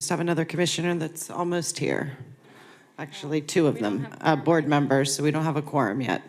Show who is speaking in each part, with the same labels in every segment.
Speaker 1: Just have another commissioner that's almost here. Actually, two of them, board members, so we don't have a quorum yet.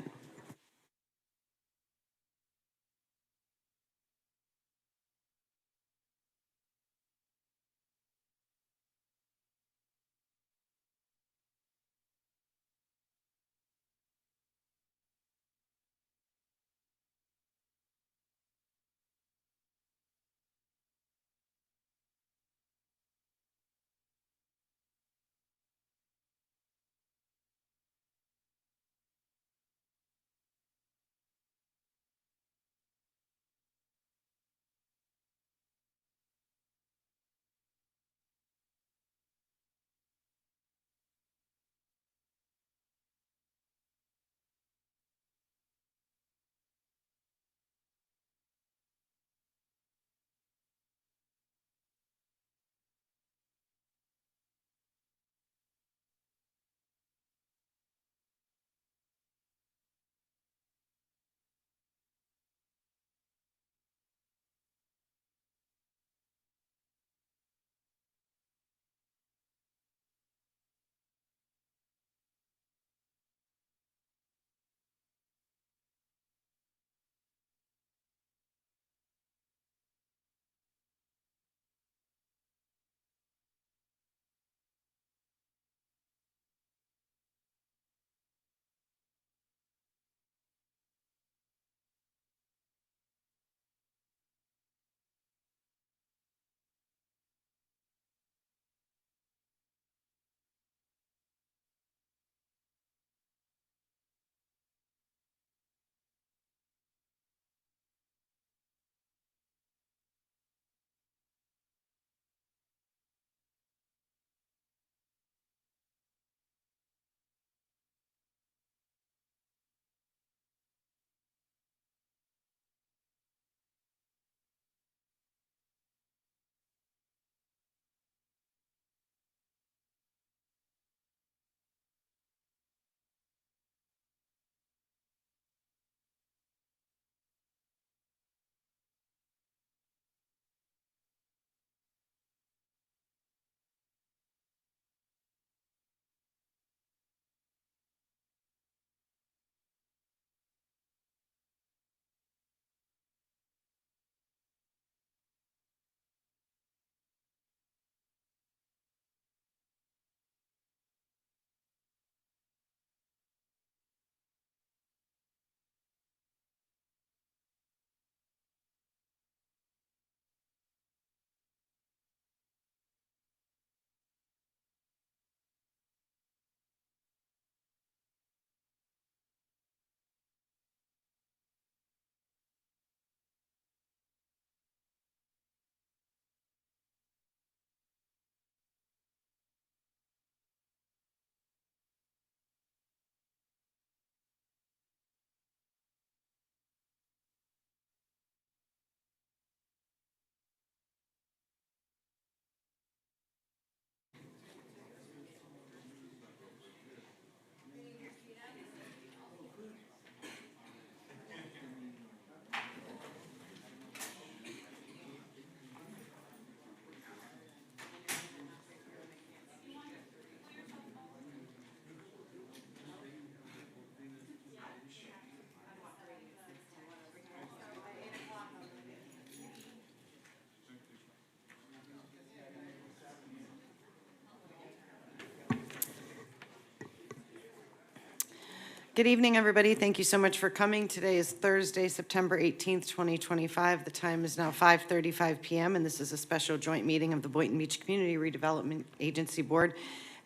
Speaker 1: Good evening, everybody. Thank you so much for coming. Today is Thursday, September 18th, 2025. The time is now 5:35 p.m., and this is a special joint meeting of the Boynton Beach Community Redevelopment Agency Board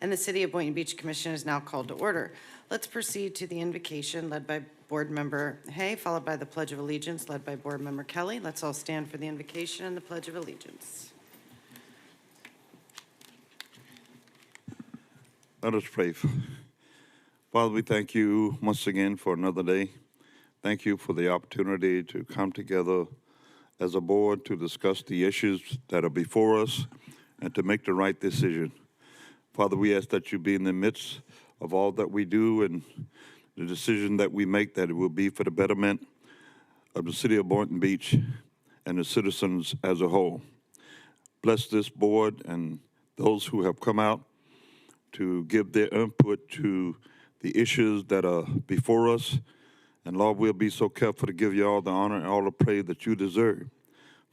Speaker 1: and the City of Boynton Beach Commission is now called to order. Let's proceed to the invocation led by Board Member Hay, followed by the Pledge of Allegiance led by Board Member Kelly. Let's all stand for the invocation and the Pledge of Allegiance.
Speaker 2: Let us pray. Father, we thank you once again for another day. Thank you for the opportunity to come together as a board to discuss the issues that are before us and to make the right decision. Father, we ask that you be in the midst of all that we do and the decision that we make, that it will be for the betterment of the city of Boynton Beach and the citizens as a whole. Bless this board and those who have come out to give their input to the issues that are before us. And Lord, we'll be so careful to give you all the honor and all the praise that you deserve.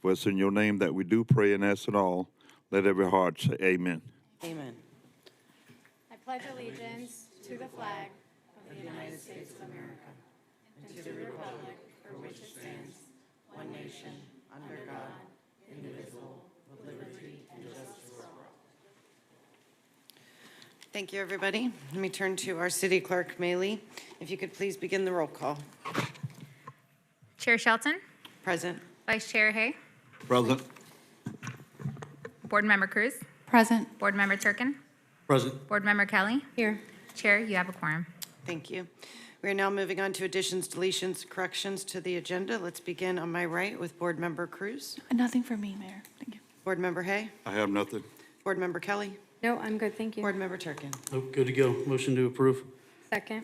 Speaker 2: For it's in your name that we do pray and ask it all. Let every heart say amen.
Speaker 1: Amen.
Speaker 3: I pledge allegiance to the flag of the United States of America and to the republic for which it stands, one nation, under God, indivisible, with liberty and justice for all.
Speaker 1: Thank you, everybody. Let me turn to our city clerk, Maylee. If you could please begin the roll call.
Speaker 3: Chair Shelton,
Speaker 1: Present.
Speaker 3: Vice Chair Hay,
Speaker 2: Present.
Speaker 3: Board Member Cruz,
Speaker 4: Present.
Speaker 3: Board Member Turkin,
Speaker 2: Present.
Speaker 3: Board Member Kelly.
Speaker 4: Here.
Speaker 3: Chair, you have a quorum.
Speaker 1: Thank you. We are now moving on to additions, deletions, corrections to the agenda. Let's begin on my right with Board Member Cruz.
Speaker 4: Nothing for me, Mayor. Thank you.
Speaker 1: Board Member Hay.
Speaker 2: I have nothing.
Speaker 1: Board Member Kelly.
Speaker 4: No, I'm good, thank you.
Speaker 1: Board Member Turkin.
Speaker 5: Oh, good to go. Motion to approve.
Speaker 4: Second.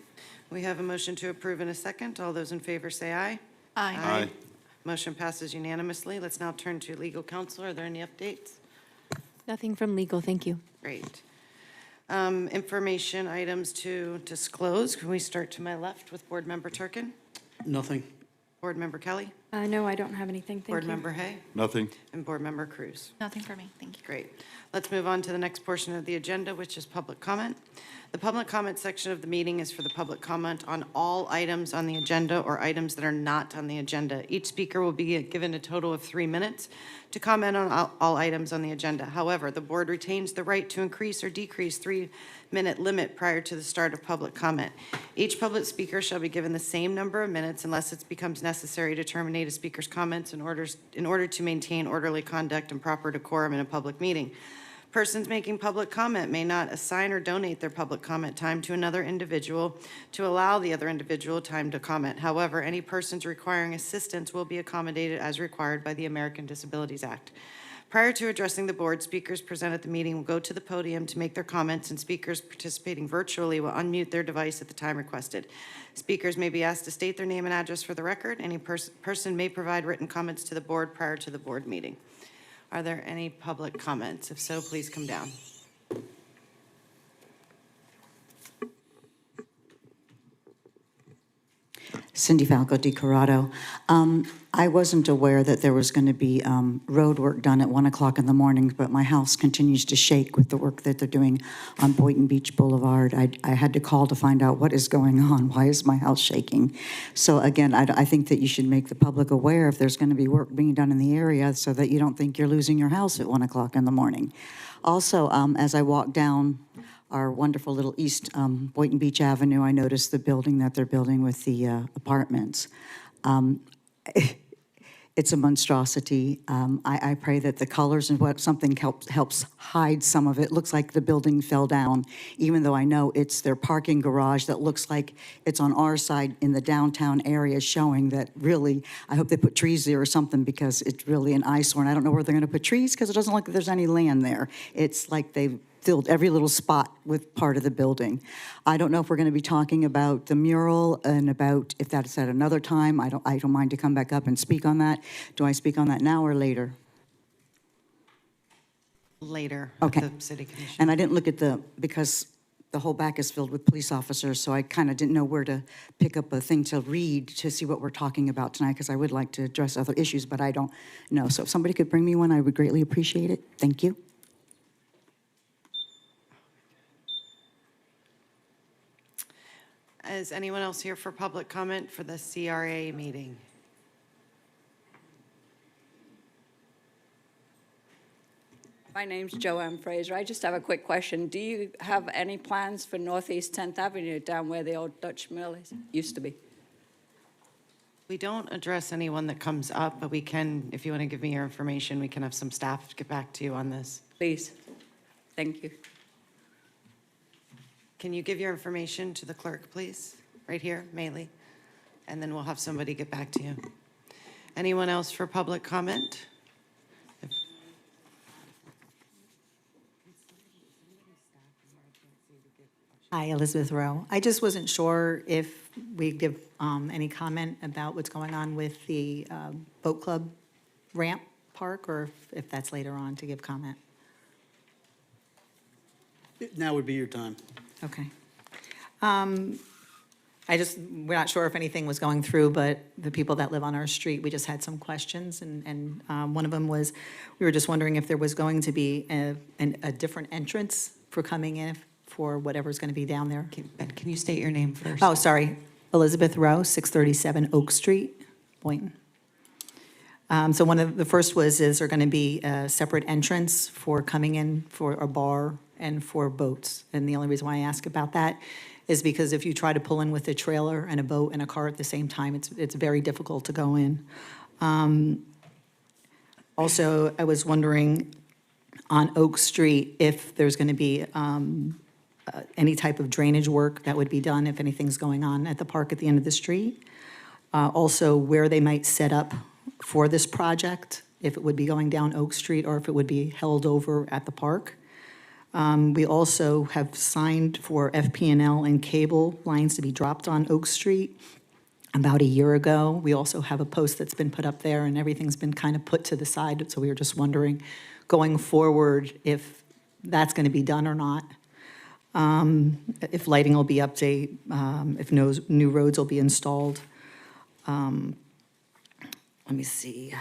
Speaker 1: We have a motion to approve in a second. All those in favor say aye.
Speaker 4: Aye.
Speaker 1: Motion passes unanimously. Let's now turn to legal counsel. Are there any updates?
Speaker 4: Nothing from legal, thank you.
Speaker 1: Great. Information items to disclose. Can we start to my left with Board Member Turkin?
Speaker 5: Nothing.
Speaker 1: Board Member Kelly?
Speaker 4: No, I don't have anything, thank you.
Speaker 1: Board Member Hay?
Speaker 2: Nothing.
Speaker 1: And Board Member Cruz?
Speaker 4: Nothing for me, thank you.
Speaker 1: Great. Let's move on to the next portion of the agenda, which is public comment. The public comment section of the meeting is for the public comment on all items on the agenda or items that are not on the agenda. Each speaker will be given a total of 3 minutes to comment on all items on the agenda. However, the board retains the right to increase or decrease 3-minute limit prior to the start of public comment. Each public speaker shall be given the same number of minutes unless it becomes necessary to terminate a speaker's comments in order to maintain orderly conduct and proper decorum in a public meeting. Persons making public comment may not assign or donate their public comment time to another individual to allow the other individual time to comment. However, any persons requiring assistance will be accommodated as required by the American Disabilities Act. Prior to addressing the board, speakers present at the meeting will go to the podium to make their comments, and speakers participating virtually will unmute their device at the time requested. Speakers may be asked to state their name and address for the record. Any person may provide written comments to the board prior to the board meeting. Are there any public comments? If so, please come down.
Speaker 6: Cindy Falco di Corrado. I wasn't aware that there was going to be road work done at 1 o'clock in the morning, but my house continues to shake with the work that they're doing on Boynton Beach Boulevard. I had to call to find out what is going on. Why is my house shaking? So again, I think that you should make the public aware if there's going to be work being done in the area so that you don't think you're losing your house at 1 o'clock in the morning. Also, as I walk down our wonderful little East Boynton Beach Avenue, I noticed the building that they're building with the apartments. It's a monstrosity. I pray that the colors and something helps hide some of it. Looks like the building fell down, even though I know it's their parking garage that looks like it's on our side in the downtown area, showing that really, I hope they put trees there or something, because it's really an eyesore. And I don't know where they're going to put trees, because it doesn't look like there's any land there. It's like they've filled every little spot with part of the building. I don't know if we're going to be talking about the mural and about if that's at another time. I don't mind to come back up and speak on that. Do I speak on that now or later?
Speaker 1: Later
Speaker 6: Okay.
Speaker 1: at the city commission.
Speaker 6: And I didn't look at because the whole back is filled with police officers, so I kind of didn't know where to pick up a thing to read to see what we're talking about tonight, because I would like to address other issues, but I don't know. So if somebody could bring me one, I would greatly appreciate it. Thank you.
Speaker 1: Is anyone else here for public comment for the CRA meeting?
Speaker 7: My name's Joanne Fraser. I just have a quick question. Do you have any plans for Northeast 10th Avenue down where the old Dutch mill used to be?
Speaker 1: We don't address anyone that comes up, but we can, if you want to give me your information, we can have some staff get back to you on this.
Speaker 7: Please. Thank you.
Speaker 1: Can you give your information to the clerk, please? Right here, Maylee. And then we'll have somebody get back to you. Anyone else for public comment?
Speaker 8: Hi, Elizabeth Rowe. I just wasn't sure if we'd give any comment about what's going on with the boat club ramp park, or if that's later on to give comment.
Speaker 5: Now would be your time.
Speaker 8: Okay. We're not sure if anything was going through, but the people that live on our street, we just had some questions, and one of them was, we were just wondering if there was going to be a different entrance for coming in for whatever's going to be down there.
Speaker 1: Can you state your name first?
Speaker 8: Oh, sorry, Elizabeth Rowe, 637 Oak Street, Boynton. So one of the first was, is there going to be a separate entrance for coming in for a bar and for boats? And the only reason why I ask about that is because if you try to pull in with a trailer and a boat and a car at the same time, it's very difficult to go in. Also, I was wondering on Oak Street if there's going to be any type of drainage work that would be done if anything's going on at the park at the end of the street. Also, where they might set up for this project, if it would be going down Oak Street or if it would be held over at the park. We also have signed for FP&L and cable lines to be dropped on Oak Street about a year ago. We also have a post that's been put up there, and everything's been kind of put to the side, so we were just wondering, going forward, if that's going to be done or not. If lighting will be updated, if new roads will be installed. Let me see.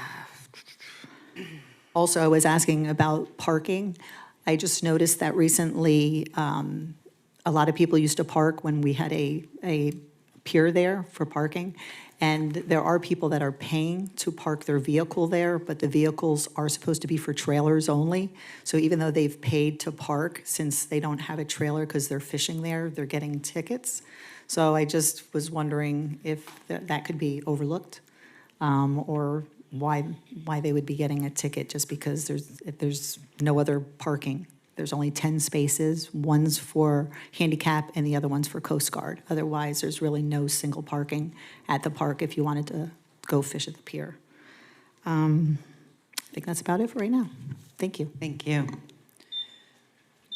Speaker 8: Also, I was asking about parking. I just noticed that recently, a lot of people used to park when we had a pier there for parking. And there are people that are paying to park their vehicle there, but the vehicles are supposed to be for trailers only. So even though they've paid to park, since they don't have a trailer because they're fishing there, they're getting tickets. So I just was wondering if that could be overlooked, or why they would be getting a ticket just because if there's no other parking. There's only 10 spaces. One's for handicap and the other one's for Coast Guard. Otherwise, there's really no single parking at the park if you wanted to go fish at the pier. I think that's about it for right now. Thank you.
Speaker 1: Thank you.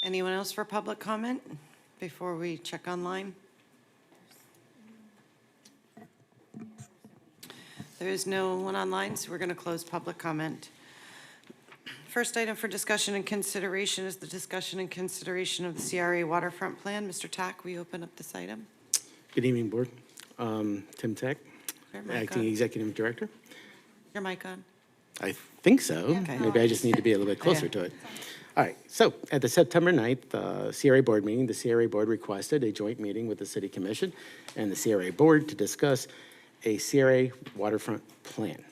Speaker 1: Anyone else for public comment before we check online? There is no one online, so we're going to close public comment. First item for discussion and consideration is the discussion and consideration of the CRA Waterfront Plan. Mr. Tack, will you open up this item?
Speaker 9: Good evening, Board. Tim Tack,
Speaker 1: Your mic
Speaker 9: Acting
Speaker 1: on.
Speaker 9: Executive Director.
Speaker 1: Your mic on.
Speaker 9: I think so.
Speaker 1: Okay.
Speaker 9: Maybe I just need to be a little bit closer
Speaker 1: Yeah.
Speaker 9: to it. All right, so at the September 9th CRA Board meeting, the CRA Board requested a joint meeting with the City Commission and the CRA Board to discuss a CRA Waterfront Plan.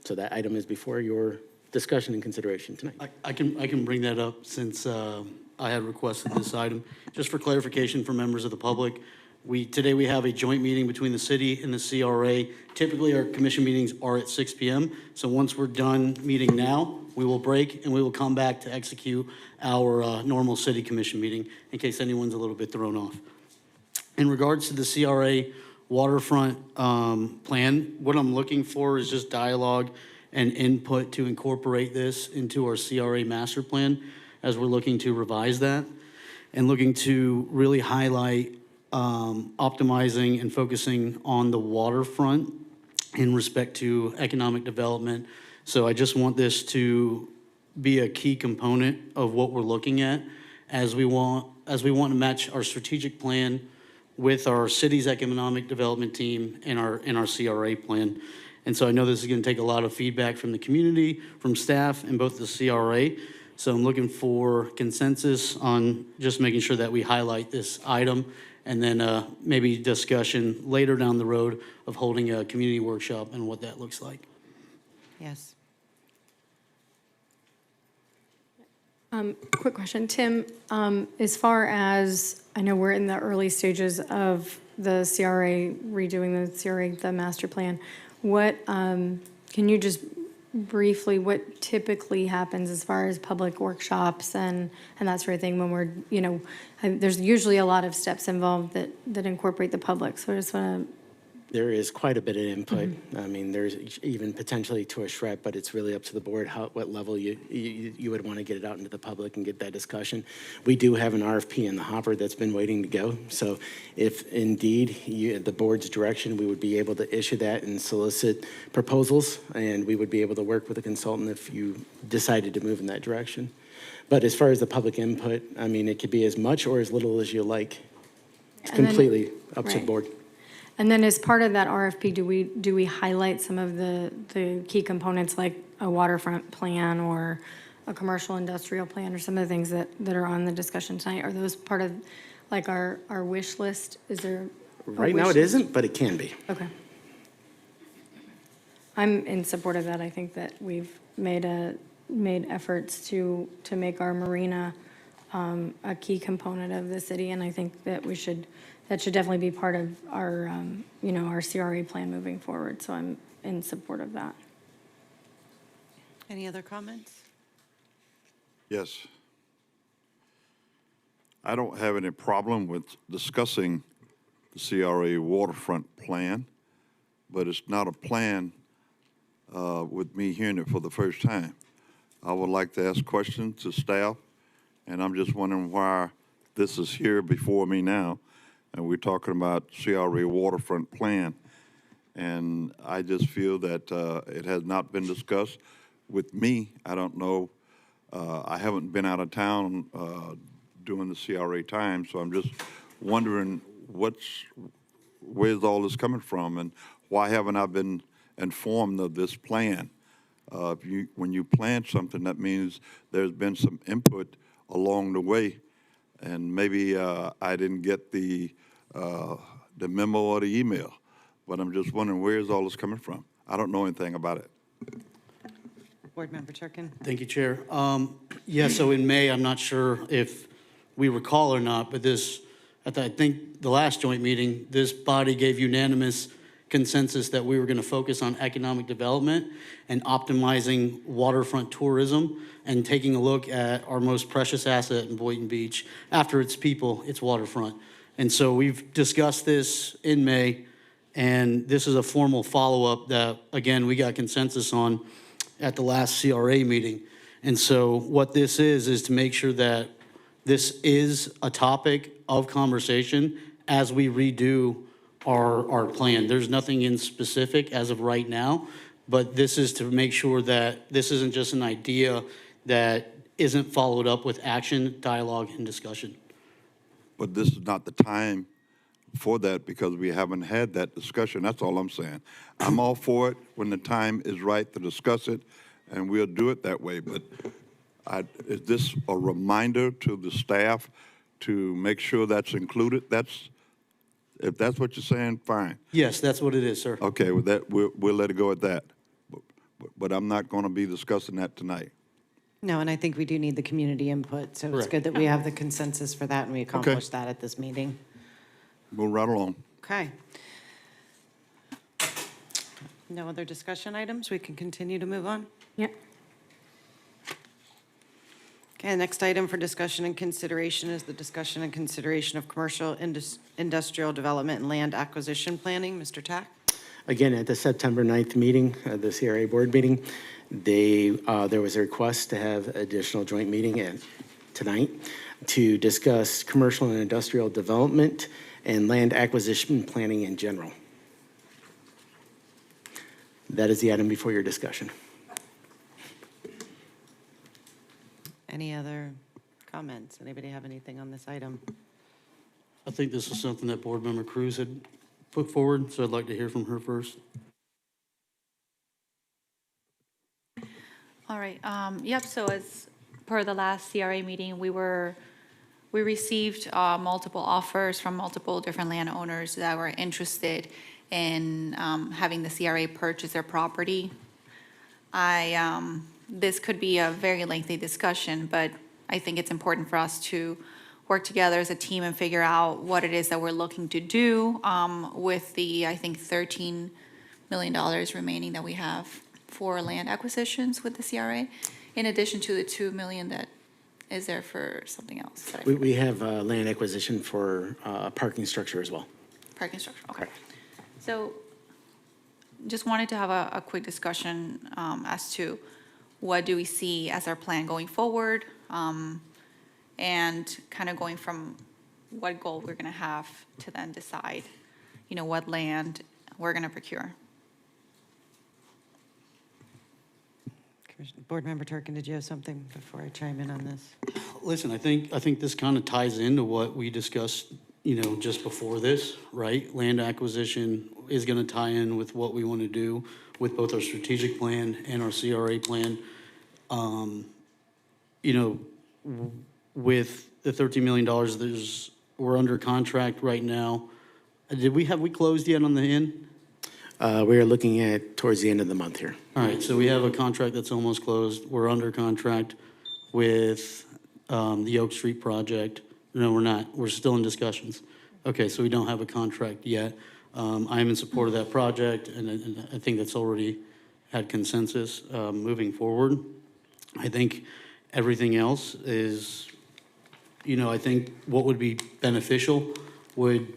Speaker 9: So that item is before your discussion and consideration tonight.
Speaker 5: I can bring that up since I had requested this item. Just for clarification for members of the public, today we have a joint meeting between the city and the CRA. Typically, our commission meetings are at 6 p.m. So once we're done meeting now, we will break and we will come back to execute our normal city commission meeting in case anyone's a little bit thrown off. In regards to the CRA waterfront plan, what I'm looking for is just dialogue and input to incorporate this into our CRA master plan as we're looking to revise that and looking to really highlight optimizing and focusing on the waterfront in respect to economic development. So I just want this to be a key component of what we're looking at as we want to match our strategic plan with our city's economic development team and our CRA plan. And so I know this is going to take a lot of feedback from the community, from staff, and both the CRA. So I'm looking for consensus on just making sure that we highlight this item, and then maybe discussion later down the road of holding a community workshop and what that looks like.
Speaker 1: Yes.
Speaker 4: Quick question, Tim, as far as, I know we're in the early stages of the CRA, redoing the CRA, the master plan. What, can you just briefly, what typically happens as far as public workshops and that sort of thing when we're, there's usually a lot of steps involved that incorporate the public, so I just want to.
Speaker 9: There is quite a bit of input. I mean, there's even potentially to a SHREP, but it's really up to the board what level you would want to get it out into the public and get that discussion. We do have an RFP in the hopper that's been waiting to go. So if indeed the board's direction, we would be able to issue that and solicit proposals, and we would be able to work with a consultant if you decided to move in that direction. But as far as the public input, I mean, it could be as much or as little as you like. It's
Speaker 4: And then-
Speaker 9: completely up to the
Speaker 4: right.
Speaker 9: board.
Speaker 4: And then as part of that RFP, do we highlight some of the key components like a waterfront plan or a commercial industrial plan or some of the things that are on the discussion tonight? Are those part of like our wish list? Is there? a
Speaker 9: Right now,
Speaker 4: wish
Speaker 9: it
Speaker 4: list?
Speaker 9: isn't, but it can be.
Speaker 4: Okay. I'm in support of that. I think that we've made efforts to make our marina a key component of the city, and I think that that should definitely be part of our, our CRA plan moving forward. So I'm in support of that.
Speaker 1: Any other comments?
Speaker 2: Yes. I don't have any problem with discussing the CRA waterfront plan, but it's not a plan with me hearing it for the first time. I would like to ask questions to staff, and I'm just wondering why this is here before me now, and we're talking about CRA waterfront plan. And I just feel that it has not been discussed with me. I don't know. I haven't been out of town during the CRA time, so I'm just wondering where's all this coming from, and why haven't I been informed of this plan? When you plan something, that means there's been some input along the way, and maybe I didn't get the memo or the email, but I'm just wondering where's all this coming from? I don't know anything about it.
Speaker 1: Board Member Turkin?
Speaker 5: Thank you, Chair. Yeah, so in May, I'm not sure if we recall or not, but I think the last joint meeting, this body gave unanimous consensus that we were going to focus on economic development and optimizing waterfront tourism and taking a look at our most precious asset in Boynton Beach. After its people, its waterfront. And so we've discussed this in May, and this is a formal follow-up that, again, we got consensus on at the last CRA meeting. And so what this is to make sure that this is a topic of conversation as we redo our plan. There's nothing in specific as of right now, but this is to make sure that this isn't just an idea that isn't followed up with action, dialogue, and discussion.
Speaker 2: But this is not the time for that because we haven't had that discussion. That's all I'm saying. I'm all for it when the time is right to discuss it, and we'll do it that way. But is this a reminder to the staff to make sure that's included? If that's what you're saying, fine.
Speaker 5: Yes, that's what it is, sir.
Speaker 2: Okay, with that, we'll let it go at that. But I'm not going to be discussing that tonight.
Speaker 1: No, and I think we do need the community input, so it's
Speaker 5: Correct.
Speaker 1: good that we have the consensus for that and we accomplished that at this meeting.
Speaker 2: Move right along.
Speaker 1: Okay. No other discussion items? We can continue to move on?
Speaker 4: Yep.
Speaker 1: Okay, next item for discussion and consideration is the discussion and consideration of commercial industrial development and land acquisition planning. Mr. Tack?
Speaker 9: Again, at the September 9th meeting, the CRA board meeting, there was a request to have additional joint meeting tonight to discuss commercial and industrial development and land acquisition planning in general. That is the item before your discussion.
Speaker 1: Any other comments? Anybody have anything on this item?
Speaker 5: I think this is something that Board Member Cruz had put forward, so I'd like to hear from her first.
Speaker 3: All right, yep, so as per the last CRA meeting, we received multiple offers from multiple different landowners that were interested in having the CRA purchase their property. This could be a very lengthy discussion, but I think it's important for us to work together as a team and figure out what it is that we're looking to do with the, I think, $13 million remaining that we have for land acquisitions with the CRA, in addition to the $2 million that is there for something else. that I
Speaker 9: We have land acquisition for a parking structure as well.
Speaker 3: Parking structure, okay. So just wanted to have a quick discussion as to what do we see as our plan going forward, and kind of going from what goal we're going to have to then decide, what land we're going to procure.
Speaker 1: Board Member Turkin, did you have something before I chime in on this?
Speaker 5: Listen, I think this kind of ties into what we discussed, just before this, right? Land acquisition is going to tie in with what we want to do with both our strategic plan and our CRA plan. With the $13 million, we're under contract right now. Have we closed yet on the inn?
Speaker 9: We are looking at towards the end of the month here.
Speaker 5: All right, so we have a contract that's almost closed. We're under contract with the Oak Street project. No, we're not. We're still in discussions. Okay, so we don't have a contract yet. I am in support of that project, and I think that's already had consensus moving forward. I think everything else is, I think what would be beneficial would,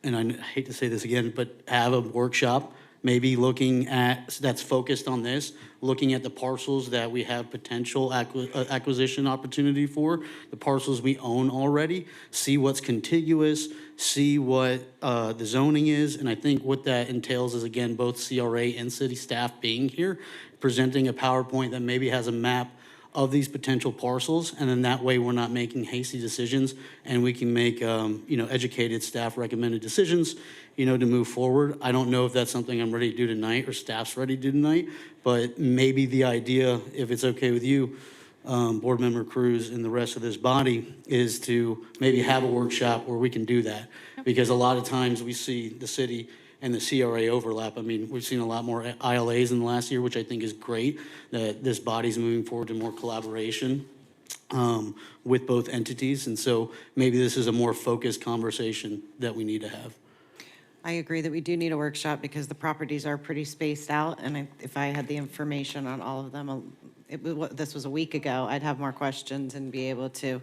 Speaker 5: and I hate to say this again, but have a workshop maybe looking at, that's focused on this, looking at the parcels that we have potential acquisition opportunity for, the parcels we own already, see what's contiguous, see what the zoning is, and I think what that entails is, again, both CRA and city staff being here, presenting a PowerPoint that maybe has a map of these potential parcels, and then that way we're not making hasty decisions, and we can make, educated staff recommended decisions, to move forward. I don't know if that's something I'm ready to do tonight or staff's ready to do tonight, but maybe the idea, if it's okay with you, Board Member Cruz and the rest of this body, is to maybe have a workshop where we can do that. Because a lot of times we see the city and the CRA overlap. I mean, we've seen a lot more ILAs in the last year, which I think is great, that this body's moving forward to more collaboration with both entities. And so maybe this is a more focused conversation that we need to have.
Speaker 1: I agree that we do need a workshop because the properties are pretty spaced out, and if I had the information on all of them, this was a week ago, I'd have more questions and be able to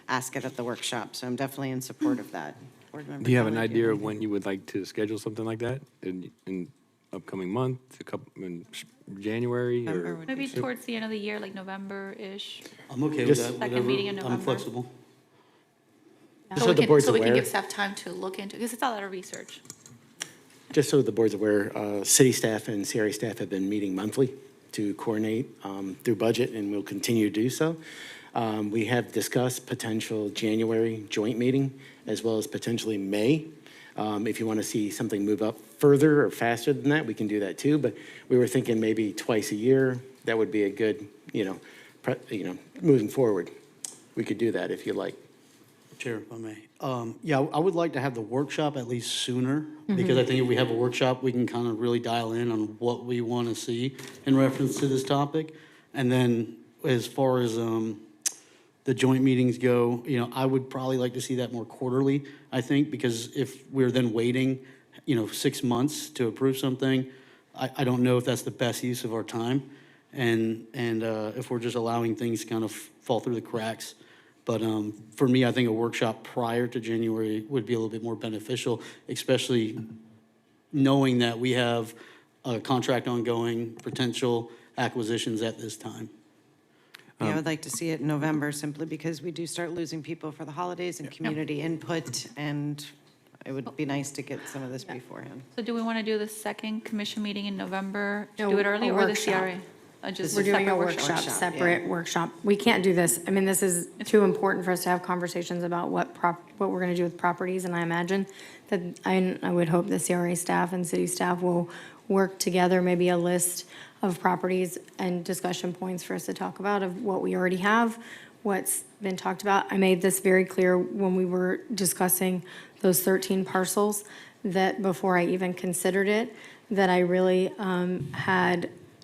Speaker 1: ask it at the workshop. So I'm definitely in support of that. Board Member
Speaker 10: Do you have an
Speaker 1: Kelly,
Speaker 10: idea of when you would like to schedule something like that? In upcoming month, in January,
Speaker 1: November
Speaker 10: or?
Speaker 1: would
Speaker 3: Maybe towards the end of the year, like November-ish.
Speaker 5: I'm okay with
Speaker 9: Just-
Speaker 5: that,
Speaker 3: Second meeting in
Speaker 5: whatever. I'm
Speaker 3: November.
Speaker 5: flexible.
Speaker 9: So the board's
Speaker 3: So we can
Speaker 9: aware.
Speaker 3: give staff time to look into, because it's a lot of research.
Speaker 9: Just so the board's aware, city staff and CRA staff have been meeting monthly to coordinate through budget, and will continue to do so. We have discussed potential January joint meeting, as well as potentially May. If you want to see something move up further or faster than that, we can do that too. But we were thinking maybe twice a year. That would be a good, moving forward. We could do that if you like.
Speaker 5: Chair, if I may. Yeah, I would like to have the workshop at least sooner, because I think if we have a workshop, we can kind of really dial in on what we want to see in reference to this topic. And then as far as the joint meetings go, I would probably like to see that more quarterly, I think, because if we're then waiting, 6 months to approve something, I don't know if that's the best use of our time. And if we're just allowing things to kind of fall through the cracks. But for me, I think a workshop prior to January would be a little bit more beneficial, especially knowing that we have a contract ongoing, potential acquisitions at this time.
Speaker 1: Yeah, I would like to see it in November, simply because we do start losing people for the holidays and community input, and it would be nice to get some of this beforehand.
Speaker 3: So do we want to do the second commission meeting in November?
Speaker 4: No,
Speaker 3: Do it early,
Speaker 4: a
Speaker 3: or the
Speaker 4: workshop.
Speaker 3: CRA? Just
Speaker 4: We're doing a
Speaker 3: separate
Speaker 4: workshop,
Speaker 1: Workshop,
Speaker 4: separate workshop. We can't do this. I mean, this is too important for us to have conversations about what we're gonna do with properties, and I imagine that, I would hope the CRA staff and city staff will work together, maybe a list of properties and discussion points for us to talk about of what we already have, what's been talked about. I made this very clear when we were discussing those 13 parcels, that before I even considered it, that I really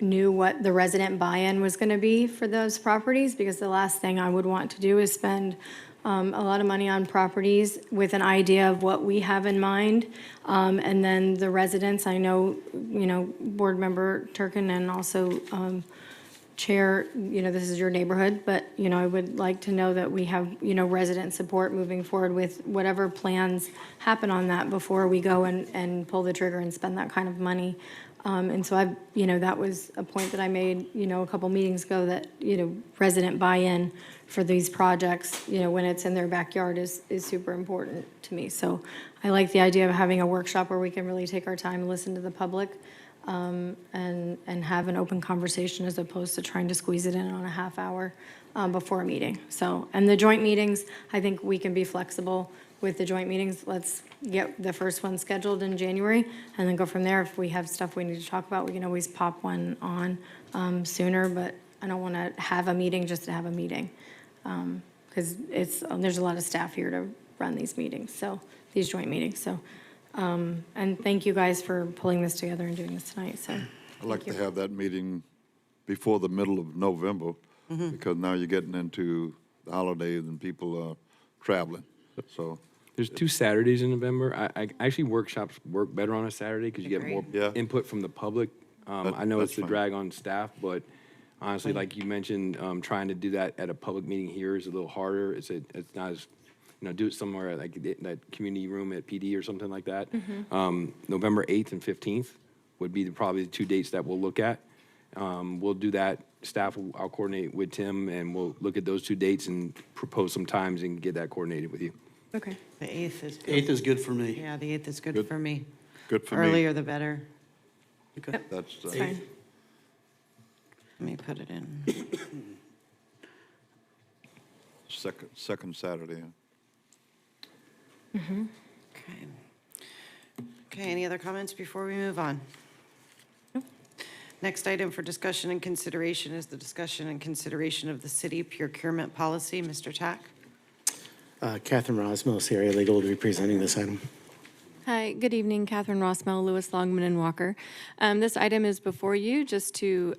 Speaker 4: knew what the resident buy-in was gonna be for those properties, because the last thing I would want to do is spend a lot of money on properties with an idea of what we have in mind. And then the residents, I know, Board Member Turkin and also Chair, this is your neighborhood, but, I would like to know that we have, resident support moving forward with whatever plans happen on that before we go and pull the trigger and spend that kind of money. And so that was a point that I made, a couple meetings ago, that, resident buy-in for these projects, when it's in their backyard is super important to me. So I like the idea of having a workshop where we can really take our time and listen to the public. and have an open conversation as opposed to trying to squeeze it in on a half hour before a meeting. So, and the joint meetings, I think we can be flexible with the joint meetings. Let's get the first one scheduled in January and then go from there. If we have stuff we need to talk about, we can always pop one on sooner, but I don't want to have a meeting just to have a meeting. Because there's a lot of staff here to run these meetings, so, these joint meetings, so. And thank you guys for pulling this together and doing this tonight, so.
Speaker 2: I'd like to have that meeting before the middle of November, because now you're getting into the holidays and people are traveling, so.
Speaker 10: There's 2 Saturdays in November. I actually workshops work better on a Saturday because you get more
Speaker 2: Agreed. Yeah.
Speaker 10: input from the public. I know
Speaker 2: That's
Speaker 10: it's a
Speaker 2: fine.
Speaker 10: drag on staff, but honestly, like you mentioned, trying to do that at a public meeting here is a little harder. It's not as, do it somewhere like that community room at PD or something like that. November 8th and 15th would be probably the 2 dates that we'll look at. We'll do that. I'll coordinate with Tim, and we'll look at those 2 dates and propose some times and get that coordinated with you.
Speaker 4: Okay.
Speaker 1: The 8th is good.
Speaker 5: 8th is good for me.
Speaker 1: Yeah, the 8th is good
Speaker 2: Good.
Speaker 1: for me.
Speaker 2: Good for me.
Speaker 1: Earlier the better.
Speaker 5: Okay.
Speaker 2: That's,
Speaker 4: It's fine.
Speaker 1: Let me put it in.
Speaker 2: second Saturday.
Speaker 1: Okay. Okay, any other comments before we move on? Next item for discussion and consideration is the discussion and consideration of the city procurement policy. Mr. Tack?
Speaker 9: Catherine Rosmell, CRA Legal, will be presenting this item.
Speaker 11: Hi, good evening, Catherine Rossmell, Lewis, Longman, and Walker. This item is before you just to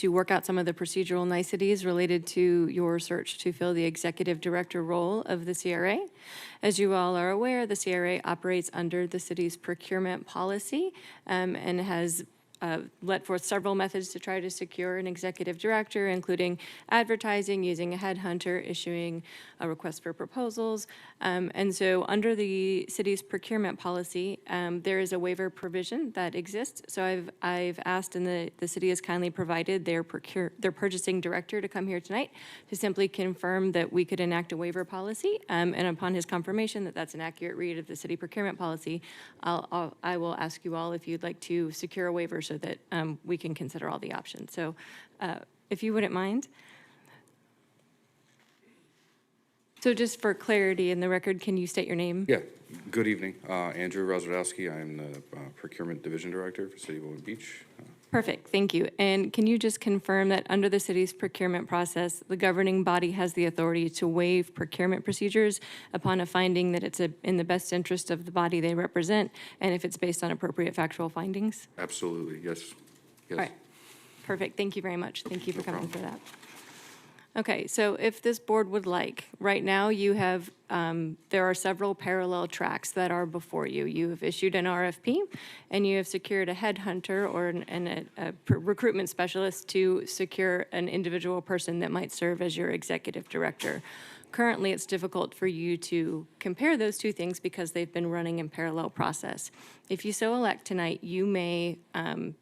Speaker 11: work out some of the procedural niceties related to your search to fill the executive director role of the CRA. As you all are aware, the CRA operates under the city's procurement policy and has let forth several methods to try to secure an executive director, including advertising, using a headhunter, issuing a request for proposals. And so under the city's procurement policy, there is a waiver provision that exists. So I've asked, and the city has kindly provided their purchasing director to come here tonight to simply confirm that we could enact a waiver policy. And upon his confirmation that that's an accurate read of the city procurement policy, I will ask you all if you'd like to secure a waiver so that we can consider all the options. So if you wouldn't mind. So just for clarity in the record, can you state your name?
Speaker 12: Yeah, good evening. Andrew Rozwadowski. I'm the Procurement Division Director for City of Boynton Beach.
Speaker 11: Perfect, thank you. And can you just confirm that under the city's procurement process, the governing body has the authority to waive procurement procedures upon a finding that it's in the best interest of the body they represent, and if it's based on appropriate factual findings?
Speaker 12: Absolutely, yes.
Speaker 11: All
Speaker 12: Yes.
Speaker 11: right, perfect, thank you very much. Thank you for coming for that. Okay, so if this board would like, right now you have, there are several parallel tracks that are before you. You have issued an RFP, and you have secured a headhunter or a recruitment specialist to secure an individual person that might serve as your executive director. Currently, it's difficult for you to compare those two things because they've been running in parallel process. If you so elect tonight, you may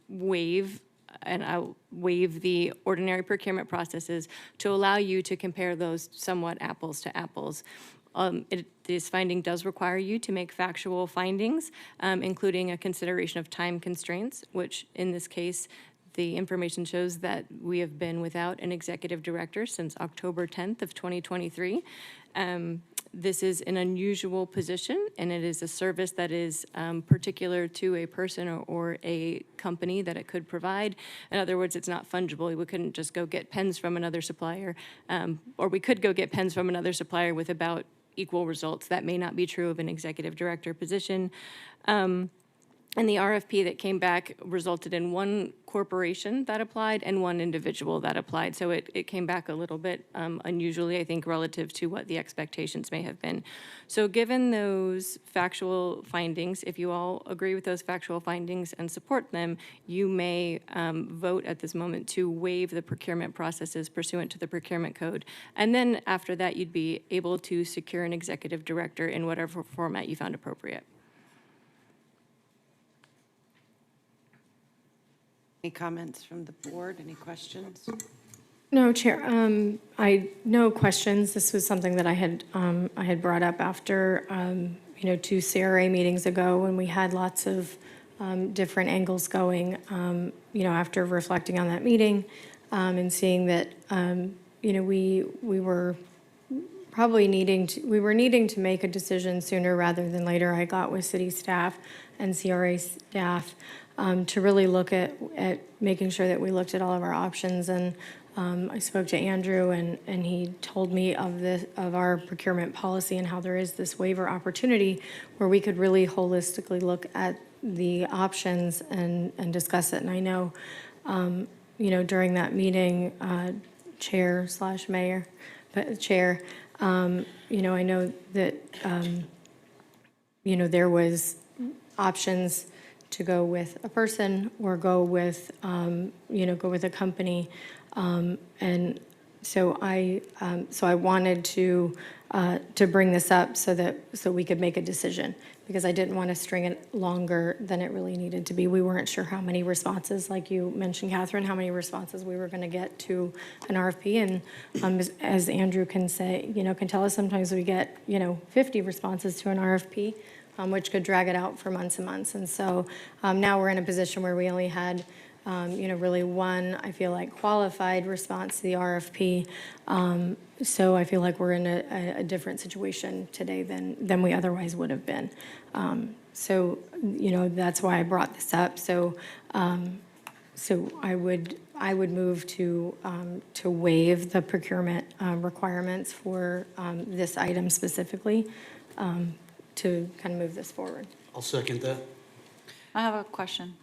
Speaker 11: waive the ordinary procurement processes to allow you to compare those somewhat apples to apples. This finding does require you to make factual findings, including a consideration of time constraints, which in this case, the information shows that we have been without an executive director since October 10th of 2023. This is an unusual position, and it is a service that is particular to a person or a company that it could provide. In other words, it's not fungible. We couldn't just go get pens from another supplier, or we could go get pens from another supplier with about equal results. That may not be true of an executive director position. And the RFP that came back resulted in one corporation that applied and one individual that applied. So it came back a little bit unusually, I think, relative to what the expectations may have been. So given those factual findings, if you all agree with those factual findings and support them, you may vote at this moment to waive the procurement processes pursuant to the procurement code. And then after that, you'd be able to secure an executive director in whatever format you found appropriate.
Speaker 1: Any comments from the board? Any questions?
Speaker 4: No, Chair, no questions. This was something that I had brought up after, 2 CRA meetings ago when we had lots of different angles going, after reflecting on that meeting, and seeing that, we were probably needing to make a decision sooner rather than later. I got with city staff and CRA staff to really look at making sure that we looked at all of our options. And I spoke to Andrew, and he told me of our procurement policy and how there is this waiver opportunity where we could really holistically look at the options and discuss it. And I know, during that meeting, Chair/Mayor, but Chair, I know that, there was options to go with a person or go with a company. And so I wanted to bring this up so we could make a decision, because I didn't want to string it longer than it really needed to be. We weren't sure how many responses, like you mentioned, Catherine, how many responses we were going to get to an RFP. And as Andrew can say, can tell us, sometimes we get, 50 responses to an RFP, which could drag it out for months and months. And so now we're in a position where we only had really one, I feel like, qualified response to the RFP. So I feel like we're in a different situation today than we otherwise would have been. So, that's why I brought this up. So I would move to waive the procurement requirements for this item specifically, to kind of move this forward.
Speaker 5: I'll second that.
Speaker 3: I have a question.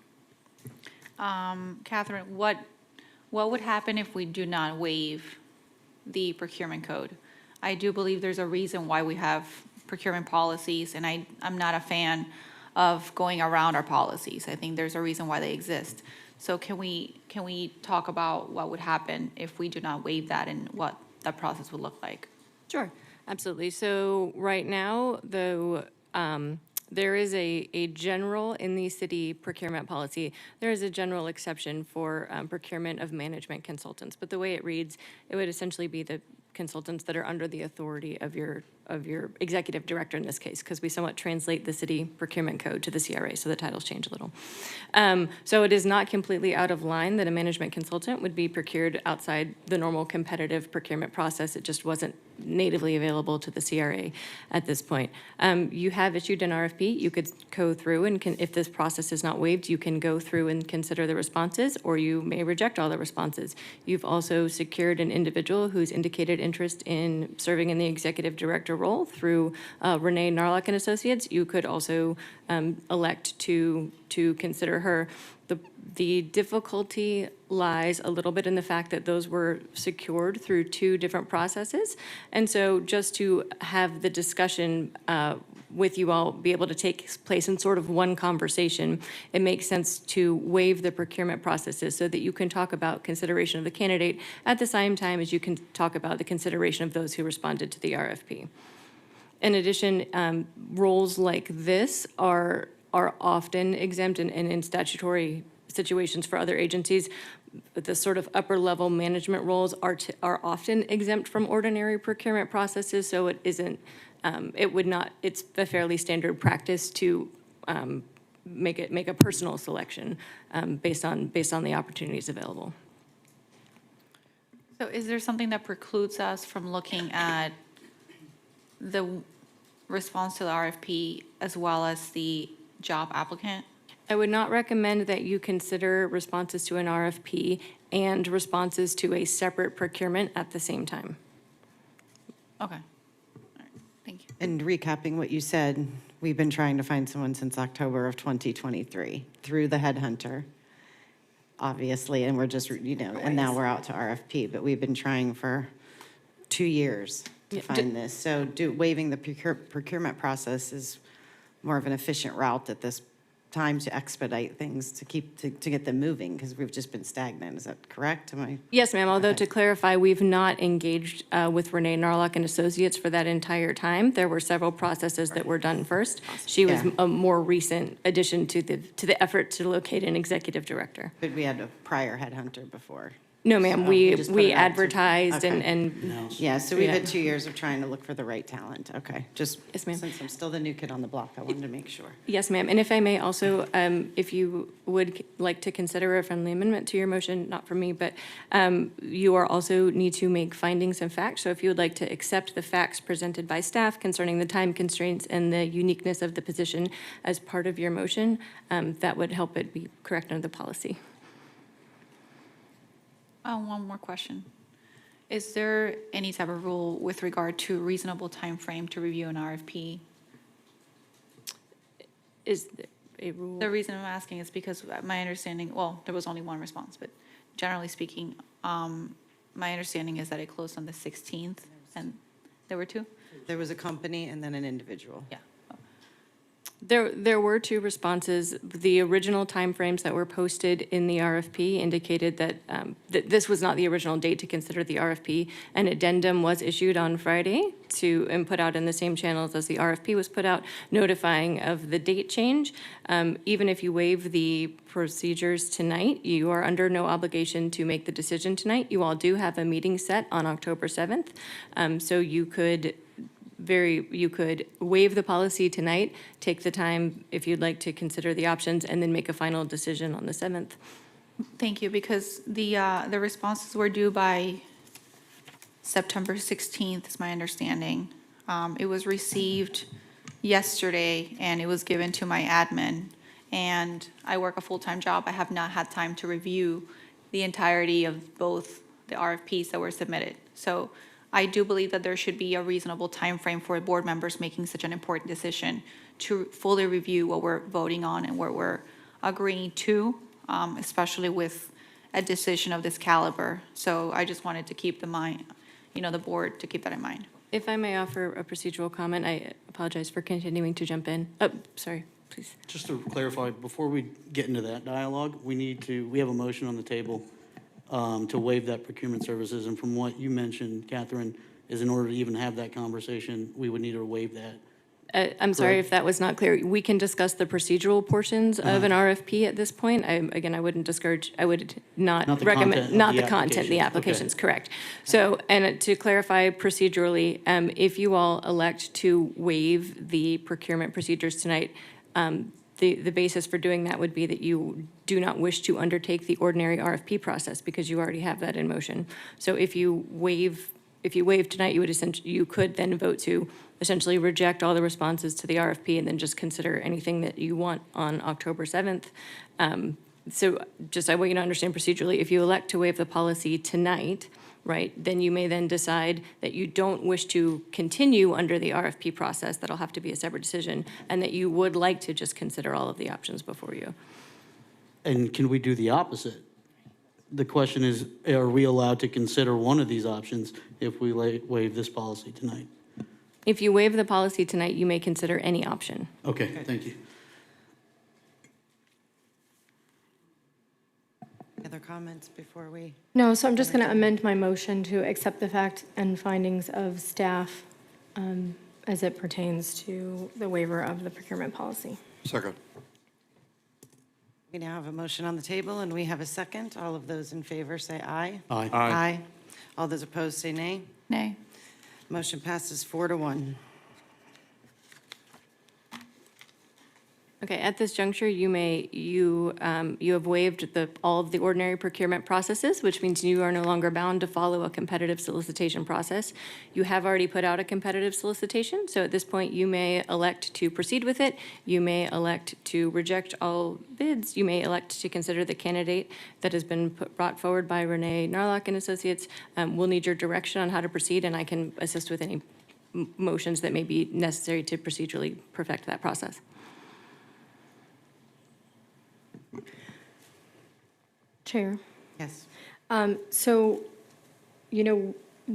Speaker 3: Catherine, what would happen if we do not waive the procurement code? I do believe there's a reason why we have procurement policies, and I'm not a fan of going around our policies. I think there's a reason why they exist. So can we talk about what would happen if we do not waive that and what that process would look like?
Speaker 11: Sure, absolutely. So right now, though, there is a general, in the city procurement policy, there is a general exception for procurement of management consultants. But the way it reads, it would essentially be the consultants that are under the authority of your executive director in this case, because we somewhat translate the city procurement code to the CRA, so the titles change a little. So it is not completely out of line that a management consultant would be procured outside the normal competitive procurement process. It just wasn't natively available to the CRA at this point. You have issued an RFP. You could go through and if this process is not waived, you can go through and consider the responses, or you may reject all the responses. You've also secured an individual who's indicated interest in serving in the executive director role through Renee Narlock and Associates. You could also elect to consider her. The difficulty lies a little bit in the fact that those were secured through two different processes. And so just to have the discussion with you all be able to take place in sort of one conversation, it makes sense to waive the procurement processes so that you can talk about consideration of the candidate at the same time as you can talk about the consideration of those who responded to the RFP. In addition, roles like this are often exempt, and in statutory situations for other agencies, the sort of upper level management roles are often exempt from ordinary procurement processes. So it isn't, it's a fairly standard practice to make a personal selection based on the opportunities available.
Speaker 3: So is there something that precludes us from looking at the response to the RFP as well as the job applicant?
Speaker 11: I would not recommend that you consider responses to an RFP and responses to a separate procurement at the same time.
Speaker 3: Okay. All right. Thank you.
Speaker 1: And recapping what you said, we've been trying to find someone since October of 2023 through the headhunter, obviously, and we're just, and now we're out to RFP, but we've been trying for 2 years to find this. So waiving the procurement process is more of an efficient route at this time to expedite things, to get them moving, because we've just been stagnant. Is that correct? Am I?
Speaker 11: Yes, ma'am. Although
Speaker 1: Okay.
Speaker 11: to clarify, we've not engaged with Renee Narlock and Associates for that entire time. There were several processes that were done first. She was
Speaker 1: Yeah.
Speaker 11: a more recent addition to the effort to locate an executive director.
Speaker 1: But we had a prior headhunter before.
Speaker 11: No, ma'am,
Speaker 1: So,
Speaker 11: we
Speaker 1: just put it out to-
Speaker 11: advertised
Speaker 1: okay.
Speaker 11: and
Speaker 1: Yeah, so we've
Speaker 11: Yeah.
Speaker 1: had 2 years of trying to look for the right talent. Okay, just
Speaker 11: Yes, ma'am.
Speaker 1: since I'm still the new kid on the block, I wanted to make sure.
Speaker 11: Yes, ma'am. And if I may also, if you would like to consider a friendly amendment to your motion, not from me, but you are also need to make findings and facts. So if you would like to accept the facts presented by staff concerning the time constraints and the uniqueness of the position as part of your motion, that would help it be correct under the policy.
Speaker 3: One more question. Is there any type of rule with regard to reasonable time frame to review an RFP?
Speaker 11: Is there a rule?
Speaker 3: The reason I'm asking is because my understanding, well, there was only one response, but generally speaking, my understanding is that it closed on the 16th, and there were two?
Speaker 1: There was a company and then an individual.
Speaker 3: Yeah.
Speaker 11: There were two responses. The original timeframes that were posted in the RFP indicated that, that this was not the original date to consider the RFP. An addendum was issued on Friday and put out in the same channels as the RFP was put out, notifying of the date change. Even if you waive the procedures tonight, you are under no obligation to make the decision tonight. You all do have a meeting set on October 7th. So you could waive the policy tonight, take the time if you'd like to consider the options, and then make a final decision on the 7th.
Speaker 3: Thank you, because the responses were due by September 16th, is my understanding. It was received yesterday, and it was given to my admin. And I work a full-time job. I have not had time to review the entirety of both the RFPs that were submitted. So I do believe that there should be a reasonable time frame for board members making such an important decision to fully review what we're voting on and what we're agreeing to, especially with a decision of this caliber. So I just wanted to keep the board to keep that in mind.
Speaker 11: If I may offer a procedural comment, I apologize for continuing to jump in. Oh, sorry, please.
Speaker 5: Just to clarify, before we get into that dialogue, we have a motion on the table to waive that procurement services. And from what you mentioned, Catherine, is in order to even have that conversation, we would need to waive that.
Speaker 11: I'm sorry
Speaker 5: Correct.
Speaker 11: if that was not clear. We can discuss the procedural portions of an RFP at this point. Again, I wouldn't discourage, I would not
Speaker 5: Not the
Speaker 11: recommend,
Speaker 5: content of
Speaker 11: not
Speaker 5: the
Speaker 11: the content, the
Speaker 5: application.
Speaker 11: applications, correct. So, and to clarify procedurally, if you all elect to waive the procurement procedures tonight, the basis for doing that would be that you do not wish to undertake the ordinary RFP process because you already have that in motion. So if you waive tonight, you could then vote to essentially reject all the responses to the RFP and then just consider anything that you want on October 7th. So just, I want you to understand procedurally, if you elect to waive the policy tonight, right, then you may then decide that you don't wish to continue under the RFP process. That'll have to be a separate decision, and that you would like to just consider all of the options before you.
Speaker 5: And can we do the opposite? The question is, are we allowed to consider one of these options if we waive this policy tonight?
Speaker 11: If you waive the policy tonight, you may consider any option.
Speaker 5: Okay, thank you.
Speaker 1: Other comments before we?
Speaker 4: No, so I'm just going to amend my motion to accept the fact and findings of staff as it pertains to the waiver of the procurement policy.
Speaker 2: Second.
Speaker 1: We now have a motion on the table, and we have a second. All of those in favor say aye.
Speaker 5: Aye.
Speaker 1: Aye. All those opposed say nay.
Speaker 3: Nay.
Speaker 1: Motion passes 4-1.
Speaker 11: Okay, at this juncture, you have waived all of the ordinary procurement processes, which means you are no longer bound to follow a competitive solicitation process. You have already put out a competitive solicitation, so at this point, you may elect to proceed with it. You may elect to reject all bids. You may elect to consider the candidate that has been brought forward by Renee Narlock and Associates. We'll need your direction on how to proceed, and I can assist with any motions that may be necessary to procedurally perfect that process.
Speaker 4: Chair.
Speaker 1: Yes.
Speaker 4: So, and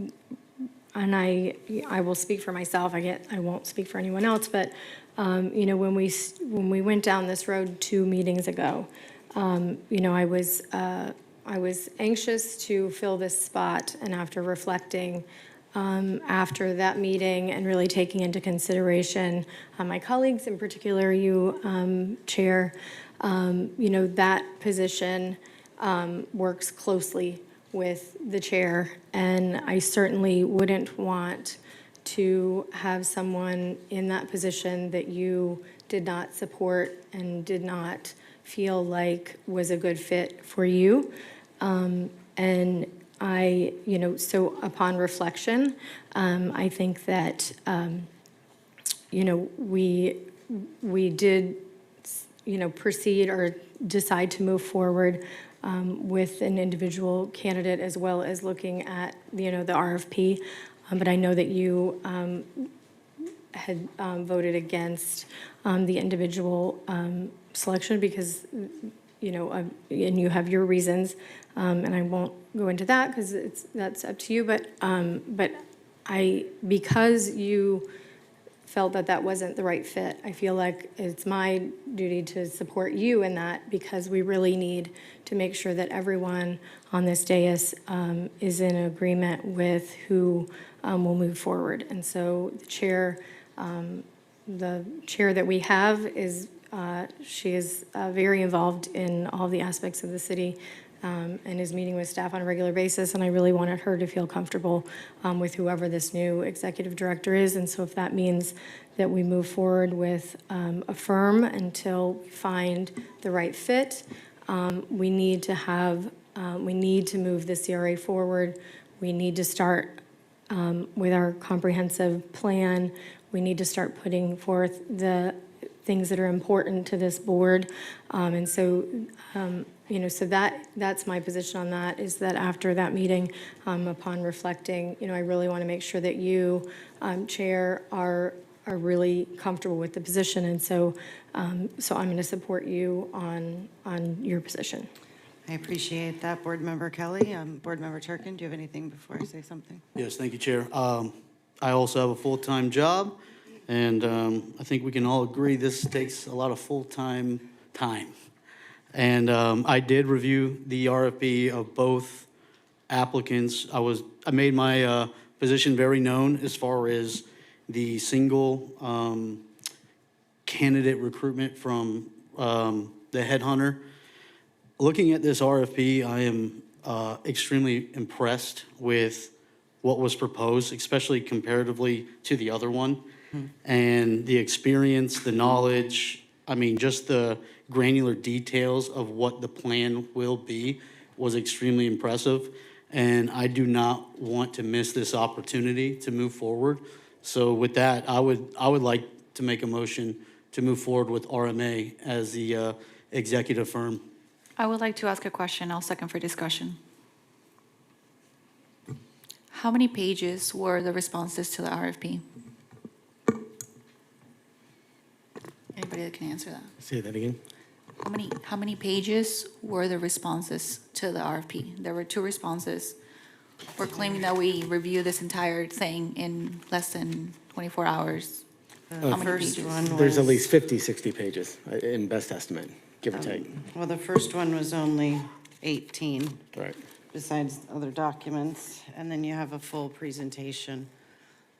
Speaker 4: I will speak for myself, I won't speak for anyone else, but, when we went down this road 2 meetings ago, I was anxious to fill this spot, and after reflecting, after that meeting and really taking into consideration my colleagues, in particular you, Chair, that position works closely with the chair, and I certainly wouldn't want to have someone in that position that you did not support and did not feel like was a good fit for you. And I, so upon reflection, I think that, we did, proceed or decide to move forward with an individual candidate as well as looking at, the RFP. But I know that you had voted against the individual selection because, and you have your reasons, and I won't go into that because that's up to you. But because you felt that that wasn't the right fit, I feel like it's my duty to support you in that, because we really need to make sure that everyone on this dais is in agreement with who will move forward. And so the chair that we have is, she is very involved in all the aspects of the city and is meeting with staff on a regular basis, and I really wanted her to feel comfortable with whoever this new executive director is. And so if that means that we move forward with a firm until we find the right fit, we need to move the CRA forward. We need to start with our comprehensive plan. We need to start putting forth the things that are important to this board. And so, so that's my position on that, is that after that meeting, upon reflecting, I really want to make sure that you, Chair, are really comfortable with the position. And so, I'm going to support you on your position.
Speaker 1: I appreciate that, Board Member Kelly. Board Member Turkin, do you have anything before I say something?
Speaker 5: Yes, thank you, Chair. I also have a full-time job, and I think we can all agree this takes a lot of full-time time. And I did review the RFP of both applicants. I made my position very known as far as the single candidate recruitment from the headhunter. Looking at this RFP, I am extremely impressed with what was proposed, especially comparatively to the other one. And the experience, the knowledge, just the granular details of what the plan will be was extremely impressive. And I do not want to miss this opportunity to move forward. So with that, I would like to make a motion to move forward with RMA as the executive firm.
Speaker 13: I would like to ask a question. I'll second for discussion. How many pages were the responses to the RFP? Anybody that can answer that?
Speaker 9: Say that again?
Speaker 13: How many pages were the responses to the RFP? There were 2 responses. We're claiming that we reviewed this entire thing in less than 24 hours. How many
Speaker 1: First
Speaker 13: pages?
Speaker 1: one
Speaker 9: There's at
Speaker 1: was-
Speaker 9: least 50, 60 pages in best estimate, give or take.
Speaker 1: Well, the first one was only 18,
Speaker 9: Right.
Speaker 1: besides other documents, and then you have a full presentation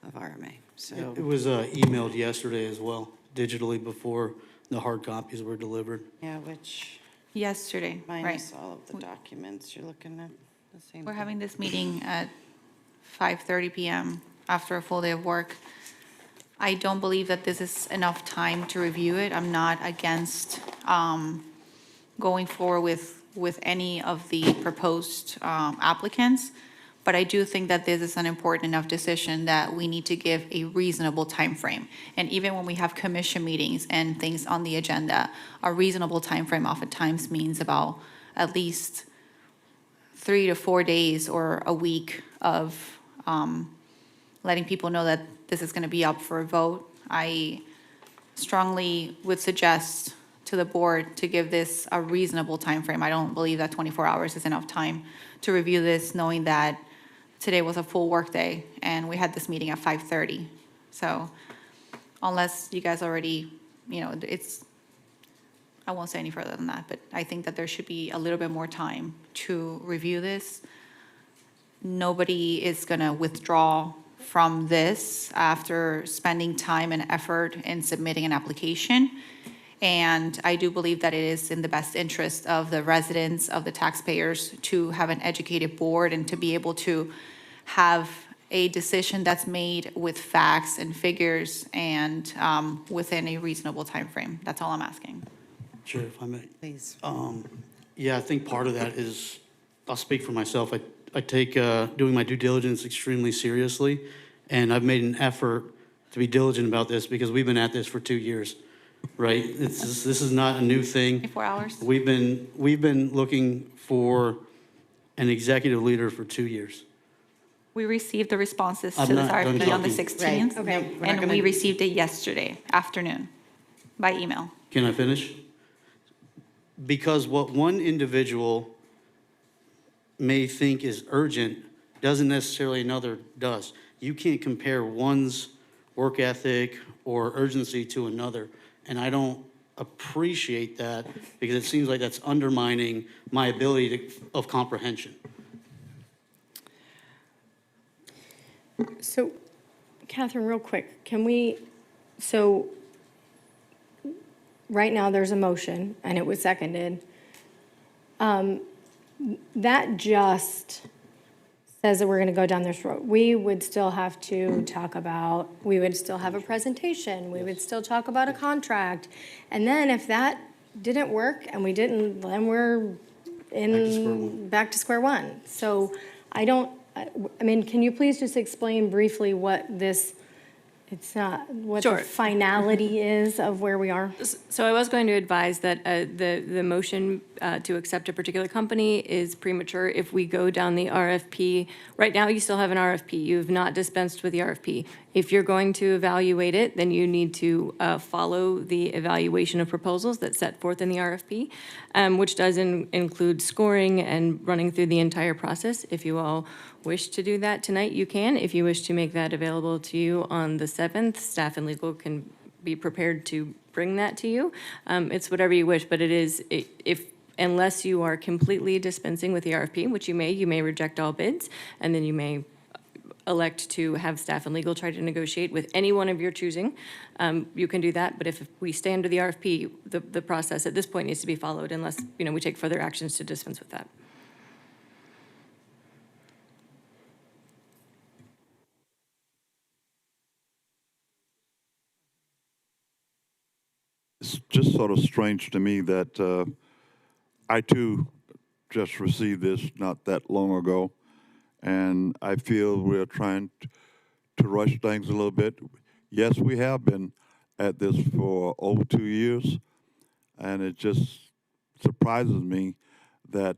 Speaker 1: of RMA. So,
Speaker 5: It was emailed yesterday as well, digitally, before the hard copies were delivered.
Speaker 1: yeah, which
Speaker 13: Yesterday, right.
Speaker 1: minus all of the documents, you're looking at the same.
Speaker 13: We're
Speaker 1: thing.
Speaker 13: having this meeting at 5:30 PM after a full day of work. I don't believe that this is enough time to review it. I'm not against going forward with any of the proposed applicants, but I do think that this is an important enough decision that we need to give a reasonable time frame. And even when we have commission meetings and things on the agenda, a reasonable time frame oftentimes means about at least 3 to 4 days or a week of letting people know that this is going to be up for a vote. I strongly would suggest to the board to give this a reasonable time frame. I don't believe that 24 hours is enough time to review this, knowing that today was a full workday and we had this meeting at 5:30. So unless you guys already, I won't say any further than that, but I think that there should be a little bit more time to review this. Nobody is going to withdraw from this after spending time and effort in submitting an application. And I do believe that it is in the best interest of the residents, of the taxpayers, to have an educated board and to be able to have a decision that's made with facts and figures and within a reasonable time frame. That's all I'm asking.
Speaker 5: Sure, if I may.
Speaker 1: Please.
Speaker 5: Yeah, I think part of that is, I'll speak for myself. I take doing my due diligence extremely seriously, and I've made an effort to be diligent about this because we've been at this for 2 years, right? This is not a new thing.
Speaker 13: 24 hours?
Speaker 5: We've been looking for an executive leader for 2 years.
Speaker 13: We received the responses to
Speaker 5: I'm
Speaker 13: this
Speaker 5: not done
Speaker 13: RFP on the
Speaker 5: talking.
Speaker 13: 16th.
Speaker 1: Right. Okay. We're not
Speaker 13: And
Speaker 1: gonna-
Speaker 13: we received it yesterday afternoon by email.
Speaker 5: Can I finish? Because what one individual may think is urgent doesn't necessarily another does. You can't compare one's work ethic or urgency to another. And I don't appreciate that because it seems like that's undermining my ability of comprehension.
Speaker 4: So, Catherine, real quick, can we, so, right now, there's a motion, and it was seconded. That just says that we're gonna go down this road. We would still have to talk about, we would still have a presentation, we would still talk about a contract. And then if that didn't work and we didn't, then we're back to square one. So I don't, I mean, can you please just explain briefly what this, it's not, what the
Speaker 11: Sure.
Speaker 4: finality is of where we are?
Speaker 11: So I was going to advise that the motion to accept a particular company is premature if we go down the RFP. Right now, you still have an RFP. You have not dispensed with the RFP. If you're going to evaluate it, then you need to follow the evaluation of proposals that's set forth in the RFP, which does include scoring and running through the entire process. If you all wish to do that tonight, you can. If you wish to make that available to you on the 7th, staff and legal can be prepared to bring that to you. It's whatever you wish, but it is, unless you are completely dispensing with the RFP, which you may reject all bids, and then you may elect to have staff and legal try to negotiate with any one of your choosing. You can do that, but if we stay under the RFP, the process at this point needs to be followed unless, we take further actions to dispense with that.
Speaker 2: It's just sort of strange to me that I too just received this not that long ago, and I feel we're trying to rush things a little bit. Yes, we have been at this for over 2 years, and it just surprises me that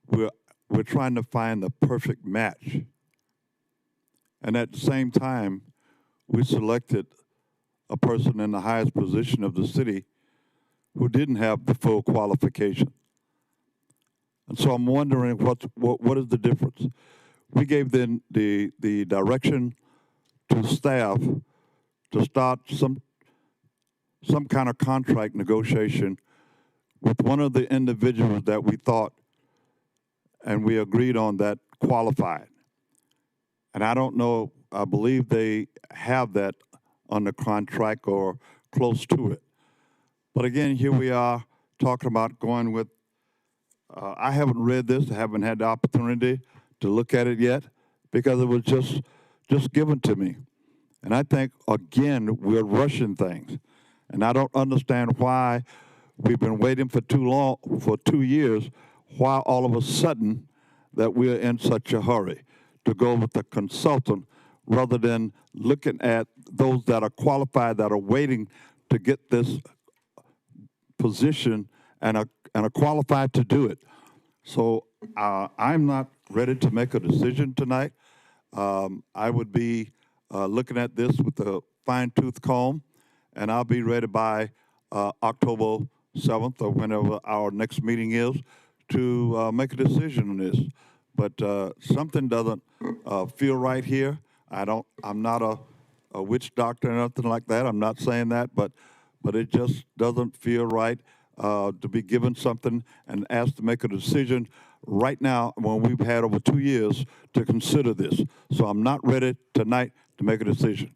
Speaker 2: we're trying to find the perfect match, and at the same time, we selected a person in the highest position of the city who didn't have the full qualification. And so I'm wondering what is the difference? We gave them the direction to staff to start some kind of contract negotiation with one of the individuals that we thought and we agreed on that qualified. And I don't know, I believe they have that under contract or close to it. But again, here we are talking about going with, I haven't read this, I haven't had the opportunity to look at it yet because it was just given to me. And I think, again, we're rushing things. And I don't understand why we've been waiting for too long, for 2 years, why all of a sudden that we're in such a hurry to go with a consultant rather than looking at those that are qualified, that are waiting to get this position and are qualified to do it. So I'm not ready to make a decision tonight. I would be looking at this with a fine-tooth comb, and I'll be ready by October 7th or whenever our next meeting is to make a decision on this. But something doesn't feel right here. I'm not a witch doctor or nothing like that. I'm not saying that, but it just doesn't feel right to be given something and asked to make a decision right now when we've had over 2 years to consider this. So I'm not ready tonight to make a decision.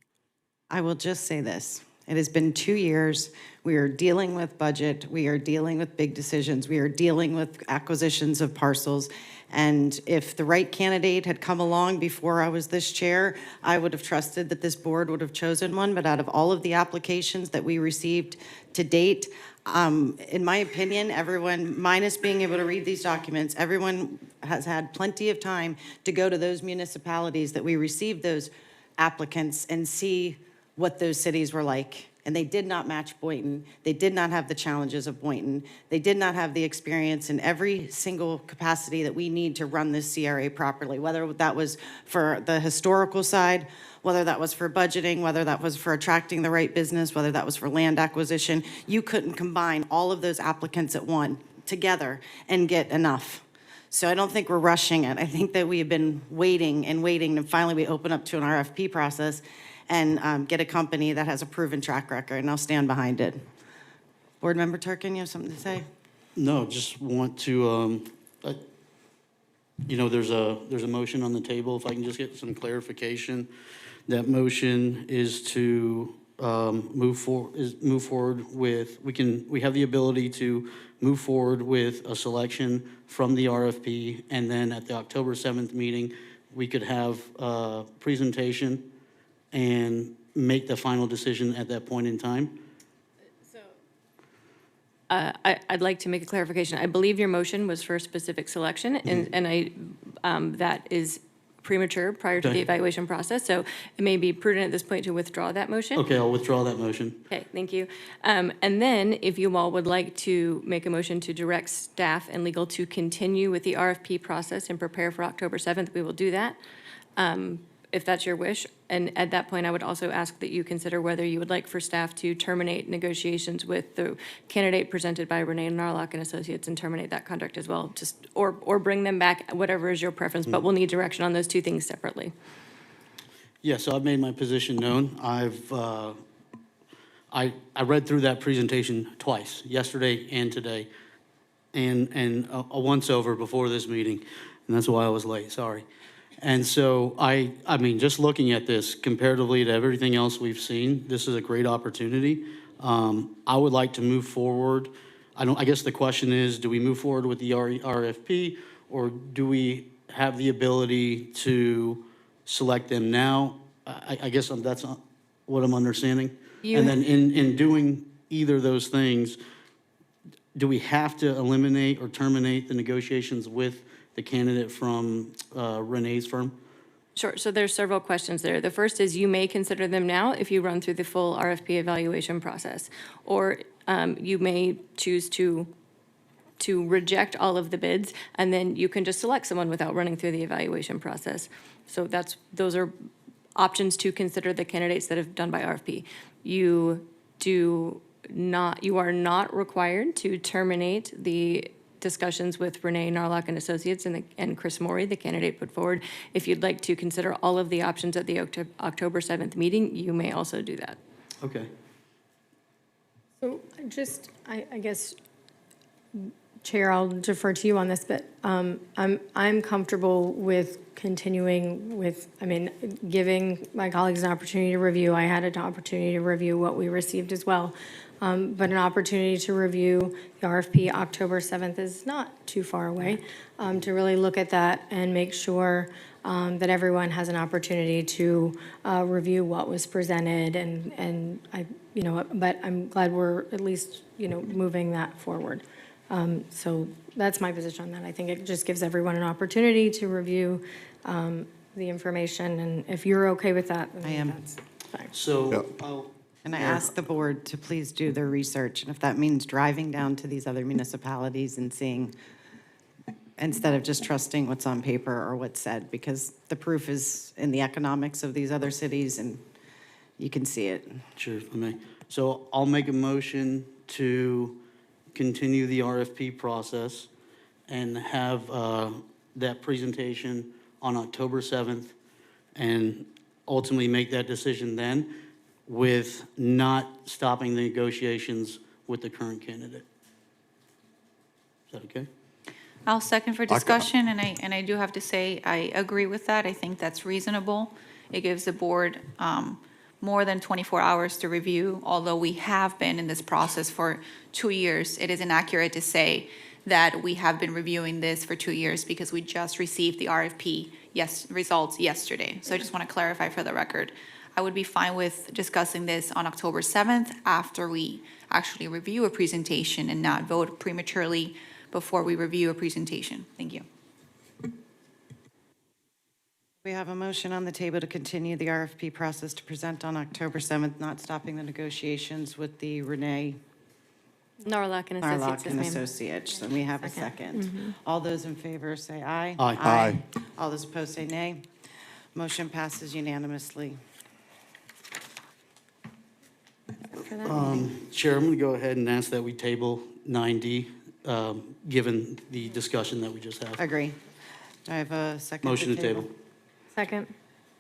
Speaker 1: I will just say this. It has been 2 years. We are dealing with budget. We are dealing with big decisions. We are dealing with acquisitions of parcels. And if the right candidate had come along before I was this chair, I would have trusted that this board would have chosen one. But out of all of the applications that we received to date, in my opinion, everyone, minus being able to read these documents, everyone has had plenty of time to go to those municipalities that we received those applicants and see what those cities were like. And they did not match Boynton. They did not have the challenges of Boynton. They did not have the experience in every single capacity that we need to run this CRA properly, whether that was for the historical side, whether that was for budgeting, whether that was for attracting the right business, whether that was for land acquisition. You couldn't combine all of those applicants at one together and get enough. So I don't think we're rushing it. I think that we have been waiting and waiting, and finally we open up to an RFP process and get a company that has a proven track record, and I'll stand behind it. Board Member Turkin, you have something to say?
Speaker 5: No, just want to, there's a motion on the table. If I can just get some clarification. That motion is to move forward with, we have the ability to move forward with a selection from the RFP, and then at the October 7th meeting, we could have a presentation and make the final decision at that point in time?
Speaker 11: I'd like to make a clarification. I believe your motion was for a specific selection, and that is premature prior to the
Speaker 5: Okay.
Speaker 11: evaluation process, so it may be prudent at this point to withdraw that motion.
Speaker 5: Okay, I'll withdraw that motion.
Speaker 11: Okay, thank you. And then, if you all would like to make a motion to direct staff and legal to continue with the RFP process and prepare for October 7th, we will do that, if that's your wish. And at that point, I would also ask that you consider whether you would like for staff to terminate negotiations with the candidate presented by Renee Narlock and Associates and terminate that contract as well, just, or bring them back, whatever is your preference, but we'll need direction on those two things separately.
Speaker 5: Yeah, so I've made my position known. I read through that presentation twice, yesterday and today, and a once-over before this meeting, and that's why I was late, sorry. And so I mean, just looking at this comparatively to everything else we've seen, this is a great opportunity. I would like to move forward. I guess the question is, do we move forward with the RFP, or do we have the ability to select them now? I guess that's what I'm understanding. And then in doing either of those things, do we have to eliminate or terminate the negotiations with the candidate from Renee's firm?
Speaker 11: Sure, so there's several questions there. The first is you may consider them now if you run through the full RFP evaluation process, or you may choose to reject all of the bids, and then you can just select someone without running through the evaluation process. So those are options to consider the candidates that have done by RFP. You are not required to terminate the discussions with Renee Narlock and Associates and Chris Morey, the candidate put forward. If you'd like to consider all of the options at the October 7th meeting, you may also do that.
Speaker 5: Okay.
Speaker 4: So just, I guess, Chair, I'll defer to you on this, but I'm comfortable with continuing with, giving my colleagues an opportunity to review. I had an opportunity to review what we received as well. But an opportunity to review the RFP October 7th is not too far away, to really look at that and make sure that everyone has an opportunity to review what was presented, and but I'm glad we're at least, moving that forward. So that's my position on that. I think it just gives everyone an opportunity to review the information, and if you're okay with that, then
Speaker 1: I am.
Speaker 4: that's fine.
Speaker 5: So
Speaker 1: And I ask the board to please do their research, and if that means driving down to these other municipalities and seeing, instead of just trusting what's on paper or what's said, because the proof is in the economics of these other cities, and you can see it.
Speaker 5: Sure, if I may. So I'll make a motion to continue the RFP process and have that presentation on October 7th, and ultimately make that decision then, with not stopping the negotiations with the current candidate. Is that okay?
Speaker 13: I'll second for discussion, and I do have to say, I agree with that. I think that's reasonable. It gives the board more than 24 hours to review, although we have been in this process for 2 years. It is inaccurate to say that we have been reviewing this for 2 years because we just received the RFP results yesterday. So I just want to clarify for the record. I would be fine with discussing this on October 7th after we actually review a presentation and not vote prematurely before we review a presentation. Thank you.
Speaker 1: We have a motion on the table to continue the RFP process to present on October 7th, not stopping the negotiations with the Renee
Speaker 11: Narlock and Associates,
Speaker 1: Narlock
Speaker 11: yes,
Speaker 1: and
Speaker 11: ma'am.
Speaker 1: Associates. And we have a second. All those in favor say aye.
Speaker 5: Aye.
Speaker 2: Aye.
Speaker 1: All those opposed say nay. Motion passes unanimously.
Speaker 11: For that meeting.
Speaker 5: Chair, I'm going to go ahead and ask that we table 9D, given the discussion that we just had.
Speaker 1: Agree. Do I have a second?
Speaker 5: Motion to table.
Speaker 4: Second.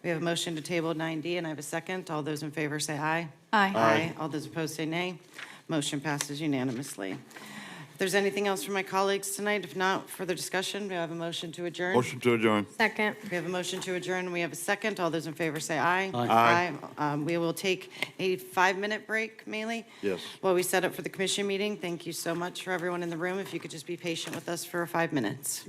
Speaker 1: We have a motion to table 9D, and I have a second. All those in favor say aye.
Speaker 13: Aye.
Speaker 1: Aye. All those opposed say nay. Motion passes unanimously. If there's anything else from my colleagues tonight, if not, further discussion, we have a motion to adjourn.
Speaker 2: Motion to adjourn.
Speaker 4: Second.
Speaker 1: We have a motion to adjourn, we have a second. All those in favor say aye.
Speaker 2: Aye.
Speaker 1: Aye. We will take a 5-minute break, Maylee,
Speaker 2: Yes.
Speaker 1: while we set up for the commission meeting. Thank you so much for everyone in the room. If you could just be patient with us for 5 minutes.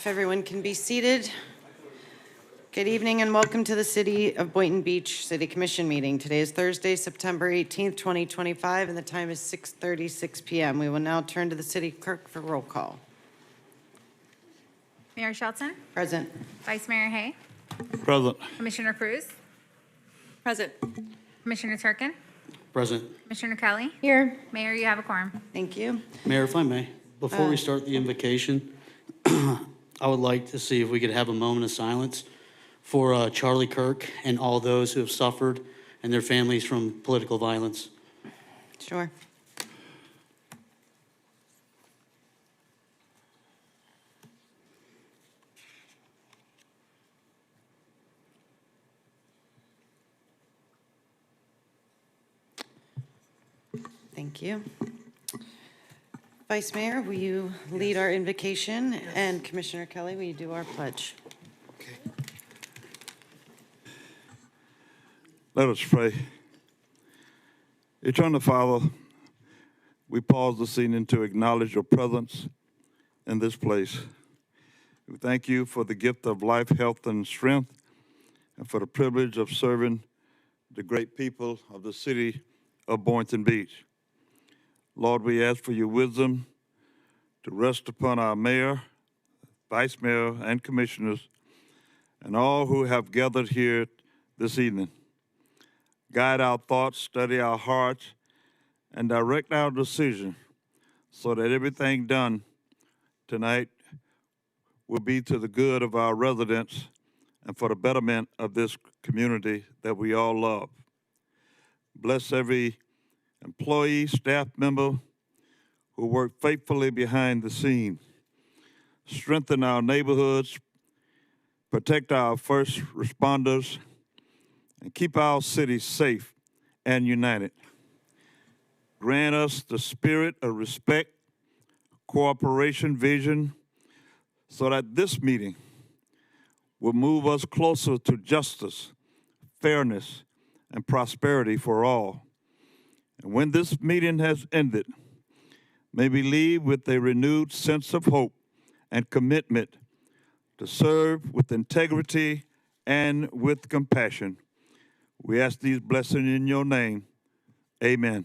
Speaker 1: If everyone can be seated. Good evening and welcome to the City of Boynton Beach City Commission meeting. Today is Thursday, September 18th, 2025, and the time is 6:36 p.m. We will now turn to the city clerk for roll call.
Speaker 3: Mayor Shelton,
Speaker 1: Present.
Speaker 3: Vice Mayor Hay,
Speaker 2: Present.
Speaker 3: Commissioner Cruz,
Speaker 7: Present.
Speaker 3: Commissioner Turkin,
Speaker 5: Present.
Speaker 3: Commissioner Kelly.
Speaker 4: Here.
Speaker 3: Mayor, you have a quorum.
Speaker 1: Thank you.
Speaker 5: Mayor, if I may, before we start the invocation, I would like to see if we could have a moment of silence for Charlie Kirk and all those who have suffered and their families from political violence.
Speaker 1: Sure. Thank you. Vice Mayor, will you lead our invocation? And Commissioner Kelly, will you do our pledge?
Speaker 2: Let us pray. Eternal Father, we pause this evening to acknowledge your presence in this place. We thank you for the gift of life, health, and strength, and for the privilege of serving the great people of the city of Boynton Beach. Lord, we ask for your wisdom to rest upon our mayor, vice mayor, and commissioners, and all who have gathered here this evening. Guide our thoughts, study our hearts, and direct our decision so that everything done tonight will be to the good of our residents and for the betterment of this community that we all love. Bless every employee, staff member who work faithfully behind the scenes. Strengthen our neighborhoods, protect our first responders, and keep our city safe and united. Grant us the spirit of respect, cooperation, vision, so that this meeting will move us closer to justice, fairness, and prosperity for all. And when this meeting has ended, may we leave with a renewed sense of hope and commitment to serve with integrity and with compassion. We ask these blessings in your name. Amen.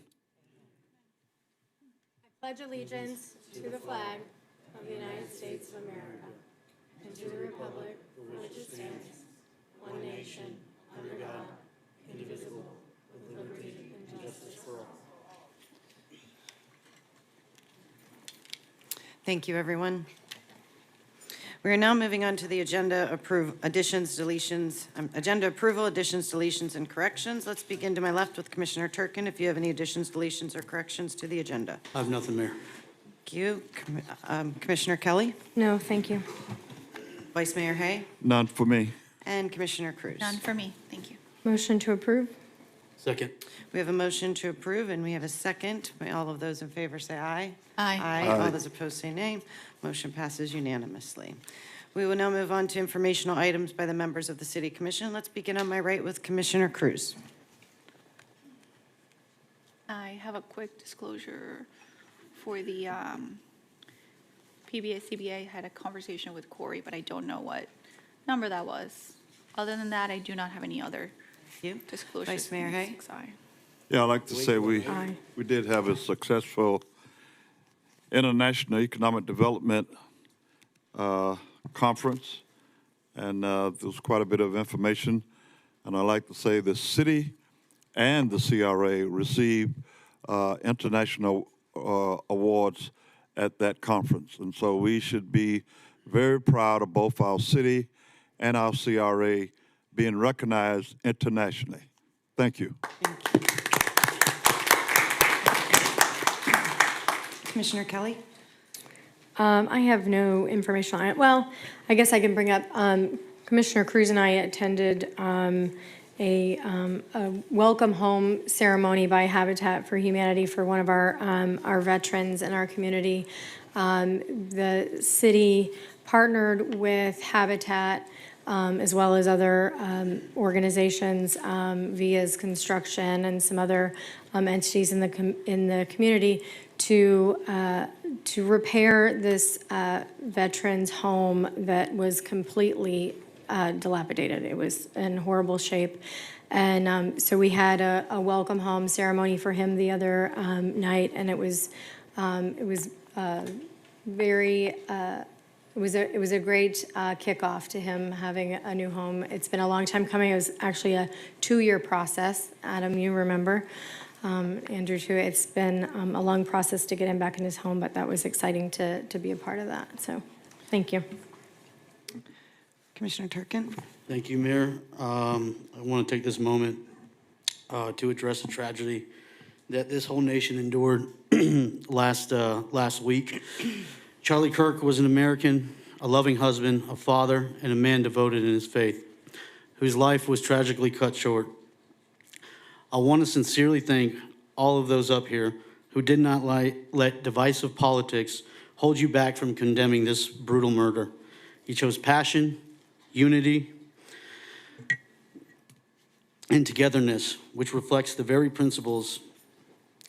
Speaker 4: I pledge allegiance to the flag of the United States of America and to the republic for which it stands, one nation, under God, indivisible, with liberty and justice for all.
Speaker 1: Thank you, everyone. We are now moving on to the agenda approval, additions, deletions, agenda approval, additions, deletions, and corrections. Let's begin to my left with Commissioner Turkin. If you have any additions, deletions, or corrections to the agenda.
Speaker 5: I have nothing, Mayor.
Speaker 1: Thank you. Commissioner Kelly,
Speaker 4: No, thank you.
Speaker 1: Vice Mayor Hay,
Speaker 2: None for me.
Speaker 1: and Commissioner Cruz.
Speaker 13: None for me, thank you.
Speaker 4: Motion to approve?
Speaker 5: Second.
Speaker 1: We have a motion to approve, and we have a second. May all of those in favor say aye.
Speaker 13: Aye.
Speaker 1: Aye. All those opposed say nay. Motion passes unanimously. We will now move on to informational items by the members of the City Commission. Let's begin on my right with Commissioner Cruz.
Speaker 13: I have a quick disclosure for the PBA, CBA had a conversation with Corey, but I don't know what number that was. Other than that, I do not have any other
Speaker 1: Thank you.
Speaker 13: disclosures.
Speaker 1: Vice Mayor
Speaker 13: from
Speaker 1: Hay?
Speaker 13: 6I.
Speaker 2: Yeah, I'd like to say we
Speaker 4: Aye.
Speaker 2: did have a successful international economic development conference, and there was quite a bit of information. And I'd like to say the city and the CRA received international awards at that conference. And so we should be very proud of both our city and our CRA being recognized internationally. Thank you.
Speaker 1: Commissioner Kelly?
Speaker 4: I have no information on it. Well, I guess I can bring up, Commissioner Cruz and I attended a welcome home ceremony by Habitat for Humanity for one of our veterans in our community. The city partnered with Habitat as well as other organizations, Via's Construction and some other entities in the community to repair this veteran's home that was completely dilapidated. It was in horrible shape. And so we had a welcome home ceremony for him the other night, and it was very, it was a great kickoff to him having a new home. It's been a long time coming. It was actually a 2-year process. Adam, you remember, Andrew too. It's been a long process to get him back in his home, but that was exciting to be a part of that. So, thank you.
Speaker 1: Commissioner Turkin?
Speaker 5: Thank you, Mayor. I want to take this moment to address a tragedy that this whole nation endured last week. Charlie Kirk was an American, a loving husband, a father, and a man devoted in his faith, whose life was tragically cut short. I want to sincerely thank all of those up here who did not let divisive politics hold you back from condemning this brutal murder. You chose passion, unity, and togetherness, which reflects the very principles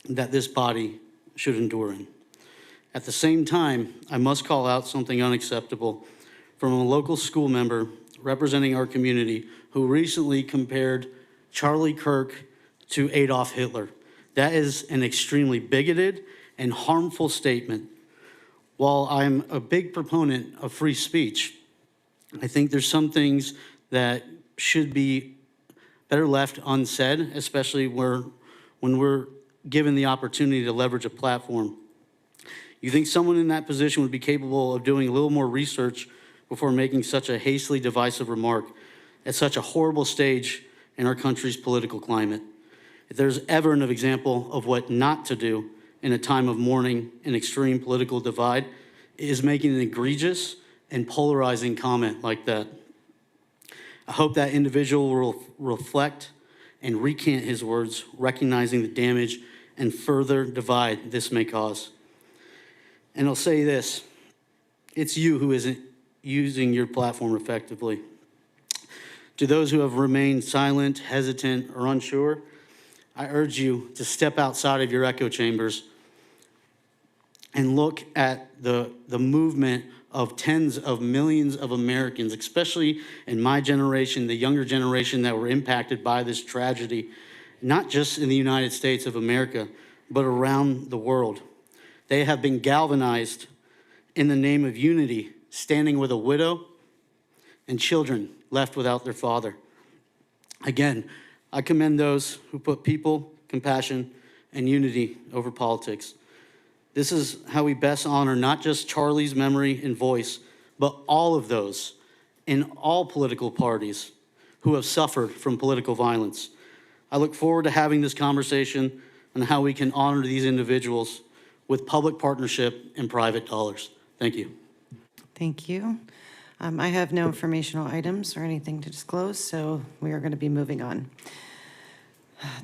Speaker 5: that this body should endure in. At the same time, I must call out something unacceptable from a local school member representing our community who recently compared Charlie Kirk to Adolf Hitler. That is an extremely bigoted and harmful statement. While I'm a big proponent of free speech, I think there's some things that should be better left unsaid, especially when we're given the opportunity to leverage a platform. You think someone in that position would be capable of doing a little more research before making such a hastily divisive remark at such a horrible stage in our country's political climate? If there's ever an example of what not to do in a time of mourning and extreme political divide, it is making an egregious and polarizing comment like that. I hope that individual will reflect and recant his words, recognizing the damage and further divide this may cause. And I'll say this, it's you who isn't using your platform effectively. To those who have remained silent, hesitant, or unsure, I urge you to step outside of your echo chambers and look at the movement of tens of millions of Americans, especially in my generation, the younger generation that were impacted by this tragedy, not just in the United States of America, but around the world. They have been galvanized in the name of unity, standing with a widow and children left without their father. Again, I commend those who put people, compassion, and unity over politics. This is how we best honor not just Charlie's memory and voice, but all of those in all political parties who have suffered from political violence. I look forward to having this conversation on how we can honor these individuals with public partnership and private dollars. Thank you.
Speaker 1: Thank you. I have no informational items or anything to disclose, so we are going to be moving on.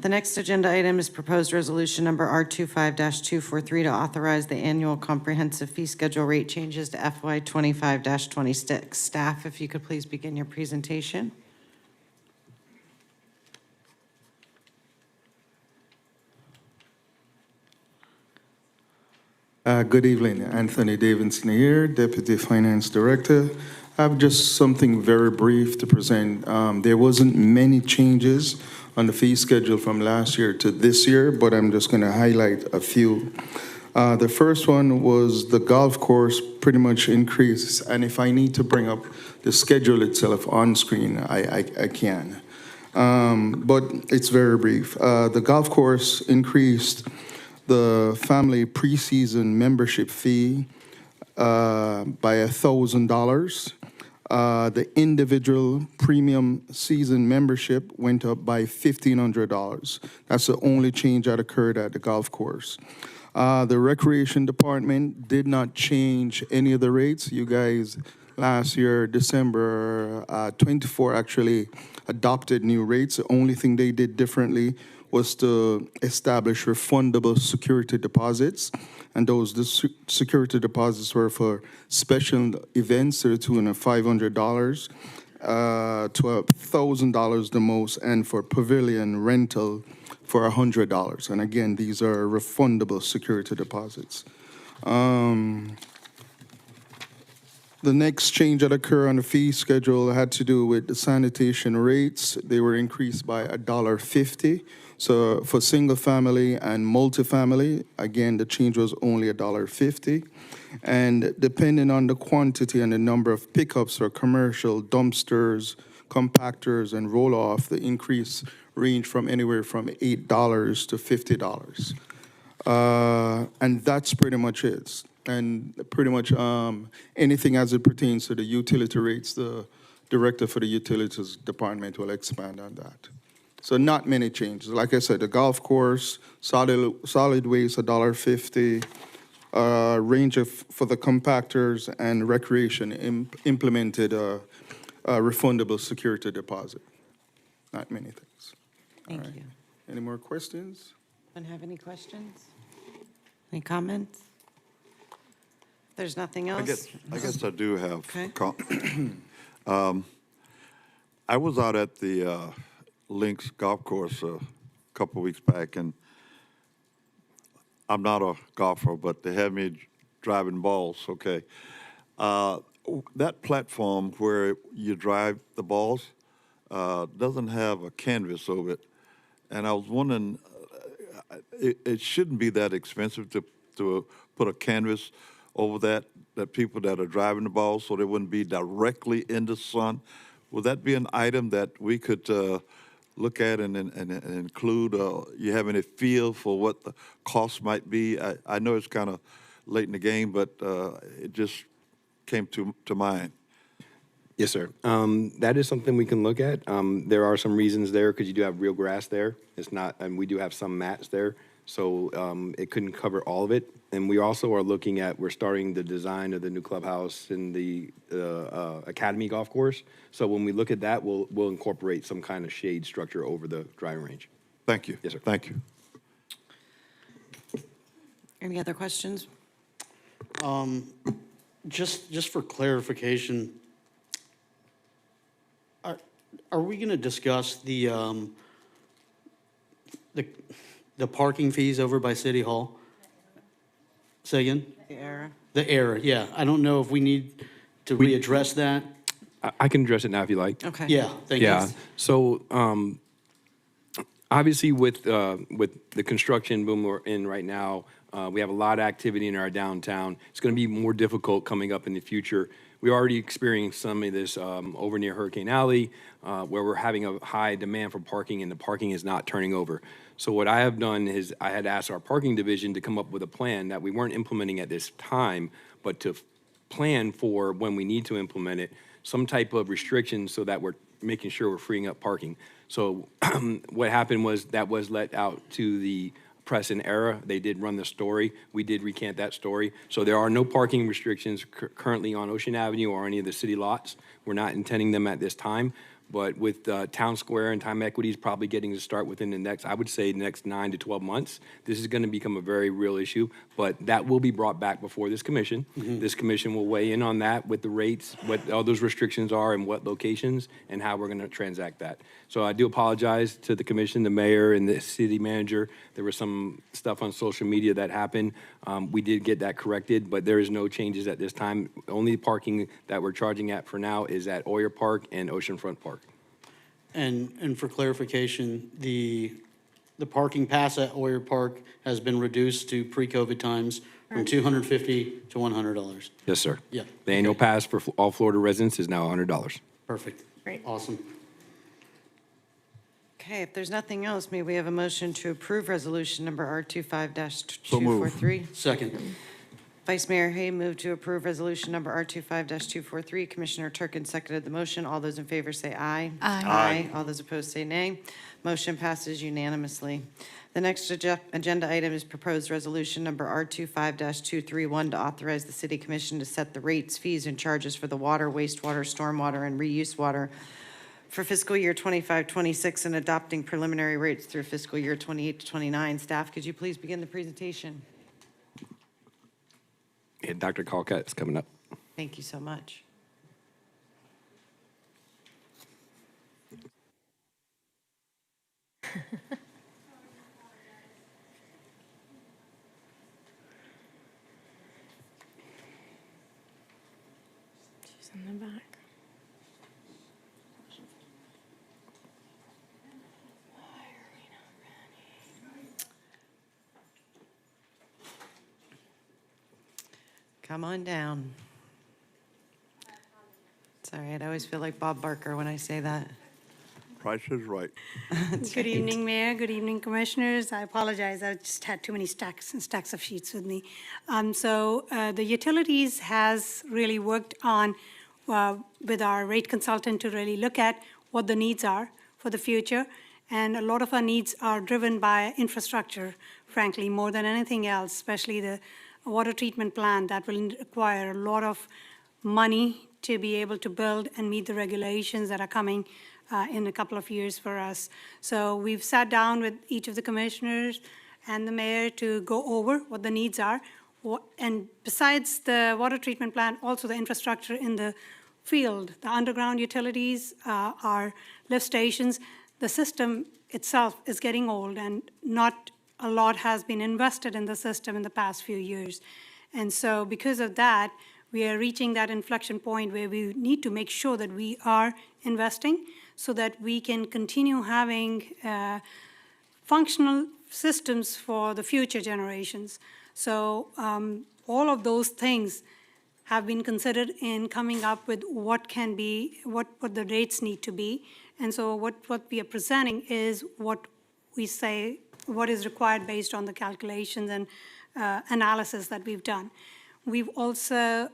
Speaker 1: The next agenda item is proposed resolution number R25-243 to authorize the annual comprehensive fee schedule rate changes to FY 25-26. Staff, if you could please begin your presentation.
Speaker 14: Good evening, Anthony Davidson here, Deputy Finance Director. I have just something very brief to present. There wasn't many changes on the fee schedule from last year to this year, but I'm just going to highlight a few. The first one was the golf course pretty much increased, and if I need to bring up the schedule itself on screen, I can. But it's very brief. The golf course increased the family preseason membership fee by $1,000. The individual premium season membership went up by $1,500. That's the only change that occurred at the golf course. The recreation department did not change any of the rates. You guys last year, December 24, actually adopted new rates. The only thing they did differently was to establish refundable security deposits, and those security deposits were for special events to the tune of $500 to $1,000 the most, and for pavilion rental for $100. And again, these are refundable security deposits. The next change that occurred on the fee schedule had to do with the sanitation rates. They were increased by $1.50. So for single family and multifamily, again, the change was only $1.50. And depending on the quantity and the number of pickups for commercial dumpsters, compactors, and roll-off, the increase ranged from anywhere from $8 to $50. And that's pretty much it. And pretty much anything as it pertains to the utility rates, the director for the utilities department will expand on that. So not many changes. Like I said, the golf course, solid waste, $1.50, range of, for the compactors and recreation implemented a refundable security deposit. Not many things.
Speaker 1: Thank
Speaker 14: All right.
Speaker 1: you.
Speaker 14: Any more questions?
Speaker 1: Anyone have any questions? Any comments? If there's nothing else?
Speaker 2: I guess I do have.
Speaker 1: Okay.
Speaker 2: I was out at the Links Golf Course a couple of weeks back, and I'm not a golfer, but they had me driving balls, okay. That platform where you drive the balls doesn't have a canvas over it. And I was wondering, it shouldn't be that expensive to put a canvas over that people that are driving the balls so they wouldn't be directly in the sun. Would that be an item that we could look at and include? You have any feel for what the cost might be? I know it's kind of late in the game, but it just came to mind.
Speaker 10: Yes, sir. That is something we can look at. There are some reasons there because you do have real grass there. It's not, and we do have some mats there, so it couldn't cover all of it. And we also are looking at, we're starting the design of the new clubhouse in the Academy Golf Course. So when we look at that, we'll incorporate some kind of shade structure over the driving range.
Speaker 2: Thank you.
Speaker 10: Yes, sir.
Speaker 2: Thank you.
Speaker 1: Any other questions?
Speaker 5: Just for clarification, are we going to discuss the parking fees over by City Hall? Say again?
Speaker 1: The era?
Speaker 5: The error, yeah. I don't know if we need to readdress that.
Speaker 10: I can address it now if you like.
Speaker 1: Okay.
Speaker 5: Yeah, thank you.
Speaker 10: Yeah, so obviously with the construction boom we're in right now, we have a lot of activity in our downtown. It's going to be more difficult coming up in the future. We already experienced some of this over near Hurricane Alley, where we're having a high demand for parking and the parking is not turning over. So what I have done is I had asked our parking division to come up with a plan that we weren't implementing at this time, but to plan for when we need to implement it, some type of restriction so that we're making sure we're freeing up parking. So what happened was that was let out to the press and era. They did run the story. We did recant that story. So there are no parking restrictions currently on Ocean Avenue or any of the city lots. We're not intending them at this time. But with Town Square and Time Equities probably getting to start within the next, I would say, next 9 to 12 months, this is going to become a very real issue. But that will be brought back before this commission. This commission will weigh in on that with the rates, what all those restrictions are and what locations and how we're going to transact that. So I do apologize to the commission, the mayor, and the city manager. There was some stuff on social media that happened. We did get that corrected, but there is no changes at this time. Only parking that we're charging at for now is at Oyer Park and Oceanfront Park.
Speaker 5: And for clarification, the parking pass at Oyer Park has been reduced to pre-COVID times from $250 to $100.
Speaker 10: Yes, sir.
Speaker 5: Yeah.
Speaker 10: The annual pass for all Florida residents is now $100.
Speaker 5: Perfect.
Speaker 4: Great.
Speaker 5: Awesome.
Speaker 1: Okay, if there's nothing else, may we have a motion to approve resolution number
Speaker 2: So moved.
Speaker 1: R25-243?
Speaker 5: Second.
Speaker 1: Vice Mayor Hay moved to approve resolution number R25-243. Commissioner Turkin seconded the motion. All those in favor say aye.
Speaker 13: Aye.
Speaker 1: All those opposed say nay. Motion passes unanimously. The next agenda item is proposed resolution number R25-231 to authorize the City Commission to set the rates, fees, and charges for the water, wastewater, stormwater, and reuse water for fiscal year 25-26 and adopting preliminary rates through fiscal year 28-29. Staff, could you please begin the presentation?
Speaker 10: And Dr. Colcat is coming up.
Speaker 1: Thank you so much.
Speaker 4: in the back.
Speaker 1: Come on down. It's all right. I always feel like Bob Barker when I say that.
Speaker 2: Price is right.
Speaker 15: Good evening, Mayor. Good evening, Commissioners. I apologize. I just had too many stacks and stacks of sheets with me. The utilities has really worked on, with our rate consultant to really look at what the needs are for the future. And a lot of our needs are driven by infrastructure, frankly, more than anything else, especially the water treatment plant that will require a lot of money to be able to build and meet the regulations that are coming in a couple of years for us. So we've sat down with each of the commissioners and the mayor to go over what the needs are. And besides the water treatment plant, also the infrastructure in the field, the underground utilities, our lift stations, the system itself is getting old and not a lot has been invested in the system in the past few years. And so because of that, we are reaching that inflection point where we need to make sure that we are investing so that we can continue having functional systems for the future generations. So all of those things have been considered in coming up with what can be, what the rates need to be. And so what we are presenting is what we say, what is required based on the calculations and analysis that we've done. We've also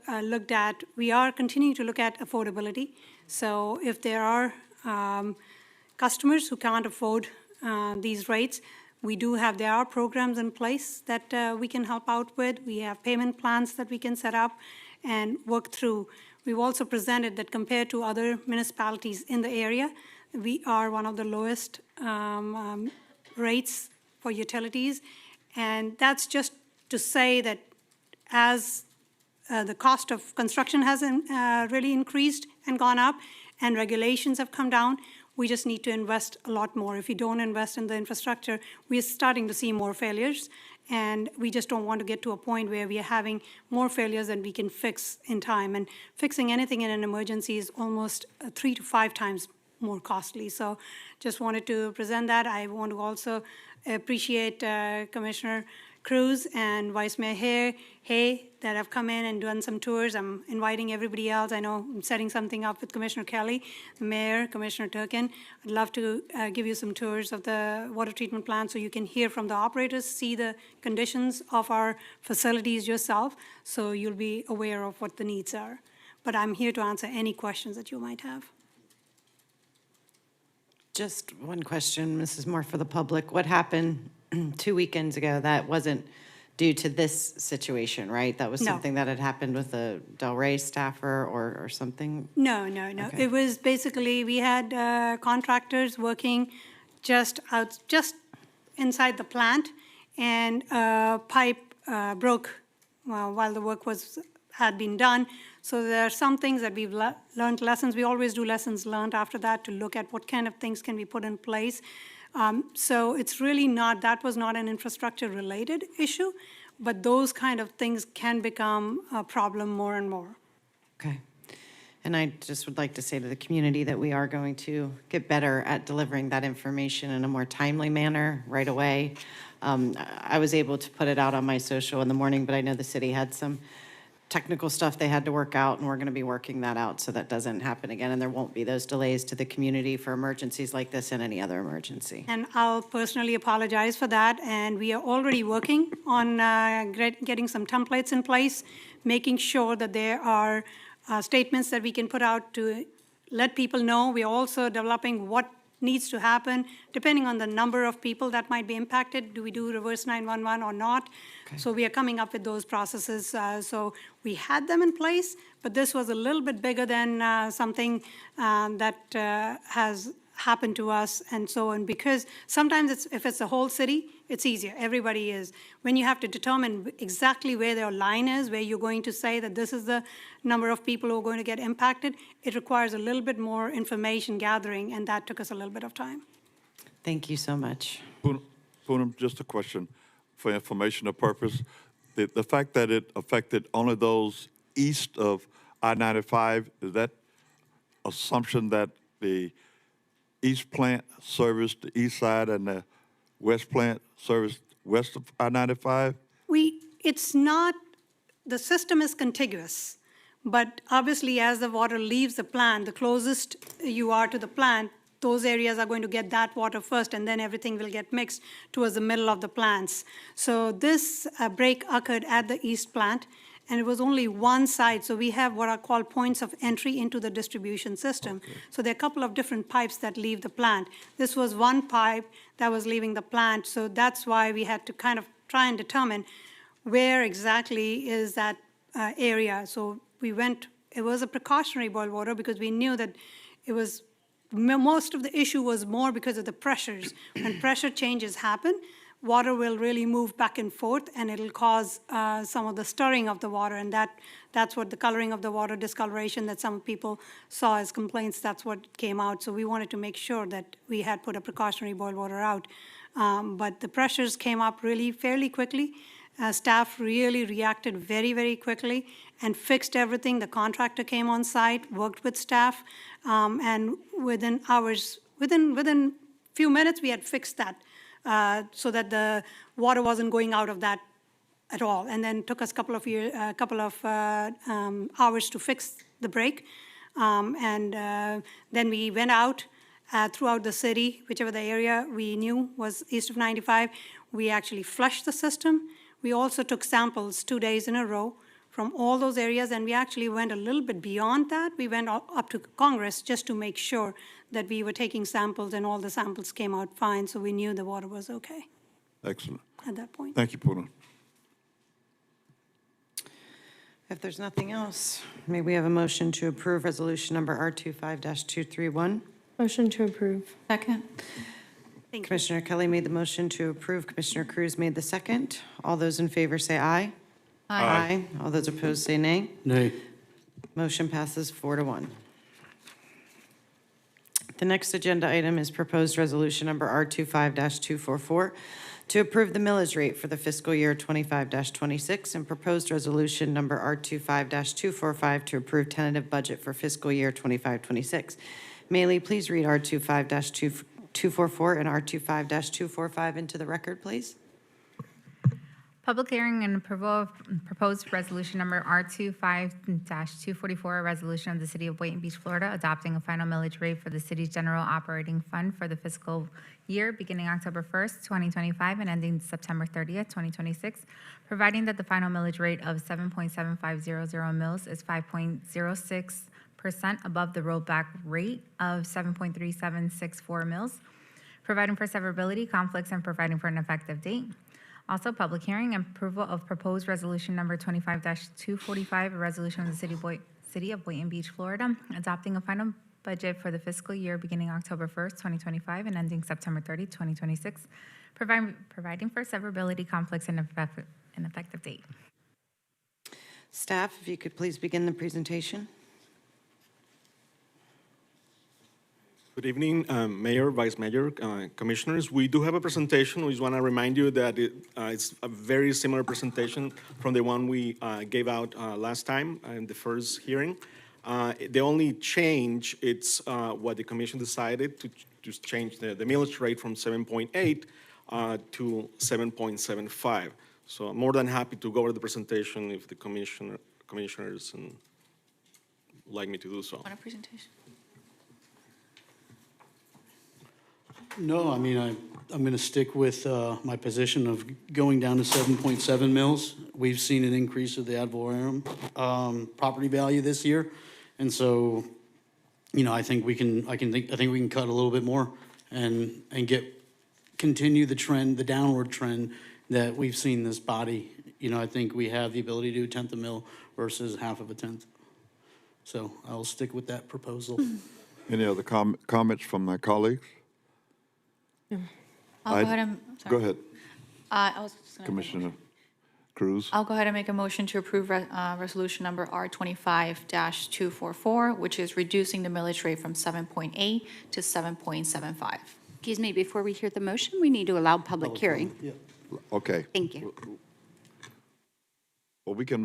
Speaker 15: we are continuing to look at affordability. So if there are customers who can't afford these rates, there are programs in place that we can help out with. We have payment plans that we can set up and work through. We've also presented that compared to other municipalities in the area, we are one of the lowest rates for utilities. And that's just to say that as the cost of construction hasn't really increased and gone up and regulations have come down, we just need to invest a lot more. If we don't invest in the infrastructure, we're starting to see more failures, and we just don't want to get to a point where we are having more failures than we can fix in time. And fixing anything in an emergency is almost 3 to 5 times more costly. So just wanted to present that. I want to also appreciate Commissioner Cruz and Vice Mayor Hay that have come in and done some tours. I'm inviting everybody else. I know I'm setting something up with Commissioner Kelly, the Mayor, Commissioner Turkin. I'd love to give you some tours of the water treatment plant so you can hear from the operators, see the conditions of our facilities yourself, so you'll be aware of what the needs are. But I'm here to answer any questions that you might have.
Speaker 1: Just one question, Mrs. Moore, for the public. What happened 2 weekends ago that wasn't due to this situation, right? That was
Speaker 15: No.
Speaker 1: something that had happened with a Del Rey staffer or something?
Speaker 15: No.
Speaker 1: Okay.
Speaker 15: It was basically, we had contractors working just inside the plant, and a pipe broke while the work had been done. So there are some things that we've learned lessons. We always do lessons learned after that to look at what kind of things can be put in place. So it's really that was not an infrastructure-related issue, but those kind of things can become a problem more and more.
Speaker 1: Okay. And I just would like to say to the community that we are going to get better at delivering that information in a more timely manner right away. I was able to put it out on my social in the morning, but I know the city had some technical stuff they had to work out, and we're going to be working that out so that doesn't happen again, and there won't be those delays to the community for emergencies like this and any other emergency.
Speaker 15: And I'll personally apologize for that, and we are already working on getting some templates in place, making sure that there are statements that we can put out to let people know. We're also developing what needs to happen, depending on the number of people that might be impacted. Do we do reverse 911 or not? Okay. So we are coming up with those processes. So we had them in place, but this was a little bit bigger than something that has happened to us and so on, because sometimes if it's the whole city, it's easier. Everybody is. When you have to determine exactly where their line is, where you're going to say that this is the number of people who are going to get impacted, it requires a little bit more information gathering, and that took us a little bit of time.
Speaker 1: Thank you so much.
Speaker 2: Poonam, just a question for informational purpose. The fact that it affected only those east of I-95, is that assumption that the east plant serviced the east side and the west plant serviced west of I-95?
Speaker 15: It's not, the system is contiguous, but obviously as the water leaves the plant, the closest you are to the plant, those areas are going to get that water first, and then everything will get mixed towards the middle of the plants. So this break occurred at the east plant, and it was only one side. So we have what are called points of entry into the distribution system. So there are a couple of different pipes that leave the plant. This was one pipe that was leaving the plant, so that's why we had to kind of try and determine where exactly is that area. So we went, it was a precautionary boil water because we knew that it was, most of the issue was more because of the pressures. When pressure changes happen, water will really move back and forth, and it'll cause some of the stirring of the water, and that's what the coloring of the water, discoloration that some people saw as complaints, that's what came out. So we wanted to make sure that we had put a precautionary boil water out. But the pressures came up really fairly quickly. Staff really reacted very, very quickly and fixed everything. The contractor came on site, worked with staff, and within hours, within few minutes, we had fixed that so that the water wasn't going out of that at all. And then took us a couple of hours to fix the break. Then we went out throughout the city, whichever the area we knew was east of 95. We actually flushed the system. We also took samples 2 days in a row from all those areas, and we actually went a little bit beyond that. We went up to Congress just to make sure that we were taking samples, and all the samples came out fine, so we knew the water was okay
Speaker 2: Excellent.
Speaker 15: at that point.
Speaker 2: Thank you, Poonam.
Speaker 1: If there's nothing else, may we have a motion to approve resolution number R25-231?
Speaker 4: Motion to approve.
Speaker 13: Second.
Speaker 15: Thank you.
Speaker 1: Commissioner Kelly made the motion to approve. Commissioner Cruz made the second. All those in favor say aye. Aye. All those opposed say nay.
Speaker 5: Nay.
Speaker 1: Motion passes 4-1. The next agenda item is proposed resolution number R25-244 to approve the millage rate for the fiscal year 25-26 and proposed resolution number R25-245 to approve tentative budget for fiscal year 25-26. Maylee, please read R25-244 and R25-245 into the record, please.
Speaker 16: Public hearing and approval of proposed resolution number R25-244, a resolution of the City of Boynton Beach, Florida, adopting a final millage rate for the city's general operating fund for the fiscal year beginning October 1st, 2025, and ending September 30th, 2026, providing that the final millage rate of 7.7500 mils is 5.06% above the rollback rate of 7.3764 mils, providing for severability, conflicts, and providing for an effective date. Also, public hearing and approval of proposed resolution number 25-245, a resolution of the City of Boynton Beach, Florida, adopting a final budget for the fiscal year beginning October 1st, 2025, and ending September 30, 2026, providing for severability, conflicts, and an effective date.
Speaker 1: Staff, if you could please begin the presentation.
Speaker 17: Good evening, Mayor, Vice Mayor, Commissioners. We do have a presentation. We just want to remind you that it's a very similar presentation from the one we gave out last time in the first hearing. The only change, it's what the Commission decided to just change the millage rate from 7.8 to 7.75. So I'm more than happy to go over the presentation if the commissioners like me to do so.
Speaker 13: Want a presentation?
Speaker 5: No, I mean, I'm going to stick with my position of going down to 7.7 mils. We've seen an increase of the ad valorem property value this year, and so, you know, I think we can cut a little bit more and continue the trend, the downward trend that we've seen this body. You know, I think we have the ability to do a tenth of a mil versus half of a tenth. So I'll stick with that proposal.
Speaker 2: Any other comments from my colleagues?
Speaker 13: I'll go ahead and, sorry.
Speaker 2: Go ahead,
Speaker 13: I was just gonna
Speaker 2: Commissioner Cruz.
Speaker 13: I'll go ahead and make a motion to approve resolution number R25-244, which is reducing the millage rate from 7.8 to 7.75.
Speaker 18: Excuse me, before we hear the motion, we need to allow public hearing.
Speaker 2: Okay.
Speaker 18: Thank you.
Speaker 2: Well, we can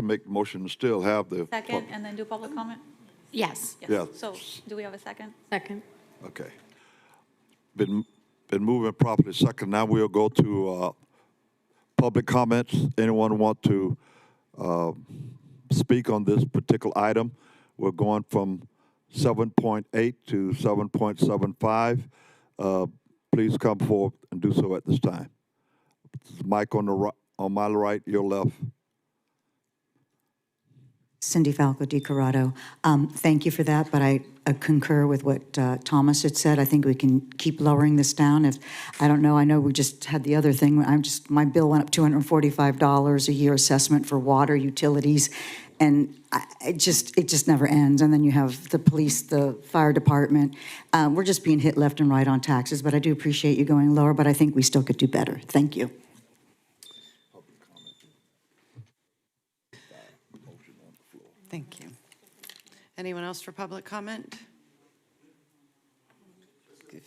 Speaker 2: make motion and still have the.
Speaker 13: Second, and then do public comment?
Speaker 3: Yes.
Speaker 2: Yeah.
Speaker 13: So, do we have a second?
Speaker 4: Second.
Speaker 2: Okay. Been moving properly second. Now we'll go to public comments. Anyone want to speak on this particular item? We're going from 7.8 to 7.75. Please come forward and do so at this time. Mike on the right, on my right, your left.
Speaker 6: Cindy Falco Di Corrado. Thank you for that, but I concur with what Thomas had said. I think we can keep lowering this down. If I don't know, I know we just had the other thing. My bill went up $245 a year assessment for water utilities, and it just never ends. And then you have the police, the fire department. We're just being hit left and right on taxes, but I do appreciate you going lower, but I think we still could do better. Thank you.
Speaker 1: Thank you. Anyone else for public comment?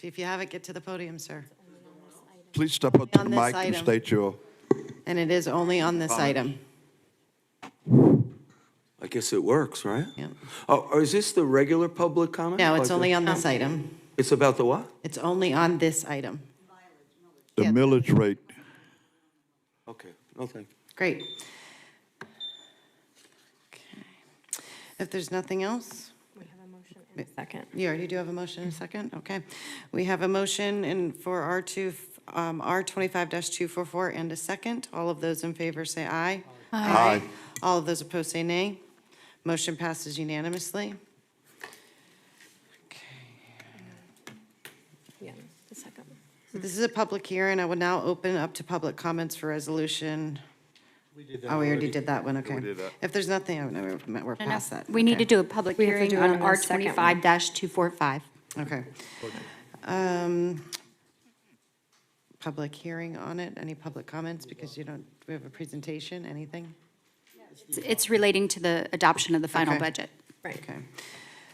Speaker 1: If you have it, get to the podium, sir.
Speaker 2: Please step up to the
Speaker 1: On this
Speaker 2: mic and
Speaker 1: item.
Speaker 2: state your.
Speaker 1: And it is only on this item.
Speaker 18: I guess it works, right?
Speaker 1: Yeah.
Speaker 18: Oh, or is this the regular public comment?
Speaker 1: No, it's
Speaker 18: Like
Speaker 1: only
Speaker 18: the-
Speaker 1: on this item.
Speaker 18: It's about the what?
Speaker 1: It's only on this item.
Speaker 2: The
Speaker 1: Yeah.
Speaker 2: millage rate.
Speaker 18: Okay, no, thank you.
Speaker 1: Great. Okay. If there's nothing else,
Speaker 4: We have a motion and a second.
Speaker 1: you already do have a motion and a second? Okay. We have a motion for R25-244 and a second. All of those in favor say aye.
Speaker 2: Aye.
Speaker 1: All of those opposed say nay. Motion passes unanimously.
Speaker 4: Yeah, the second.
Speaker 1: So this is a public hearing. I would now open up to public comments for resolution. Oh, we already did that one, okay.
Speaker 2: we did that.
Speaker 1: If there's nothing, oh, no, we're past that.
Speaker 3: We need to
Speaker 1: Okay.
Speaker 3: do a public
Speaker 4: We have to
Speaker 3: hearing
Speaker 4: do it
Speaker 3: on
Speaker 4: on the second one.
Speaker 3: R25-245.
Speaker 1: Okay. Public hearing on it. Any public comments? Because we have a presentation, anything?
Speaker 3: It's relating to the adoption of the final
Speaker 1: Okay.
Speaker 3: budget.
Speaker 1: Okay.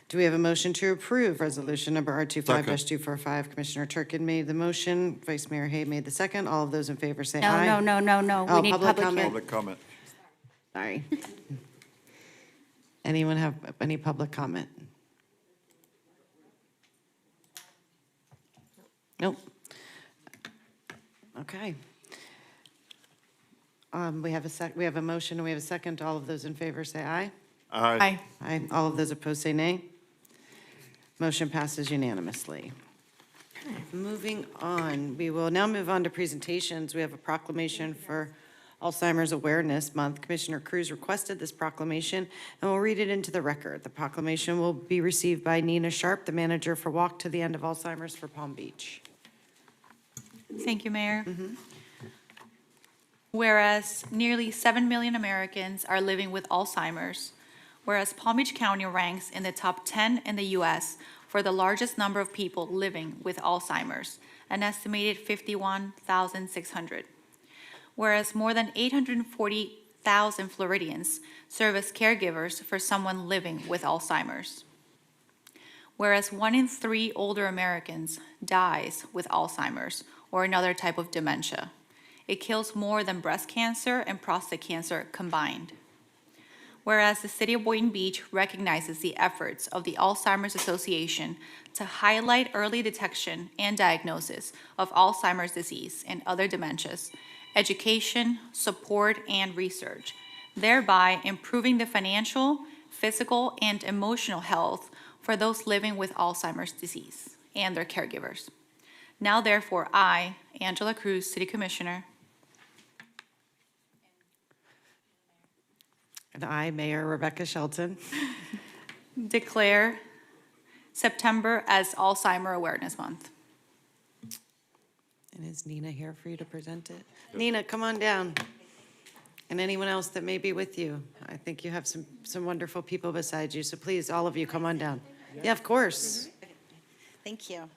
Speaker 1: Do we have a motion to approve resolution number R25-245? Commissioner Turkin made the motion. Vice Mayor Hay made the second. All of those in favor say aye.
Speaker 3: No.
Speaker 1: Oh,
Speaker 3: We need public
Speaker 1: comment.
Speaker 3: hearing.
Speaker 2: Public comment.
Speaker 1: Sorry. Anyone have any public comment? Nope. Okay. We have a motion, and we have a second. All of those in favor say aye.
Speaker 3: Aye.
Speaker 1: Aye. All of those opposed say nay. Motion passes unanimously. Moving on, we will now move on to presentations. We have a proclamation for Alzheimer's Awareness Month. Commissioner Cruz requested this proclamation, and we'll read it into the record. The proclamation will be received by Nina Sharp, the manager for Walk to the End of Alzheimer's for Palm Beach.
Speaker 13: Thank you, Mayor. Whereas nearly 7 million Americans are living with Alzheimer's, whereas Palm Beach County ranks in the top 10 in the U.S. for the largest number of people living with Alzheimer's, an estimated 51,600. Whereas more than 840,000 Floridians serve as caregivers for someone living with Alzheimer's. Whereas 1 in 3 older Americans dies with Alzheimer's or another type of dementia. It kills more than breast cancer and prostate cancer combined. Whereas the City of Boynton Beach recognizes the efforts of the Alzheimer's Association to highlight early detection and diagnosis of Alzheimer's disease and other dementias, education, support, and research, thereby improving the financial, physical, and emotional health for those living with Alzheimer's disease and their caregivers. Now therefore, I, Angela Cruz, City Commissioner,
Speaker 1: And I, Mayor Rebecca Shelton,
Speaker 13: declare September as Alzheimer Awareness Month.
Speaker 1: and is Nina here for you to present it? Nina, come on down. And anyone else that may be with you. I think you have some wonderful people beside you, so please, all of you, come on down. Yeah, of course.
Speaker 19: Thank you.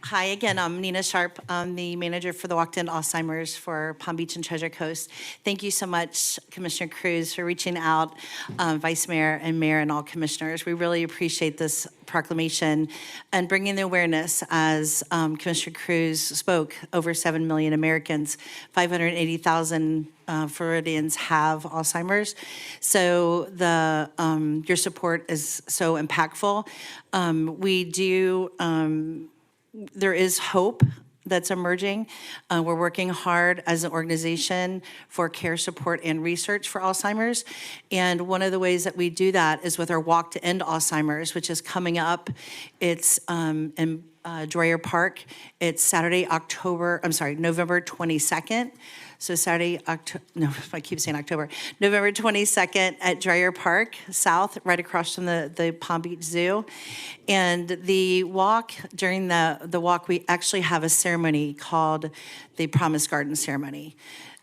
Speaker 19: Hi again, I'm Nina Sharp. I'm the manager for the Walked-In Alzheimer's for Palm Beach and Treasure Coast. Thank you so much, Commissioner Cruz, for reaching out, Vice Mayor and Mayor and all commissioners. We really appreciate this proclamation and bringing the awareness, as Commissioner Cruz spoke, over 7 million Americans, 580,000 Floridians have Alzheimer's. So your support is so impactful. There is hope that's emerging. We're working hard as an organization for care support and research for Alzheimer's. And one of the ways that we do that is with our Walk to End Alzheimer's, which is coming up. It's in Dreyer Park. It's November 22nd. So I keep saying October. November 22nd at Dreyer Park South, right across from the Palm Beach Zoo. And during the walk, we actually have a ceremony called the Promise Garden Ceremony.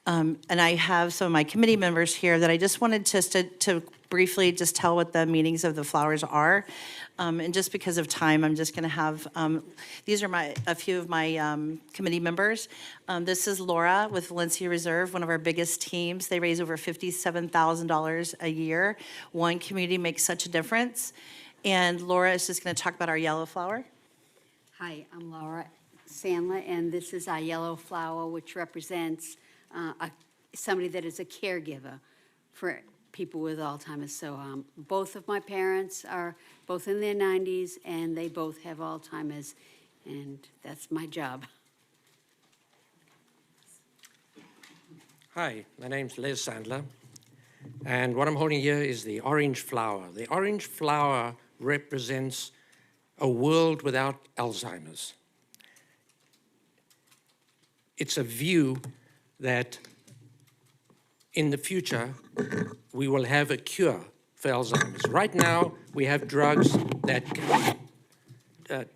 Speaker 19: And I have some of my committee members here that I just wanted to briefly just tell what the meanings of the flowers are. And just because of time, I'm just going to have, these are a few of my committee members. This is Laura with Valencia Reserve, one of our biggest teams. They raise over $57,000 a year. One community makes such a difference. And Laura is just going to talk about our yellow flower.
Speaker 20: Hi, I'm Laura Sandler, and this is our yellow flower, which represents somebody that is a caregiver for people with Alzheimer's. So both of my parents are both in their 90s, and they both have Alzheimer's, and that's my job.
Speaker 21: Hi, my name's Liz Sandler, and what I'm holding here is the orange flower. The orange flower represents a world without Alzheimer's. It's a view that in the future, we will have a cure for Alzheimer's. Right now, we have drugs that can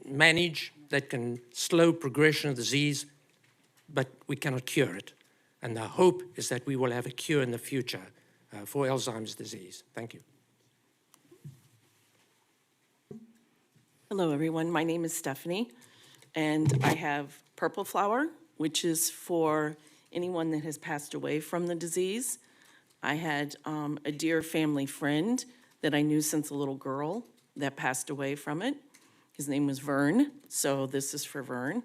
Speaker 21: manage, that can slow progression of disease, but we cannot cure it. And the hope is that we will have a cure in the future for Alzheimer's disease. Thank you.
Speaker 22: Hello, everyone. My name is Stephanie, and I have purple flower, which is for anyone that has passed away from the disease. I had a dear family friend that I knew since a little girl that passed away from it. His name was Vern, so this is for Vern.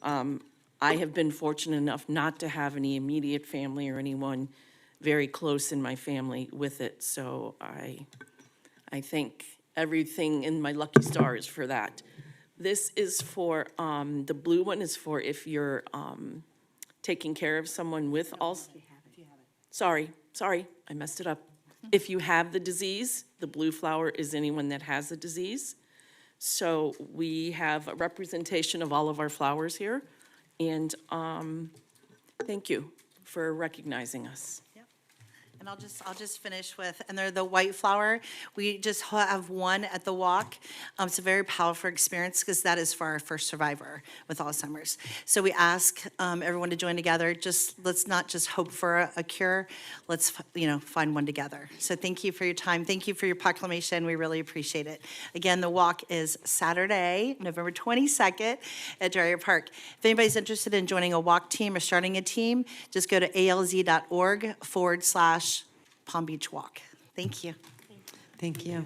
Speaker 22: I have been fortunate enough not to have any immediate family or anyone very close in my family with it, so I thank everything in my lucky stars for that. This is for, the blue one is for if you're taking care of someone with Alzheimer's. Sorry, I messed it up. If you have the disease, the blue flower is anyone that has the disease. So we have a representation of all of our flowers here. And thank you for recognizing us.
Speaker 19: And I'll just finish with, and they're the white flower. We just have one at the walk. It's a very powerful experience because that is for our first survivor with Alzheimer's. So we ask everyone to join together. Let's not just hope for a cure. Let's find one together. So thank you for your time. Thank you for your proclamation. We really appreciate it. Again, the walk is Saturday, November 22nd at Dreyer Park. If anybody's interested in joining a walk team or starting a team, just go to alz.org/Palm Beach Walk. Thank you.
Speaker 1: Thank you.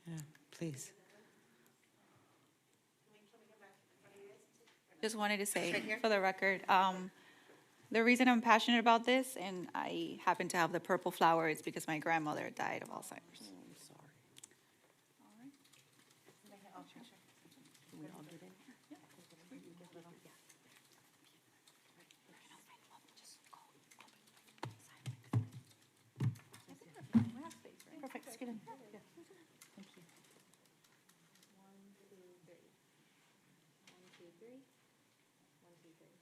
Speaker 1: Yeah, please.
Speaker 13: Just wanted to say, for the record, the reason I'm passionate about this, and I happen to have the purple flower, is because my grandmother died of Alzheimer's.
Speaker 19: Perfect. Let's get in. Yeah. Thank you.
Speaker 3: 1, 2, 3. 1, 2, 3. 1, 2, 3.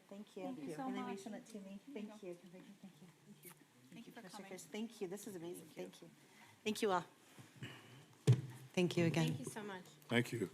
Speaker 19: Thank you.
Speaker 13: Thank you so
Speaker 19: Can they
Speaker 13: much.
Speaker 19: resend it to me? Thank you. Thank you.
Speaker 13: Thank you for
Speaker 19: Mr.
Speaker 13: coming.
Speaker 19: Chris. Thank you. This is amazing. Thank you. Thank you all.
Speaker 1: Thank you again.
Speaker 11: Thank you so much.
Speaker 2: Thank you.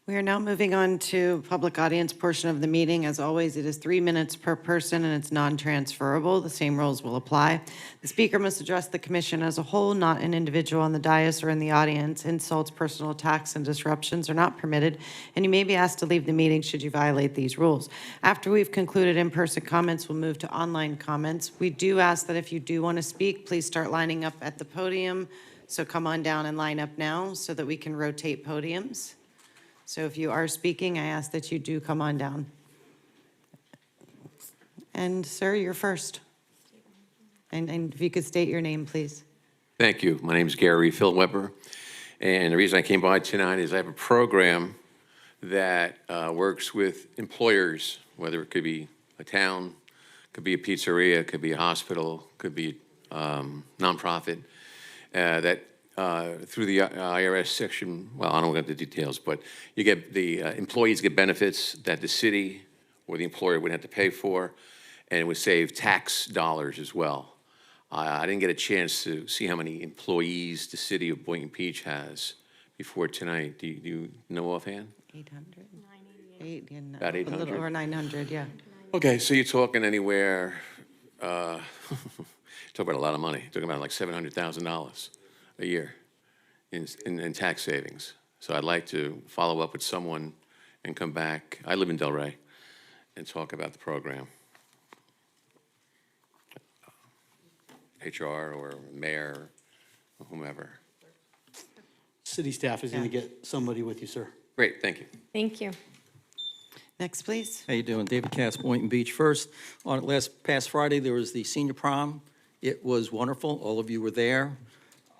Speaker 1: We are now moving on to public audience portion of the meeting. As always, it is 3 minutes per person and it's non-transferable. The same rules will apply. The speaker must address the commission as a whole, not an individual on the dais or in the audience. Insults, personal attacks, and disruptions are not permitted, and you may be asked to leave the meeting should you violate these rules. After we've concluded in-person comments, we'll move to online comments. We do ask that if you do want to speak, please start lining up at the podium. So come on down and line up now so that we can rotate podiums. So if you are speaking, I ask that you do come on down. And sir, you're first. And if you could state your name, please.
Speaker 8: Thank you. My name is Gary Philweber, and the reason I came by tonight is I have a program that works with employers, whether it could be a town, could be a pizzeria, could be a hospital, could be nonprofit, that through the IRS section, well, I don't get the details, but you get the employees get benefits that the city or the employer wouldn't have to pay for, and it would save tax dollars as well. I didn't get a chance to see how many employees the city of Boynton Beach has before tonight. Do you know offhand?
Speaker 1: 800?
Speaker 8: About 800?
Speaker 1: A little over 900, yeah.
Speaker 8: Okay, so you're talking anywhere, talk about a lot of money. Talking about like $700,000 a year in tax savings. So I'd like to follow up with someone and come back. I live in Delray, and talk about the program. HR or mayor or whomever.
Speaker 5: City staff is going to get somebody with you, sir.
Speaker 8: Great, thank you.
Speaker 4: Thank you.
Speaker 1: Next, please.
Speaker 12: How you doing? David Cass, Boynton Beach. First, on past Friday, there was the senior prom. It was wonderful. All of you were there.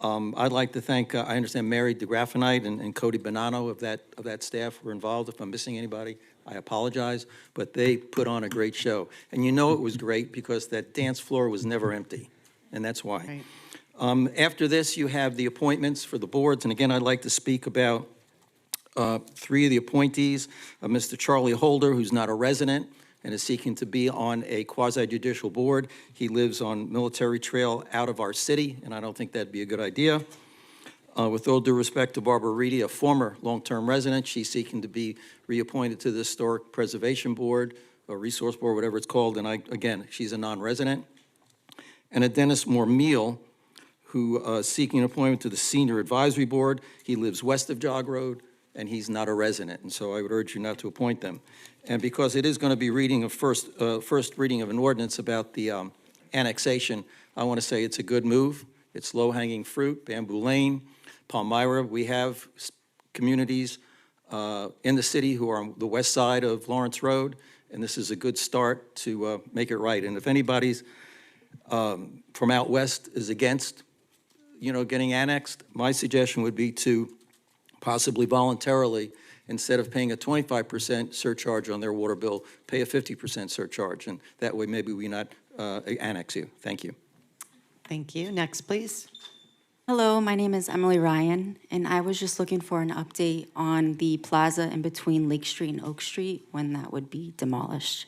Speaker 12: I'd like to thank, I understand Mary DeGraffinite and Cody Bonanno of that staff were involved. If I'm missing anybody, I apologize, but they put on a great show. And you know it was great because that dance floor was never empty, and that's why.
Speaker 1: Right.
Speaker 12: After this, you have the appointments for the boards, and again, I'd like to speak about three of the appointees, Mr. Charlie Holder, who's not a resident and is seeking to be on a quasi-judicial board. He lives on Military Trail out of our city, and I don't think that'd be a good idea. With all due respect to Barbara Reedy, a former long-term resident, she's seeking to be reappointed to the Historic Preservation Board, or Resource Board, whatever it's called, and again, she's a non-resident. And a Dennis Moore-Meal, who is seeking an appointment to the Senior Advisory Board. He lives west of Jog Road, and he's not a resident, and so I would urge you not to appoint them. And because it is going to be reading a first reading of an ordinance about the annexation, I want to say it's a good move. It's low-hanging fruit, Bamboo Lane, Palmira. We have communities in the city who are on the west side of Lawrence Road, and this is a good start to make it right. And if anybody's from out west is against, getting annexed, my suggestion would be to possibly voluntarily, instead of paying a 25% surcharge on their water bill, pay a 50% surcharge, and that way maybe we not annex you. Thank you.
Speaker 1: Thank you. Next, please.
Speaker 23: Hello, my name is Emily Ryan, and I was just looking for an update on the plaza in between Lake Street and Oak Street, when that would be demolished.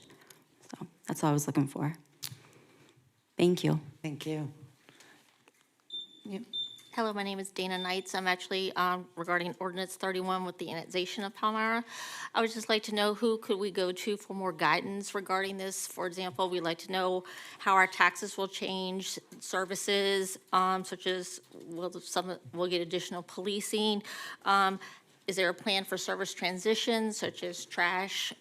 Speaker 23: So that's all I was looking for. Thank you.
Speaker 1: Thank you. Yep.
Speaker 3: Hello, my name is Dana Knights. I'm actually regarding Ordinance 31 with the annexation of Palmira. I would just like to know who could we go to for more guidance regarding this. For example, we'd like to know how our taxes will change, services such as we'll get additional policing. Is there a plan for service transitions such as trash?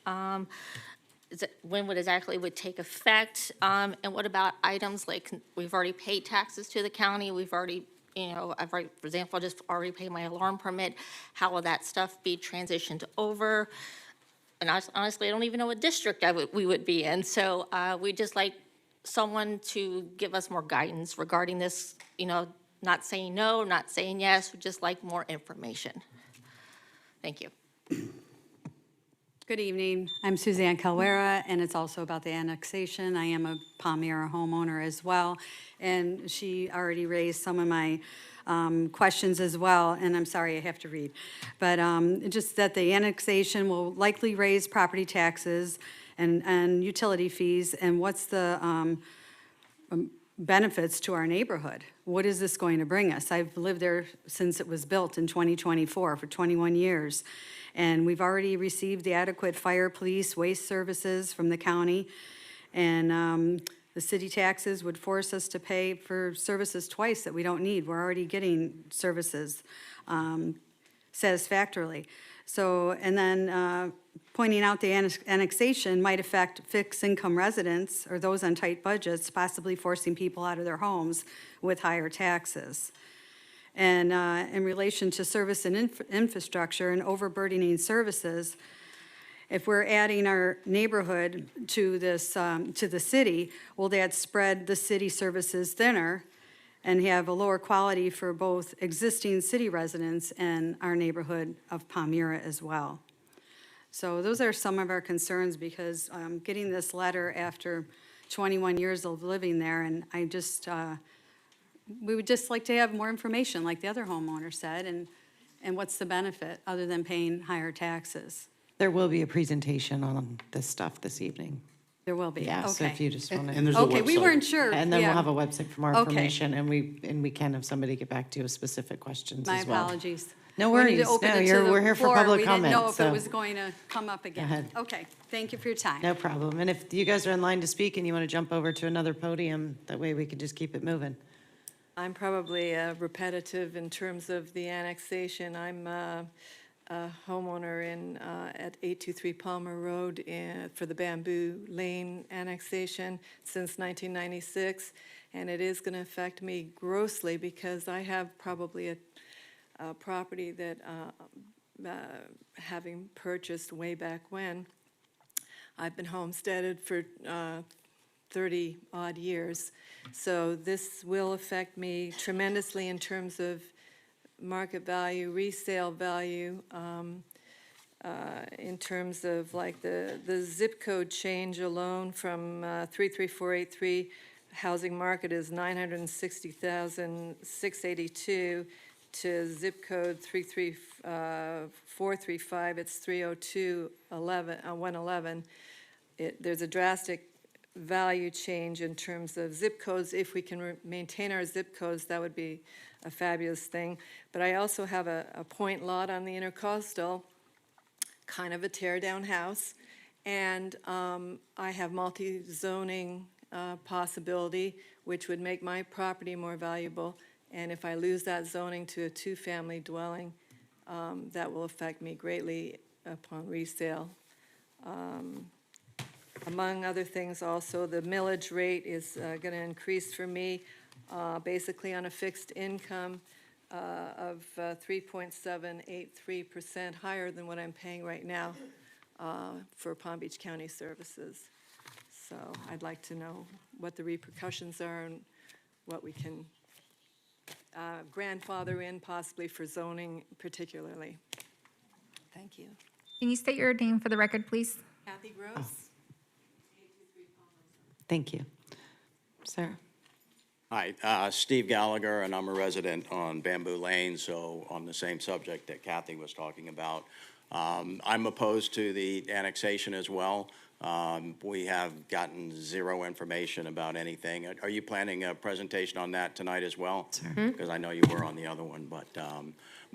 Speaker 3: When would exactly would take effect? And what about items like we've already paid taxes to the county, we've already I've already, for example, just already paid my alarm permit. How will that stuff be transitioned over? And honestly, I don't even know what district we would be in. So we'd just like someone to give us more guidance regarding this, not saying no, not saying yes, we'd just like more information. Thank you.
Speaker 24: Good evening. I'm Suzanne Calwera, and it's also about the annexation. I am a Palmira homeowner as well, and she already raised some of my questions as well, and I'm sorry I have to read. But just that the annexation will likely raise property taxes and utility fees, and what's the benefits to our neighborhood? What is this going to bring us? I've lived there since it was built in 2024 for 21 years. And we've already received the adequate fire, police, waste services from the county. And the city taxes would force us to pay for services twice that we don't need. We're already getting services satisfactorily. So, and then pointing out the annexation might affect fixed income residents or those on tight budgets, possibly forcing people out of their homes with higher taxes. And in relation to service and infrastructure and overburdening services, if we're adding our neighborhood to this, to the city, will that spread the city services thinner and have a lower quality for both existing city residents and our neighborhood of Palmira as well? So those are some of our concerns, because getting this letter after 21 years of living there, and I just, we would just like to have more information, like the other homeowner said, and what's the benefit other than paying higher taxes?
Speaker 1: There will be a presentation on this stuff this evening.
Speaker 24: There will be,
Speaker 1: Yeah, so if
Speaker 24: okay.
Speaker 1: you just want
Speaker 5: And there's
Speaker 1: to.
Speaker 5: a
Speaker 24: Okay, we
Speaker 5: website.
Speaker 24: weren't sure.
Speaker 1: And then we'll
Speaker 24: yeah.
Speaker 1: have a website for more
Speaker 24: Okay.
Speaker 1: information, and we can have somebody get back to you with specific questions
Speaker 24: My
Speaker 1: as well.
Speaker 24: apologies.
Speaker 1: No
Speaker 24: We need to
Speaker 1: worries.
Speaker 24: open
Speaker 1: No,
Speaker 24: it to
Speaker 1: you're-
Speaker 24: the
Speaker 1: we're here for
Speaker 24: floor.
Speaker 1: public
Speaker 24: We didn't know
Speaker 1: comment,
Speaker 24: if
Speaker 1: so-
Speaker 24: it was going to come up again.
Speaker 1: ahead.
Speaker 24: Okay, thank you for your time.
Speaker 1: No problem. And if you guys are in line to speak and you want to jump over to another podium, that way we can just keep it moving.
Speaker 7: I'm probably repetitive in terms of the annexation. I'm a homeowner at 823 Palmer Road for the Bamboo Lane annexation since 1996, and it is going to affect me grossly because I have probably a property that, having purchased way back when, I've been homesteaded for 30-odd years. So this will affect me tremendously in terms of market value, resale value, in terms of like the zip code change alone from 33483, housing market is 960,682 to zip code 33435, it's 302,111. There's a drastic value change in terms of zip codes. If we can maintain our zip codes, that would be a fabulous thing. But I also have a point lot on the intercoastal, kind of a tear-down house, and I have multi-zoning possibility, which would make my property more valuable. And if I lose that zoning to a two-family dwelling, that will affect me greatly upon resale. Among other things also, the millage rate is going to increase for me, basically on a fixed income of 3.783%, higher than what I'm paying right now for Palm Beach County services. So I'd like to know what the repercussions are and what we can grandfather in possibly for zoning particularly. Thank you.
Speaker 16: Can you state your name for the record, please?
Speaker 7: Kathy Gross.
Speaker 1: Thank you. Sir?
Speaker 9: Hi, Steve Gallagher, and I'm a resident on Bamboo Lane, so on the same subject that Kathy was talking about. I'm opposed to the annexation as well. We have gotten zero information about anything. Are you planning a presentation on that tonight as well? Because I know you were on the other one, but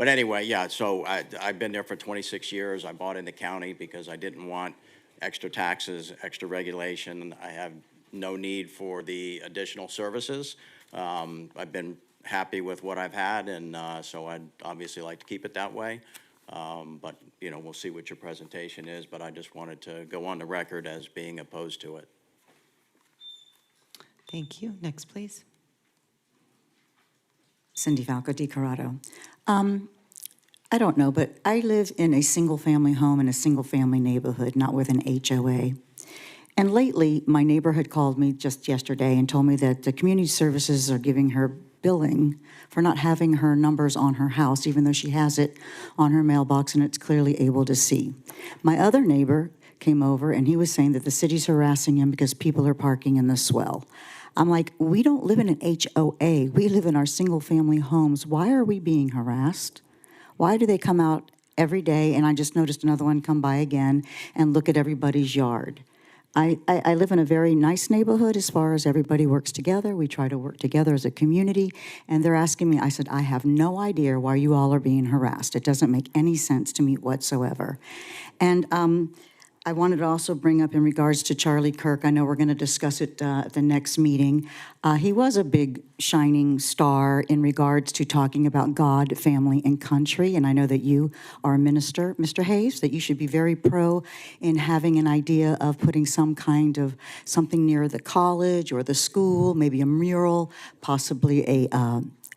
Speaker 9: anyway, yeah, so I've been there for 26 years. I bought in the county because I didn't want extra taxes, extra regulation. I have no need for the additional services. I've been happy with what I've had, and so I'd obviously like to keep it that way. But, you know, we'll see what your presentation is, but I just wanted to go on the record as being opposed to it.
Speaker 1: Thank you. Next, please.
Speaker 6: Cindy Falco Di Corrado. I don't know, but I live in a single-family home in a single-family neighborhood, not with an HOA. And lately, my neighbor had called me just yesterday and told me that the community services are giving her billing for not having her numbers on her house, even though she has it on her mailbox and it's clearly able to see. My other neighbor came over and he was saying that the city's harassing him because people are parking in the swell. I'm like, we don't live in an HOA. We live in our single-family homes. Why are we being harassed? Why do they come out every day, and I just noticed another one come by again, and look at everybody's yard? I live in a very nice neighborhood as far as everybody works together. We try to work together as a community, and they're asking me, I said, I have no idea why you all are being harassed. It doesn't make any sense to me whatsoever. And I wanted to also bring up in regards to Charlie Kirk, I know we're going to discuss it at the next meeting. He was a big shining star in regards to talking about God, family, and country, and I know that you are a minister, Mr. Hayes, that you should be very pro in having an idea of putting some kind of something near the college or the school, maybe a mural, possibly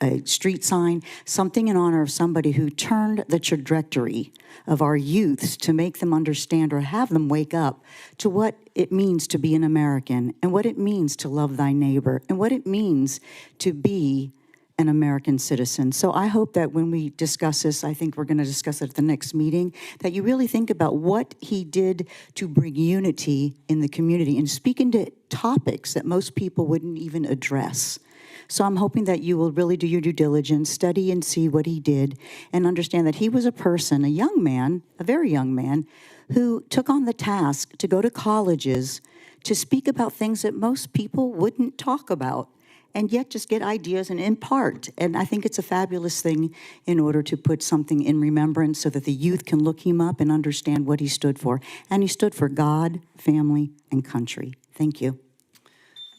Speaker 6: a street sign, something in honor of somebody who turned the trajectory of our youths to make them understand or have them wake up to what it means to be an American and what it means to love thy neighbor and what it means to be an American citizen. So I hope that when we discuss this, I think we're going to discuss it at the next meeting, that you really think about what he did to bring unity in the community and speak into topics that most people wouldn't even address. So I'm hoping that you will really do your due diligence, study and see what he did, and understand that he was a person, a young man, a very young man, who took on the task to go to colleges to speak about things that most people wouldn't talk about, and yet just get ideas and impart. And I think it's a fabulous thing in order to put something in remembrance so that the youth can look him up and understand what he stood for. And he stood for God, family, and country. Thank you.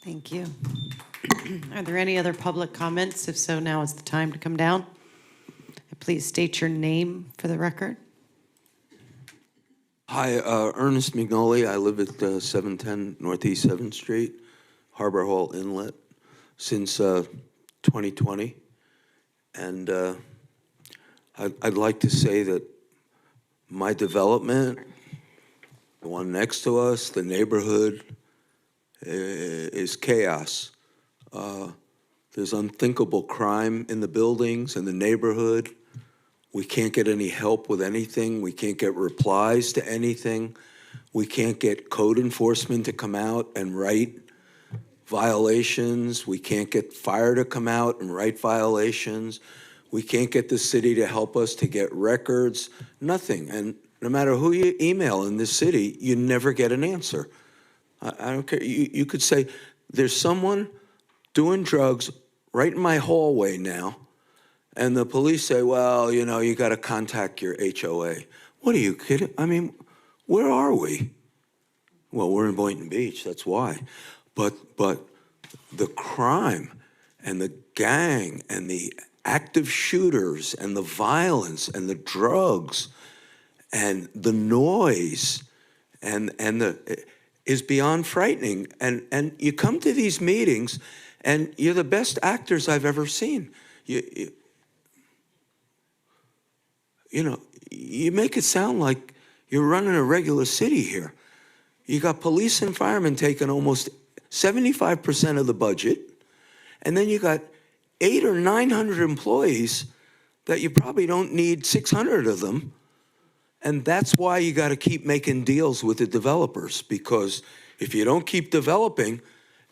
Speaker 1: Thank you. Are there any other public comments? If so, now is the time to come down. Please state your name for the record.
Speaker 18: Hi, Ernest McNulty. I live at 710 Northeast 7th Street, Harbor Hall Inlet, since 2020. And I'd like to say that my development, the one next to us, the neighborhood, is chaos. There's unthinkable crime in the buildings, in the neighborhood. We can't get any help with anything. We can't get replies to anything. We can't get code enforcement to come out and write violations. We can't get fire to come out and write violations. We can't get the city to help us to get records, nothing. And no matter who you email in this city, you never get an answer. I don't care. You could say, there's someone doing drugs right in my hallway now, and the police say, well, you know, you got to contact your HOA. What are you kidding? I mean, where are we? Well, we're in Boynton Beach, that's why. But the crime and the gang and the active shooters and the violence and the drugs and the noise and the is beyond frightening. And you come to these meetings and you're the best actors I've ever seen. You know, you make it sound like you're running a regular city here. You got police and firemen taking almost 75% of the budget, and then you got 800 or 900 employees that you probably don't need 600 of them. And that's why you got to keep making deals with the developers, because if you don't keep developing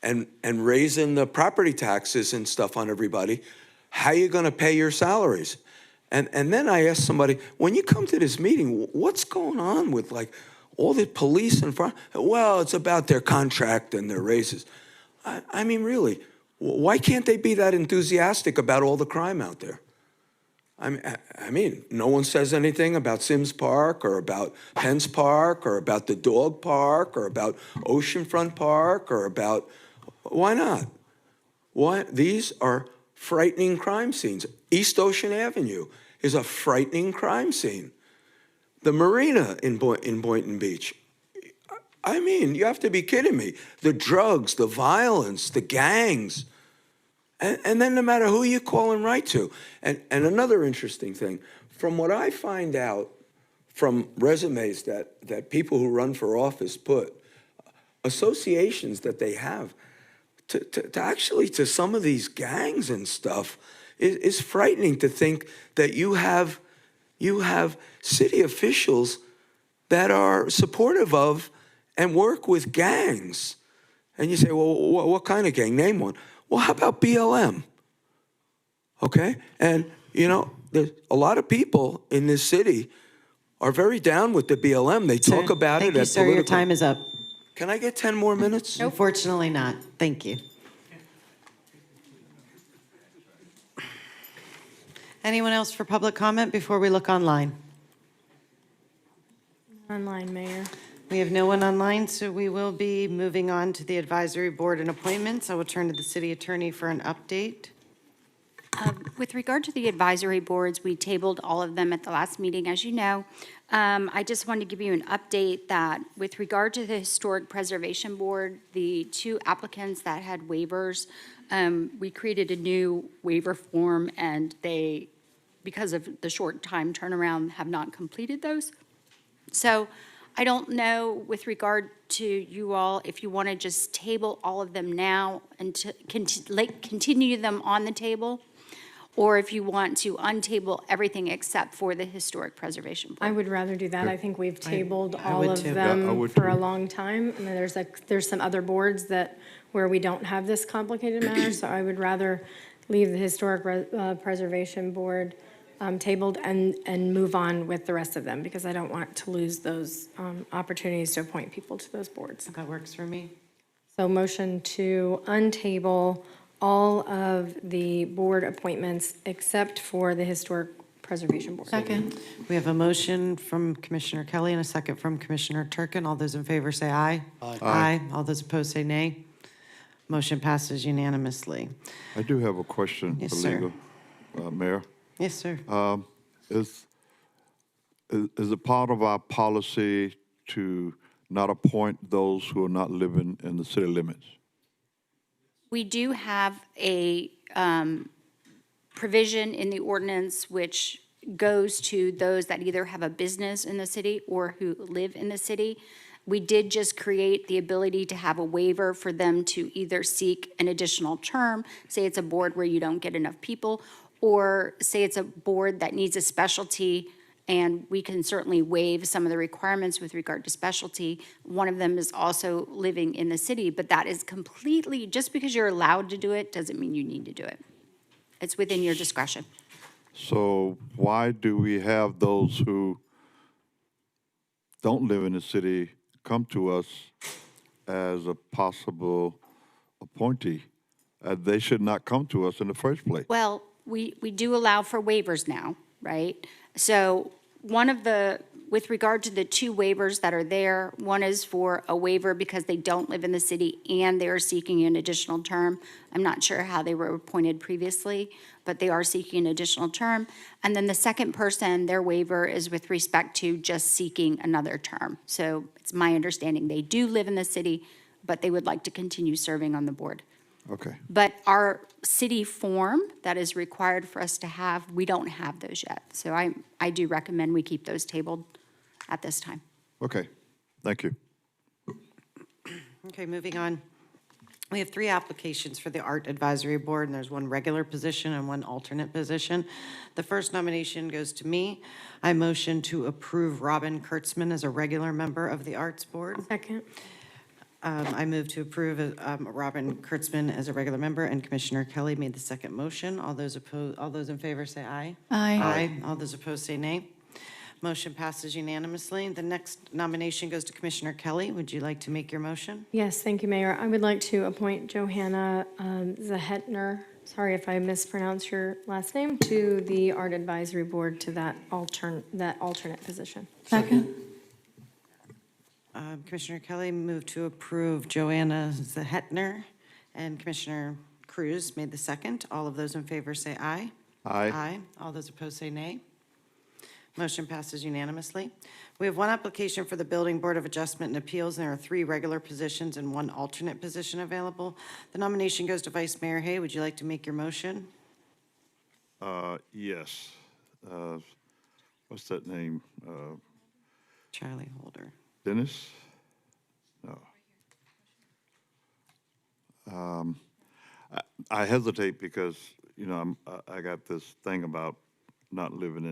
Speaker 18: and raising the property taxes and stuff on everybody, how are you going to pay your salaries? And then I asked somebody, when you come to this meeting, what's going on with like all the police and fire? Well, it's about their contract and their raises. I mean, really, why can't they be that enthusiastic about all the crime out there? I mean, no one says anything about Sims Park or about Pence Park or about the dog park or about Oceanfront Park or about, why not? Why? These are frightening crime scenes. East Ocean Avenue is a frightening crime scene. The marina in Boynton Beach, I mean, you have to be kidding me. The drugs, the violence, the gangs. And then no matter who you call and write to. And another interesting thing, from what I find out from resumes that people who run for office put, associations that they have, to some of these gangs and stuff, is frightening to think that you have city officials that are supportive of and work with gangs. And you say, well, what kind of gang? Name one. Well, how about BLM? Okay? And, you know, there's a lot of people in this city are very down with the BLM. They talk about it.
Speaker 1: Thank you, sir. Your time is up.
Speaker 18: Can I get 10 more minutes?
Speaker 1: Unfortunately not. Thank you. Anyone else for public comment before we look online?
Speaker 4: Online, Mayor.
Speaker 1: We have no one online, so we will be moving on to the advisory board and appointments. I will turn to the city attorney for an update.
Speaker 10: With regard to the advisory boards, we tabled all of them at the last meeting, as you know. I just wanted to give you an update that with regard to the Historic Preservation Board, the two applicants that had waivers, we created a new waiver form, and they, because of the short time turnaround, have not completed those. So I don't know with regard to you all, if you want to just table all of them now and to continue them on the table, or if you want to untable everything except for the Historic Preservation Board.
Speaker 4: I would rather do that. I think we've tabled all
Speaker 1: would
Speaker 4: of
Speaker 1: too.
Speaker 2: Yeah, I
Speaker 4: them
Speaker 2: would
Speaker 4: for a
Speaker 2: too.
Speaker 4: long time. I mean, there's some other boards where we don't have this complicated matter, so I would rather leave the Historic Preservation Board tabled and move on with the rest of them, because I don't want to lose those opportunities to appoint people to those boards.
Speaker 1: That works for me.
Speaker 4: So motion to untable all of the board appointments except for the Historic Preservation Board.
Speaker 13: Second.
Speaker 1: We have a motion from Commissioner Kelly and a second from Commissioner Turkin. All those in favor say aye. Aye. All those opposed say nay. Motion passes unanimously.
Speaker 2: I do have a question
Speaker 1: Yes,
Speaker 2: for
Speaker 1: sir.
Speaker 2: legal, Mayor.
Speaker 1: Yes, sir.
Speaker 2: Is it part of our policy to not appoint those who are not living in the city limits?
Speaker 10: We do have a provision in the ordinance which goes to those that either have a business in the city or who live in the city. We did just create the ability to have a waiver for them to either seek an additional term, say it's a board where you don't get enough people, or say it's a board that needs a specialty, and we can certainly waive some of the requirements with regard to specialty. One of them is also living in the city, but that is completely, just because you're allowed to do it, doesn't mean you need to do it. It's within your discretion.
Speaker 2: So why do we have those who don't live in the city come to us as a possible appointee? They should not come to us in the first place.
Speaker 10: Well, we do allow for waivers now, right? So one of the, with regard to the two waivers that are there, one is for a waiver because they don't live in the city and they are seeking an additional term. I'm not sure how they were appointed previously, but they are seeking an additional term. And then the second person, their waiver is with respect to just seeking another term. So it's my understanding they do live in the city, but they would like to continue serving on the board.
Speaker 2: Okay.
Speaker 10: But our city form that is required for us to have, we don't have those yet. So I do recommend we keep those tabled at this time.
Speaker 2: Okay. Thank you.
Speaker 1: Okay, moving on. We have 3 applications for the Art Advisory Board, and there's one regular position and one alternate position. The first nomination goes to me. I motion to approve Robin Kurtzman as a regular member of the Arts Board.
Speaker 4: Second.
Speaker 1: I move to approve Robin Kurtzman as a regular member, and Commissioner Kelly made the second motion. All those in favor say aye.
Speaker 13: Aye.
Speaker 1: Aye. All those opposed say nay. Motion passes unanimously. The next nomination goes to Commissioner Kelly. Would you like to make your motion?
Speaker 4: Yes, thank you, Mayor. I would like to appoint Johanna Zahetner, sorry if I mispronounced your last name, to the Art Advisory Board to that alternate position.
Speaker 13: Second.
Speaker 1: Commissioner Kelly moved to approve Joanna Zahetner, and Commissioner Cruz made the second. All of those in favor say aye.
Speaker 2: Aye.
Speaker 1: Aye. All those opposed say nay. Motion passes unanimously. We have one application for the Building Board of Adjustment and Appeals, and there are 3 regular positions and 1 alternate position available. The nomination goes to Vice Mayor Hay. Would you like to make your motion?
Speaker 2: Yes. What's that name?
Speaker 1: Charlie Holder.
Speaker 2: Dennis? No. I hesitate because, you know, I got this thing about not living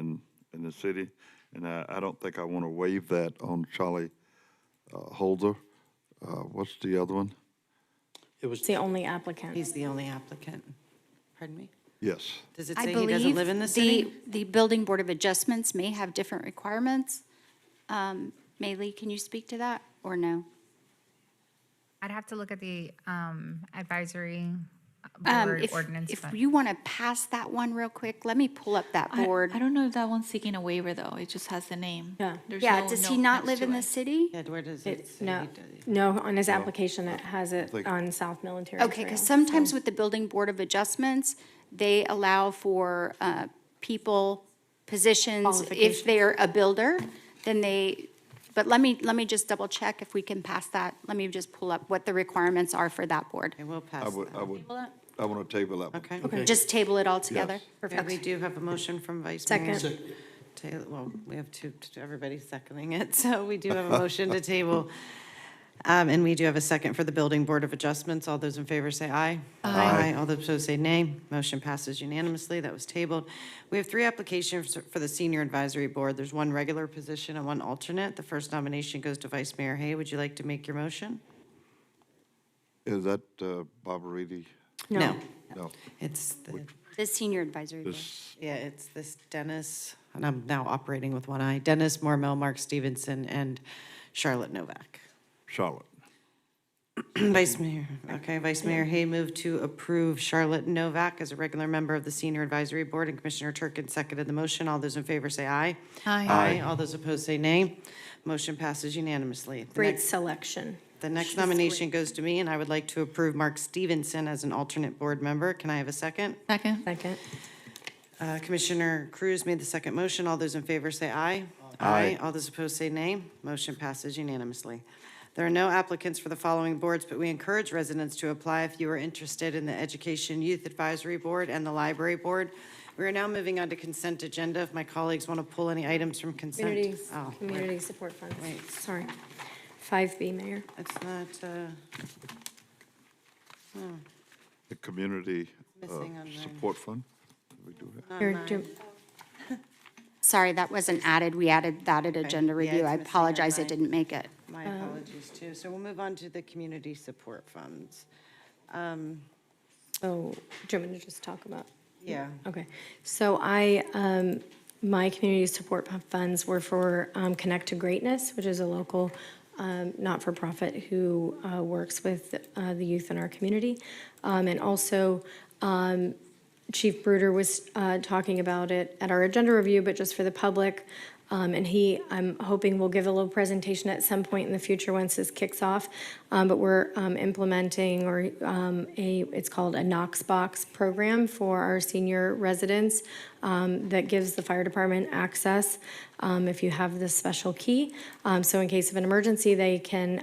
Speaker 2: in the city, and I don't think I want to waive that on Charlie Holder. What's the other one?
Speaker 4: It's the only applicant.
Speaker 1: He's the only applicant. Pardon me?
Speaker 2: Yes.
Speaker 1: Does it
Speaker 10: I
Speaker 1: say he doesn't live in the city?
Speaker 10: The Building Board of Adjustments may have different requirements. Maylee, can you speak to that, or no?
Speaker 16: I'd have to look at the advisory board ordinance.
Speaker 10: If
Speaker 16: but-
Speaker 10: you want to pass that one real quick, let me pull up that board.
Speaker 13: I don't know if that one's seeking a waiver, though. It just has the name.
Speaker 4: Yeah.
Speaker 13: There's
Speaker 10: Yeah,
Speaker 13: no
Speaker 10: does
Speaker 13: note
Speaker 10: he not
Speaker 13: next
Speaker 10: live
Speaker 13: to
Speaker 10: in
Speaker 13: it.
Speaker 10: the city?
Speaker 1: Yeah, where does it say?
Speaker 4: No,
Speaker 1: he does?
Speaker 4: no, on his application, it has it
Speaker 2: Like-
Speaker 4: on South Military
Speaker 10: Okay,
Speaker 4: Trail.
Speaker 10: because sometimes with the Building Board of Adjustments, They allow for people, positions, if
Speaker 4: Qualifications.
Speaker 10: they're a builder, then they, but let me just double check if we can pass that. Let me just pull up what the requirements are for that board.
Speaker 1: Okay, we'll pass
Speaker 2: I would,
Speaker 1: that.
Speaker 2: I want to table that. one.
Speaker 1: Okay.
Speaker 10: Just table it all together?
Speaker 2: Yes.
Speaker 1: Okay, we do have a motion from Vice Mayor.
Speaker 4: Second.
Speaker 1: Well, we have everybody's seconding it, so we do have a motion to table. And we do have a second for the Building Board of Adjustments. All those in favor say aye. Aye. All those opposed say nay. Motion passes unanimously. That was tabled. We have 3 applications for the Senior Advisory Board. There's 1 regular position and 1 alternate. The first nomination goes to Vice Mayor Hay. Would you like to make your motion?
Speaker 2: Is that Barbariti?
Speaker 1: No.
Speaker 2: No.
Speaker 1: It's
Speaker 10: The Senior Advisory Board.
Speaker 1: yeah, it's this Dennis, and I'm now operating with one eye, Dennis Mormel, Mark Stevenson, and Charlotte Novak.
Speaker 2: Charlotte.
Speaker 1: Vice Mayor Hay moved to approve Charlotte Novak as a regular member of the Senior Advisory Board, and Commissioner Turkin seconded the motion. All those in favor say aye.
Speaker 13: Aye.
Speaker 1: All those opposed say nay. Motion passes unanimously.
Speaker 4: Great selection.
Speaker 1: The next nomination goes to me, and I would like to approve Mark Stevenson as an alternate board member. Can I have a second?
Speaker 13: Second.
Speaker 4: Second.
Speaker 1: Commissioner Cruz made the second motion. All those in favor say aye.
Speaker 2: Aye.
Speaker 1: All those opposed say nay. Motion passes unanimously. There are no applicants for the following boards, but we encourage residents to apply if you are interested in the Education Youth Advisory Board and the Library Board. We are now moving on to consent agenda. If my colleagues want to pull any items from consent.
Speaker 4: Community support funds.
Speaker 1: Wait.
Speaker 4: Sorry. 5B, Mayor.
Speaker 1: It's not,
Speaker 2: The Community
Speaker 1: Missing on mine.
Speaker 2: Support Fund? Did we do that?
Speaker 1: not
Speaker 4: Here,
Speaker 1: mine.
Speaker 4: do-
Speaker 10: Sorry, that wasn't added. We added that at agenda
Speaker 1: Yeah,
Speaker 10: review.
Speaker 1: it's
Speaker 10: I
Speaker 1: missing on
Speaker 10: apologize, it
Speaker 1: mine.
Speaker 10: didn't make it.
Speaker 1: My apologies, too. So we'll move on to the community support funds.
Speaker 4: Oh, do you want me to just talk about?
Speaker 1: Yeah.
Speaker 4: Okay, so my community support funds were for Connect to Greatness, which is a local not-for-profit who works with the youth in our community. And also, Chief Bruder was talking about it at our agenda review, but just for the public. And I'm hoping will give a little presentation at some point in the future once this kicks off. But we're implementing it's called a Knox Box program for our senior residents that gives the fire department access if you have this special key. So in case of an emergency, they can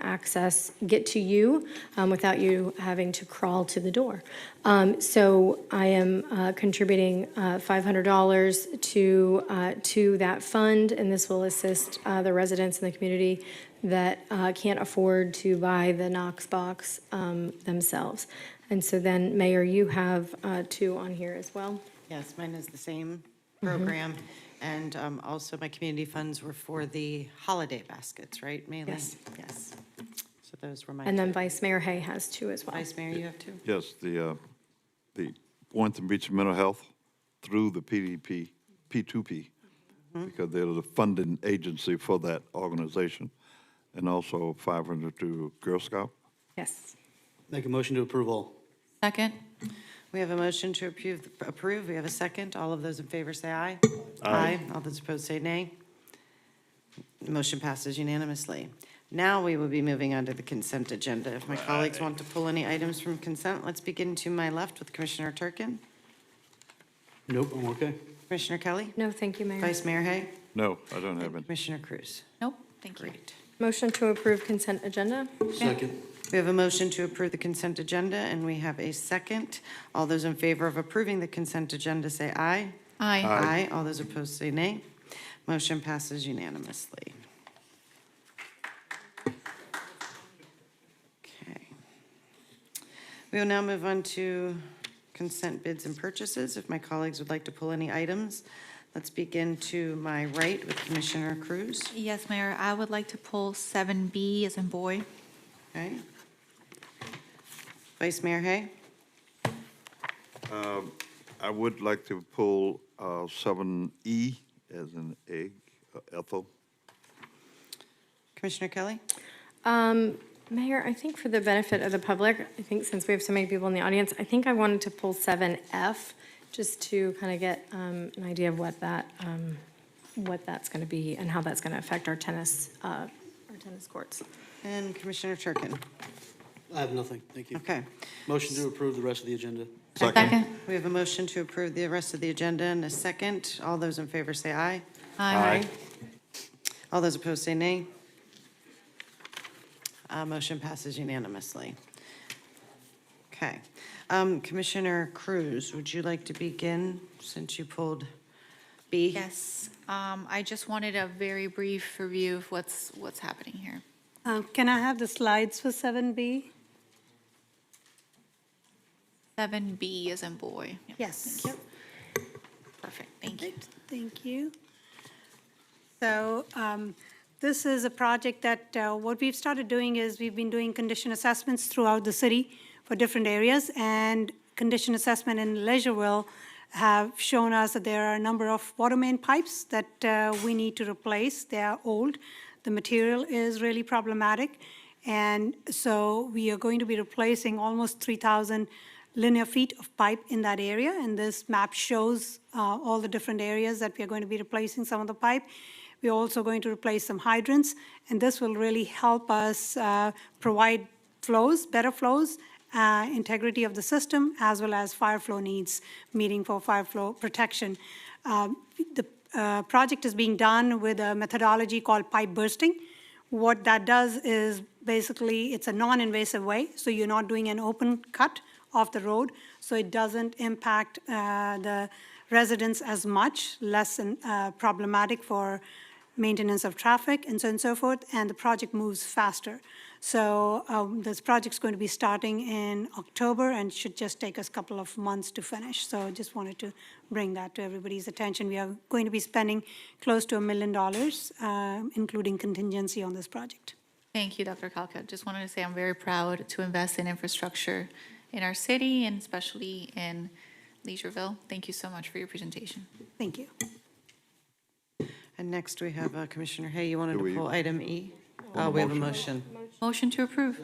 Speaker 4: get to you without you having to crawl to the door. So I am contributing $500 to that fund, and this will assist the residents in the community that can't afford to buy the Knox box themselves. And so then, Mayor, you have 2 on here as well.
Speaker 1: Yes, mine is the same program. And also, my community funds were for the holiday baskets, right, mainly?
Speaker 4: Yes.
Speaker 1: Yes. So those were my.
Speaker 4: And then Vice Mayor Hay has 2 as well.
Speaker 1: Vice Mayor, you have 2?
Speaker 2: Yes, the Boynton Beach Mental Health through the PDP, P2P, because they're the funding agency for that organization, and also 500 to Girl Scout.
Speaker 4: Yes.
Speaker 5: Make a motion to approve all.
Speaker 13: Second.
Speaker 1: We have a motion to approve. We have a second. All of those in favor say aye. All those opposed say nay. The motion passes unanimously. Now we will be moving on to the consent agenda. If my colleagues want to pull any items from consent, let's begin to my left with Commissioner Turkin.
Speaker 5: Nope, I'm okay.
Speaker 1: Commissioner Kelly?
Speaker 4: No, thank you, Mayor.
Speaker 1: Vice Mayor Hay?
Speaker 2: No, I don't have any.
Speaker 1: Commissioner Cruz?
Speaker 13: Nope, thank you.
Speaker 1: Great.
Speaker 4: Motion to approve consent agenda.
Speaker 5: Second.
Speaker 1: We have a motion to approve the consent agenda, and we have a second. All those in favor of approving the consent agenda say aye.
Speaker 13: Aye.
Speaker 1: Aye. All those opposed say nay. Motion passes unanimously. Okay. We will now move on to consent bids and purchases. If my colleagues would like to pull any items, let's begin to my right with Commissioner Cruz.
Speaker 13: Yes, Mayor, I would like to pull 7B as in boy.
Speaker 1: Okay. Vice Mayor Hay?
Speaker 2: I would like to pull 7E as an egg, Ethel.
Speaker 1: Commissioner Kelly?
Speaker 4: Mayor, I think for the benefit of the public, I think since we have so many people in the audience, I think I wanted to pull 7F just to kind of get an idea of what that's going to be and how that's going to affect our tennis courts.
Speaker 1: And Commissioner Turkin?
Speaker 5: I have nothing, thank you.
Speaker 1: Okay.
Speaker 5: Motion to approve the rest of the agenda.
Speaker 13: Second.
Speaker 1: We have a motion to approve the rest of the agenda and a second. All those in favor say aye.
Speaker 13: Aye.
Speaker 1: All those opposed say nay. Motion passes unanimously. Okay. Commissioner Cruz, would you like to begin since you pulled B?
Speaker 13: Yes, I just wanted a very brief review of what's happening here.
Speaker 14: Can I have the slides for 7B?
Speaker 13: 7B is in boy. Yep,
Speaker 14: Yes.
Speaker 13: thank you. Perfect, thank you.
Speaker 14: Thank you. So this is a project that what we've started doing is we've been doing condition assessments throughout the city for different areas, and condition assessment in Leisureeville have shown us that there are a number of water main pipes that we need to replace. They are old. The material is really problematic. And so we are going to be replacing almost 3,000 linear feet of pipe in that area. And this map shows all the different areas that we are going to be replacing some of the pipe. We're also going to replace some hydrants. And this will really help us provide flows, better flows, integrity of the system, as well as fire flow needs, meeting for fire flow protection. The project is being done with a methodology called pipe bursting. What that does is basically it's a non-invasive way, so you're not doing an open cut off the road, so it doesn't impact the residents as much, less problematic for maintenance of traffic and so on and so forth, and the project moves faster. So this project's going to be starting in October and should just take us a couple of months to finish. So I just wanted to bring that to everybody's attention. We are going to be spending close to $1 million, including contingency on this project.
Speaker 13: Thank you, Dr. Kalka. Just wanted to say I'm very proud to invest in infrastructure in our city and especially in Leisureeville. Thank you so much for your presentation.
Speaker 14: Thank you.
Speaker 1: And next we have Commissioner Hay. You wanted
Speaker 2: Do
Speaker 1: to
Speaker 2: we-
Speaker 1: pull item E? We have a motion.
Speaker 13: Motion to approve.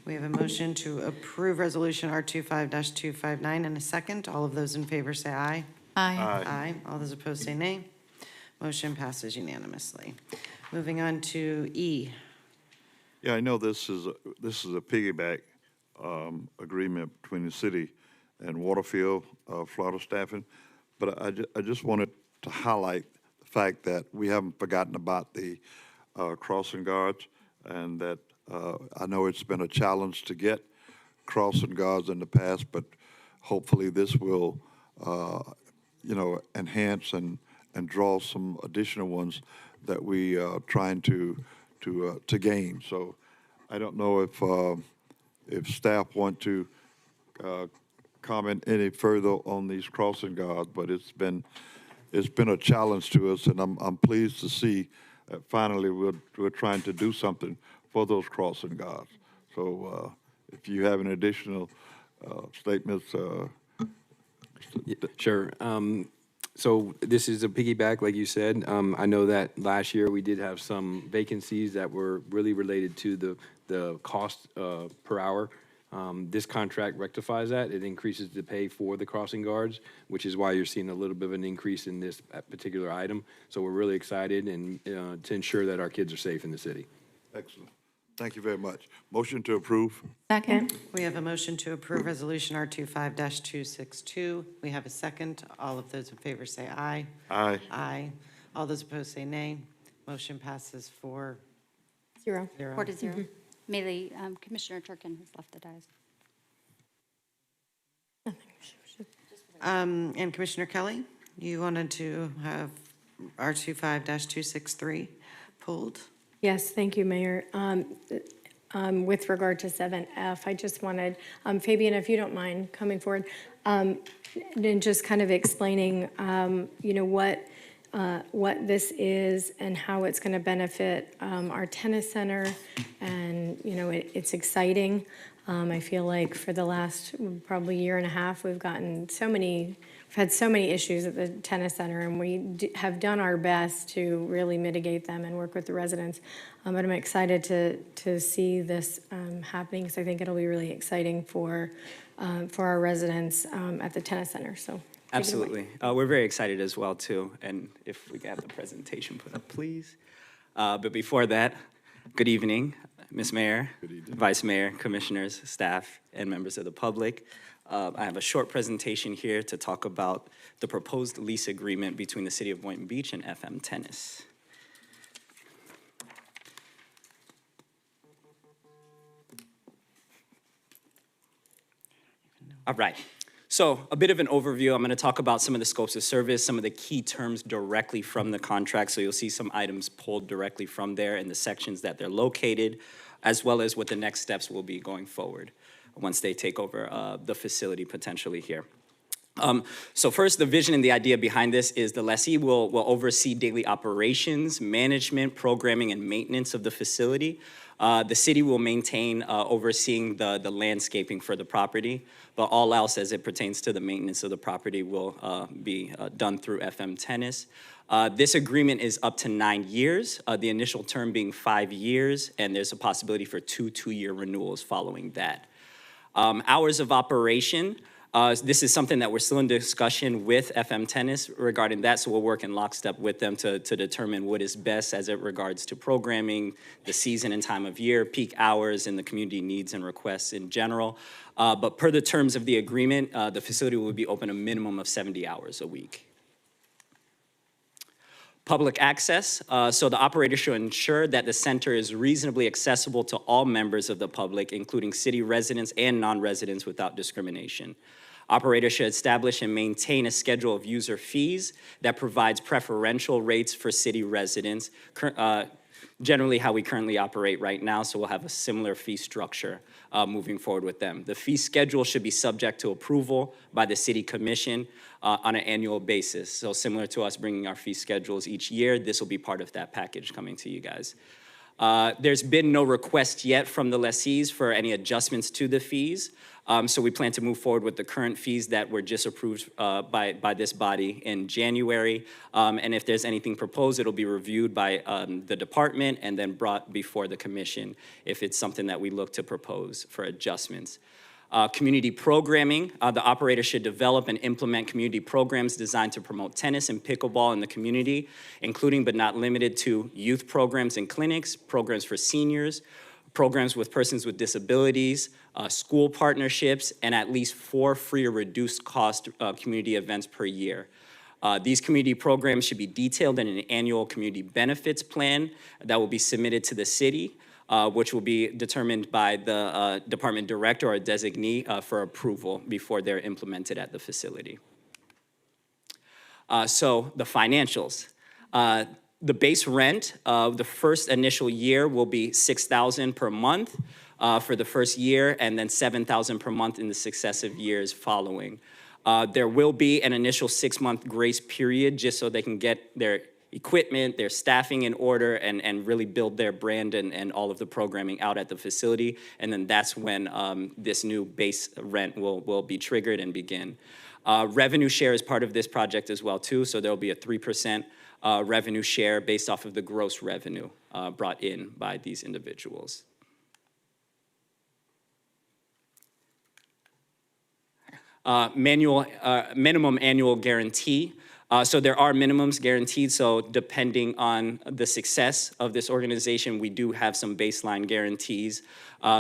Speaker 1: We have a motion to approve Resolution R25-259 and a second. All of those in favor say aye.
Speaker 13: Aye.
Speaker 1: Aye. All those opposed say nay. Motion passes unanimously. Moving on to E.
Speaker 2: Yeah, I know this is a piggyback agreement between the city and Waterfield, Florida staffing, but I just wanted to highlight the fact that we haven't forgotten about the crossing guards, and that I know it's been a challenge to get crossing guards in the past, but hopefully this will, enhance and draw some additional ones that we are trying to gain. So I don't know if staff want to comment any further on these crossing guards, but it's been a challenge to us, and I'm pleased to see that finally we're trying to do something for those crossing guards. So if you have any additional statements.
Speaker 15: Sure. So this is a piggyback, like you said. I know that last year we did have some vacancies that were really related to the cost per hour. This contract rectifies that. It increases the pay for the crossing guards, which is why you're seeing a little bit of an increase in this particular item. So we're really excited and to ensure that our kids are safe in the city.
Speaker 2: Excellent. Thank you very much. Motion to approve.
Speaker 13: Second.
Speaker 1: We have a motion to approve Resolution R25-262. We have a second. All of those in favor say aye.
Speaker 2: Aye.
Speaker 1: Aye. All those opposed say nay. Motion passes 4-0.
Speaker 10: 4-0. Mainly, Commissioner Turkin has left the dais.
Speaker 1: And Commissioner Kelly, you wanted to have R25-263 pulled?
Speaker 4: Yes, thank you, Mayor. With regard to 7F, I just wanted, Fabian, if you don't mind coming forward, and just kind of explaining, what this is and how it's going to benefit our tennis center. And, it's exciting. I feel like for the last probably year and a half, we've had so many issues at the tennis center, and we have done our best to really mitigate them and work with the residents. But I'm excited to see this happening, because I think it'll be really exciting for our residents at the tennis center. So.
Speaker 17: Absolutely. We're very excited as well, too. And if we can have the presentation put up, please. But before that, good evening. Ms. Mayor, Vice Mayor, Commissioners, staff, and members of the public. I have a short presentation here to talk about the proposed lease agreement between the City of Boynton Beach and FM Tennis. All right. So a bit of an overview. I'm going to talk about some of the scopes of service, some of the key terms directly from the contract. So you'll see some items pulled directly from there in the sections that they're located, as well as what the next steps will be going forward once they take over the facility potentially here. So first, the vision and the idea behind this is the lessee will oversee daily operations, management, programming, and maintenance of the facility. The city will maintain overseeing the landscaping for the property, but all else as it pertains to the maintenance of the property will be done through FM Tennis. This agreement is up to 9 years, the initial term being 5 years, and there's a possibility for two-year renewals following that. Hours of operation. This is something that we're still in discussion with FM Tennis regarding that, so we'll work in lockstep with them to determine what is best as it regards to programming, the season and time of year, peak hours, and the community needs and requests in general. But per the terms of the agreement, the facility will be open a minimum of 70 hours a week. Public access, so the operator should ensure that the center is reasonably accessible to all members of the public, including city residents and non-residents without discrimination. Operator should establish and maintain a schedule of user fees that provides preferential rates for city residents, generally how we currently operate right now, so we'll have a similar fee structure moving forward with them. The fee schedule should be subject to approval by the city commission on an annual basis. So similar to us bringing our fee schedules each year, this will be part of that package coming to you guys. There's been no request yet from the lessees for any adjustments to the fees. So we plan to move forward with the current fees that were just approved by this body in January. And if there's anything proposed, it'll be reviewed by the department and then brought before the commission if it's something that we look to propose for adjustments. Community programming, the operator should develop and implement community programs designed to promote tennis and pickleball in the community, including but not limited to youth programs and clinics, programs for seniors, programs with persons with disabilities, school partnerships, and at least 4 free or reduced cost community events per year. These community programs should be detailed in an annual community benefits plan that will be submitted to the city, which will be determined by the department director or designee for approval before they're implemented at the facility. So the financials. The base rent of the first initial year will be $6,000 per month for the first year, and then $7,000 per month in the successive years following. There will be an initial 6-month grace period just so they can get their equipment, their staffing in order, and really build their brand and all of the programming out at the facility. And then that's when this new base rent will be triggered and begin. Revenue share is part of this project as well too, so there'll be a 3% revenue share based off of the gross revenue brought in by these individuals. Minimum annual guarantee. So there are minimums guaranteed, so depending on the success of this organization, we do have some baseline guarantees,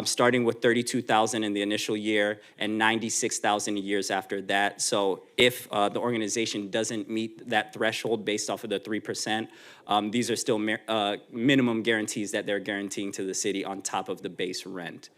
Speaker 17: starting with $32,000 in the initial year and $96,000 years after that. So if the organization doesn't meet that threshold based off of the 3%, these are still minimum guarantees that they're guaranteeing to the city on top of the base rent.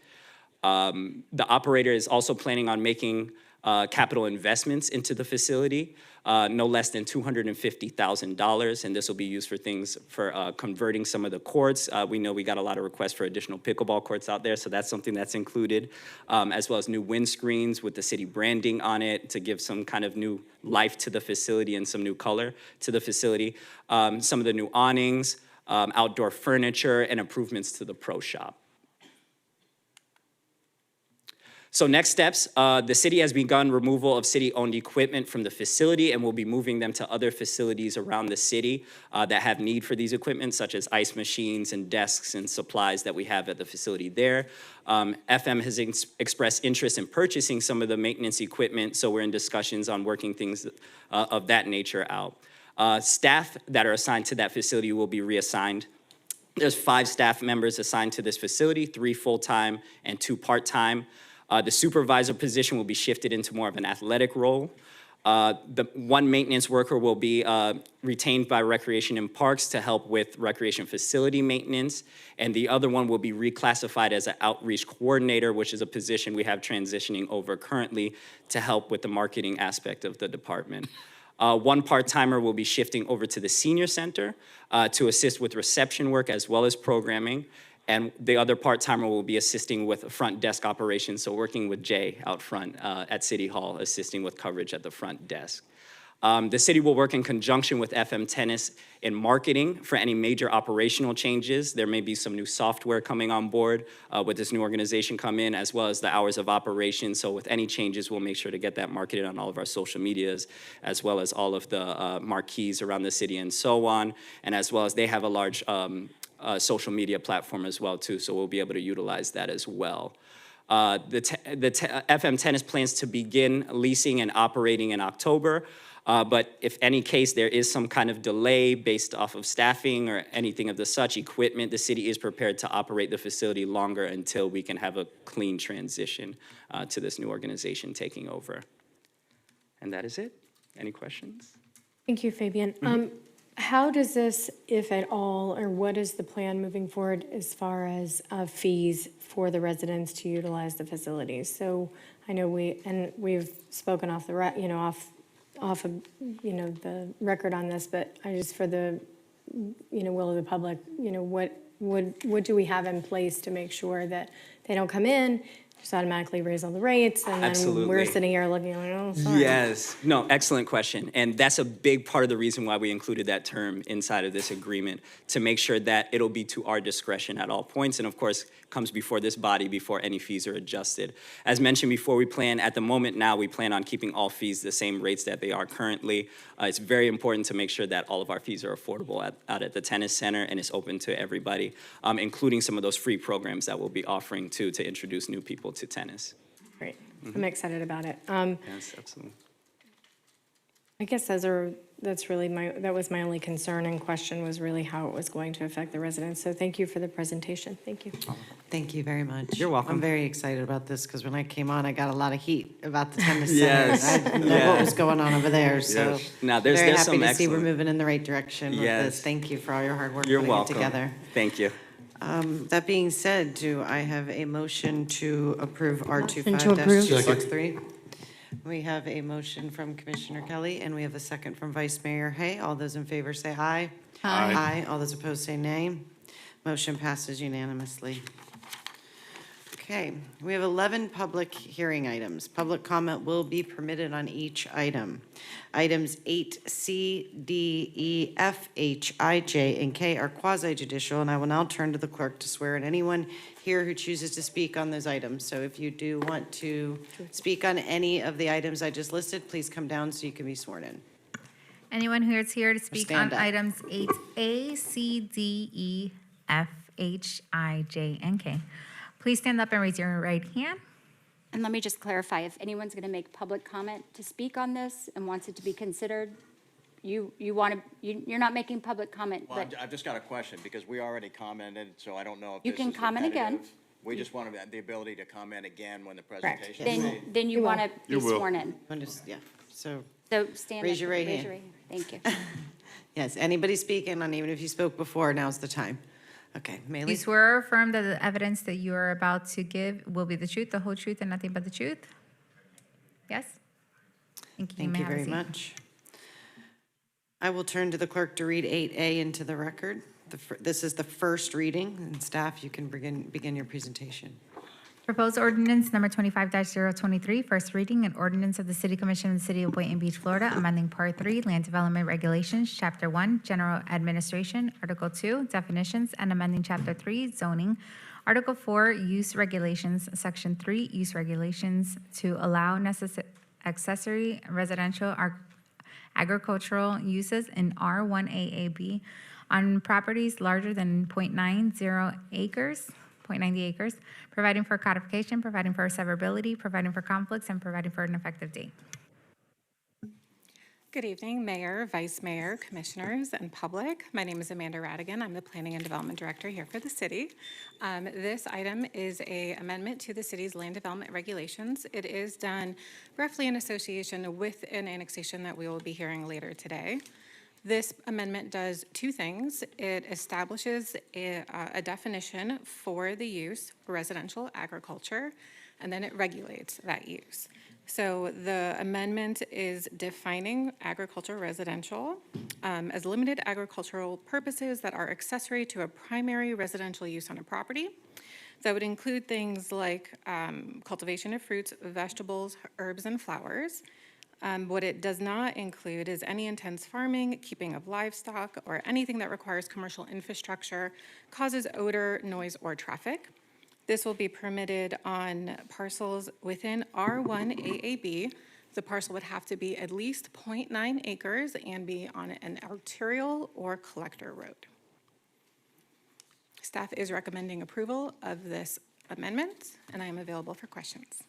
Speaker 17: The operator is also planning on making capital investments into the facility, no less than $250,000, and this will be used for things for converting some of the courts. We know we got a lot of requests for additional pickleball courts out there, so that's something that's included, as well as new windscreens with the city branding on it to give some kind of new life to the facility and some new color to the facility. Some of the new awnings, outdoor furniture, and improvements to the pro shop. So next steps, the city has begun removal of city-owned equipment from the facility and will be moving them to other facilities around the city that have need for these equipment, such as ice machines and desks and supplies that we have at the facility there. FM has expressed interest in purchasing some of the maintenance equipment, so we're in discussions on working things of that nature out. Staff that are assigned to that facility will be reassigned There's 5 staff members assigned to this facility, 3 full-time and 2 part-time. The supervisor position will be shifted into more of an athletic role. The one maintenance worker will be retained by Recreation and Parks to help with recreation facility maintenance, and the other one will be reclassified as an outreach coordinator, which is a position we have transitioning over currently to help with the marketing aspect of the department. One part-timer will be shifting over to the senior center to assist with reception work as well as programming. And the other part-timer will be assisting with front desk operations, so working with Jay out front at City Hall, assisting with coverage at the front desk. The city will work in conjunction with FM Tennis in marketing for any major operational changes. There may be some new software coming on board with this new organization come in, as well as the hours of operation. So with any changes, we'll make sure to get that marketed on all of our social medias, as well as all of the marquees around the city and so on. And as well as they have a large social media platform as well too, so we'll be able to utilize that as well. FM Tennis plans to begin leasing and operating in October, but if any case there is some kind of delay based off of staffing or anything of the such equipment, the city is prepared to operate the facility longer until we can have a clean transition to this new organization taking over. And that is it. Any questions?
Speaker 4: Thank you, Fabian. How does this, if at all, or what is the plan moving forward as far as fees for the residents to utilize the facilities? So I know we've spoken off the off of the record on this, but I just for the will of the public, what do we have in place to make sure that they don't come in, just automatically raise all the rates, and then we're sitting here looking like, oh, sorry.
Speaker 17: Yes. No, excellent question. And that's a big part of the reason why we included that term inside of this agreement, to make sure that it'll be to our discretion at all points, and of course, comes before this body before any fees are adjusted. As mentioned before, we plan on keeping all fees the same rates that they are currently. It's very important to make sure that all of our fees are affordable out at the tennis center, and it's open to everybody, including some of those free programs that we'll be offering to introduce new people to tennis.
Speaker 4: Great. I'm excited about it.
Speaker 17: Yes, absolutely.
Speaker 4: I guess that was my only concern and question, was really how it was going to affect the residents. So thank you for the presentation. Thank you.
Speaker 1: Thank you very much.
Speaker 17: You're welcome.
Speaker 1: I'm very excited about this because when I came on, I got a lot of heat about the tennis
Speaker 17: Yes.
Speaker 1: center. I didn't know what was going on over there, so
Speaker 17: Yes. Now, there's
Speaker 1: very happy
Speaker 17: some
Speaker 1: to see we're
Speaker 17: excellent-
Speaker 1: moving in the right direction with
Speaker 17: Yes.
Speaker 1: this. Thank you for all your hard work
Speaker 17: You're
Speaker 1: putting
Speaker 17: welcome.
Speaker 1: it together.
Speaker 17: Thank you.
Speaker 1: That being said, do I have a motion to approve
Speaker 4: Motion to approve.
Speaker 1: R25-263? We have a motion from Commissioner Kelly, and we have a second from Vice Mayor Hay. All those in favor say aye.
Speaker 4: Aye.
Speaker 1: Aye. All those opposed say nay. Motion passes unanimously. Okay, we have 11 public hearing items. Public comment will be permitted on each item. Items 8C, D, E, F, H, I, J, and K are quasi-judicial, and I will now turn to the clerk to swear in anyone here who chooses to speak on those items. So if you do want to speak on any of the items I just listed, please come down so you can be sworn in.
Speaker 16: Anyone who is here to speak on
Speaker 1: stand up.
Speaker 16: items 8A, C, D, E, F, H, I, J, and K, please stand up and raise your right hand.
Speaker 10: And let me just clarify, if anyone's going to make public comment to speak on this and wants it to be considered, you're not making public comment,
Speaker 9: Well,
Speaker 10: but
Speaker 9: I've just got a question, because we already commented, so I don't know if
Speaker 10: You
Speaker 9: this
Speaker 10: can
Speaker 9: is
Speaker 10: comment again.
Speaker 9: repetitive. We just wanted the ability to comment again when the presentation is made.
Speaker 10: then you want to
Speaker 2: You
Speaker 10: be
Speaker 2: will.
Speaker 10: sworn in.
Speaker 1: Yeah, so,
Speaker 10: So stand up.
Speaker 1: Raise your right hand.
Speaker 10: Thank you.
Speaker 1: yes, anybody speaking, and even if you spoke before, now's the time. Okay,
Speaker 16: You
Speaker 1: Maylee?
Speaker 16: swear or affirm that the evidence that you are about to give will be the truth, the whole truth, and nothing but the truth? Yes? Thank you.
Speaker 1: Thank
Speaker 16: may
Speaker 1: you
Speaker 16: have a
Speaker 1: very
Speaker 16: seat.
Speaker 1: much. I will turn to the clerk to read 8A into the record. This is the first reading, and staff, you can begin your presentation.
Speaker 16: Proposed ordinance number 25-023, first reading, an ordinance of the City Commission of the City of Boynton Beach, Florida, amending Part 3, Land Development Regulations, Chapter 1, General Administration, Article 2, Definitions, and amending Chapter 3, Zoning, Article 4, Use Regulations, Section 3, Use Regulations, to allow accessory residential agricultural uses in R1AAB on properties larger than 0.90 acres, 0.90 acres, providing for codification, providing for severability, providing for conflicts, and providing for an effective date.
Speaker 3: Good evening, Mayor, Vice Mayor, Commissioners, and public. My name is Amanda Radigan. I'm the Planning and Development Director here for the city. This item is an amendment to the city's land development regulations. It is done roughly in association with an annexation that we will be hearing later today. This amendment does two things. It establishes a definition for the use residential agriculture, and then it regulates that use. So the amendment is defining agriculture residential as limited agricultural purposes that are accessory to a primary residential use on a property. That would include things like cultivation of fruits, vegetables, herbs, and flowers. What it does not include is any intense farming, keeping of livestock, or anything that requires commercial infrastructure, causes odor, noise, or traffic. This will be permitted on parcels within R1 AAB. The parcel would have to be at least 0.9 acres and be on an arterial or collector road. Staff is recommending approval of this amendment, and I am available for questions.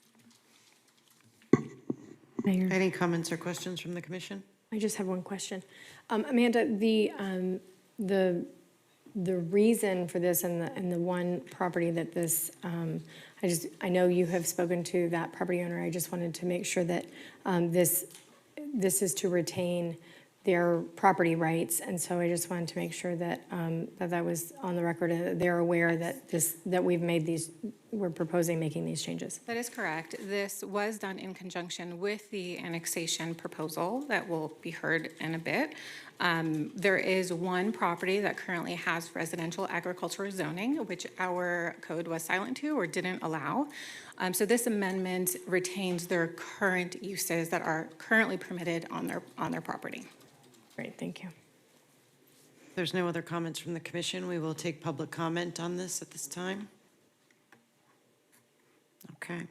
Speaker 4: Mayor,
Speaker 1: Any comments or questions from the commission?
Speaker 4: I just have one question. Amanda, the reason for this and the one property that this, I know you have spoken to that property owner. I just wanted to make sure that this is to retain their property rights. And so I just wanted to make sure that that was on the record and that they're aware that we're proposing making these changes.
Speaker 3: That is correct. This was done in conjunction with the annexation proposal that will be heard in a bit. There is one property that currently has residential agricultural zoning, which our code was silent to or didn't allow. So this amendment retains their current uses that are currently permitted on their property.
Speaker 4: Great, thank you.
Speaker 1: If there's no other comments from the commission, we will take public comment on this at this time. Okay.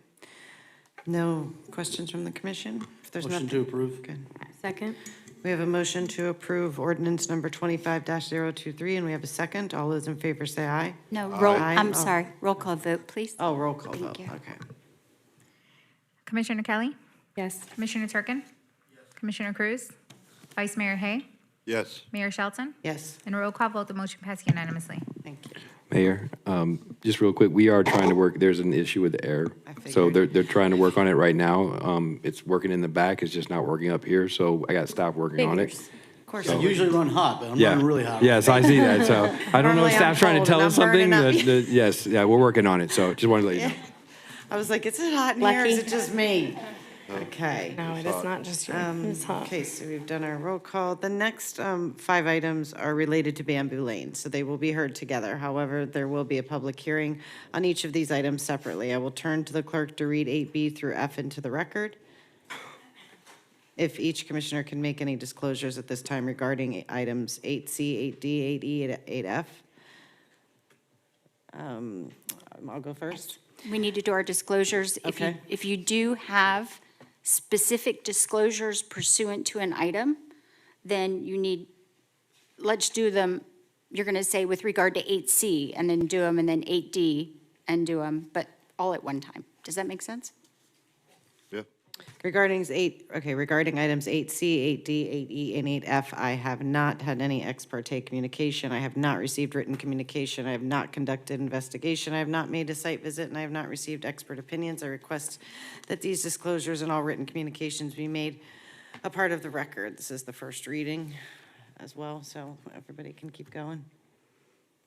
Speaker 1: No questions from the commission? If there's
Speaker 5: Motion
Speaker 1: nothing-
Speaker 5: to approve.
Speaker 1: Good.
Speaker 4: Second?
Speaker 1: We have a motion to approve ordinance number 25-023, and we have a second. All those in favor say aye.
Speaker 10: No,
Speaker 1: Aye.
Speaker 10: I'm
Speaker 1: Oh.
Speaker 10: sorry, roll call vote, please.
Speaker 1: Oh, roll call
Speaker 10: Thank
Speaker 1: vote,
Speaker 10: you.
Speaker 1: okay.
Speaker 16: Commissioner Kelly?
Speaker 4: Yes.
Speaker 16: Commissioner Turkin? Commissioner Cruz? Vice Mayor Hay?
Speaker 2: Yes.
Speaker 16: Mayor Shelton?
Speaker 1: Yes,
Speaker 16: And a roll call vote, the motion passed unanimously.
Speaker 1: thank you.
Speaker 15: Mayor, just real quick, we are trying to work, there's an issue with the air. So they're trying to work on it right now. It's working in the back, it's just not working up here, so I got staff working on it.
Speaker 4: Figures.
Speaker 1: Of course.
Speaker 5: I usually run hot, but I'm
Speaker 15: Yeah.
Speaker 5: running really hot.
Speaker 15: Yes, I see that, so I don't know
Speaker 1: Normally
Speaker 15: if
Speaker 1: I'm
Speaker 15: staff's trying to
Speaker 1: cold
Speaker 15: tell
Speaker 1: and
Speaker 15: us
Speaker 1: I'm burning
Speaker 15: something.
Speaker 1: up.
Speaker 15: Yes, yeah, we're working on it, so just wanted to let you know.
Speaker 1: I was like, is it hot in here, or is
Speaker 4: Lucky.
Speaker 1: it just me? Okay.
Speaker 4: No, it is not just you. It's hot.
Speaker 1: Okay, so we've done our roll call. The next 5 items are related to Bamboo Lane, so they will be heard together. However, there will be a public hearing on each of these items separately. I will turn to the clerk to read 8B through F into the record. If each commissioner can make any disclosures at this time regarding items 8C, 8D, 8E, and 8F. I'll go first.
Speaker 10: We need to do our disclosures.
Speaker 1: Okay.
Speaker 10: If you do have specific disclosures pursuant to an item, then you need, let's do them, you're going to say with regard to 8C, and then do them, and then 8D, and do them, but all at one time. Does that make sense?
Speaker 2: Yeah.
Speaker 1: Regarding items 8C, 8D, 8E, and 8F, I have not had any ex parte communication. I have not received written communication. I have not conducted investigation. I have not made a site visit, and I have not received expert opinions. I request that these disclosures and all written communications be made a part of the record. This is the first reading as well, so everybody can keep going.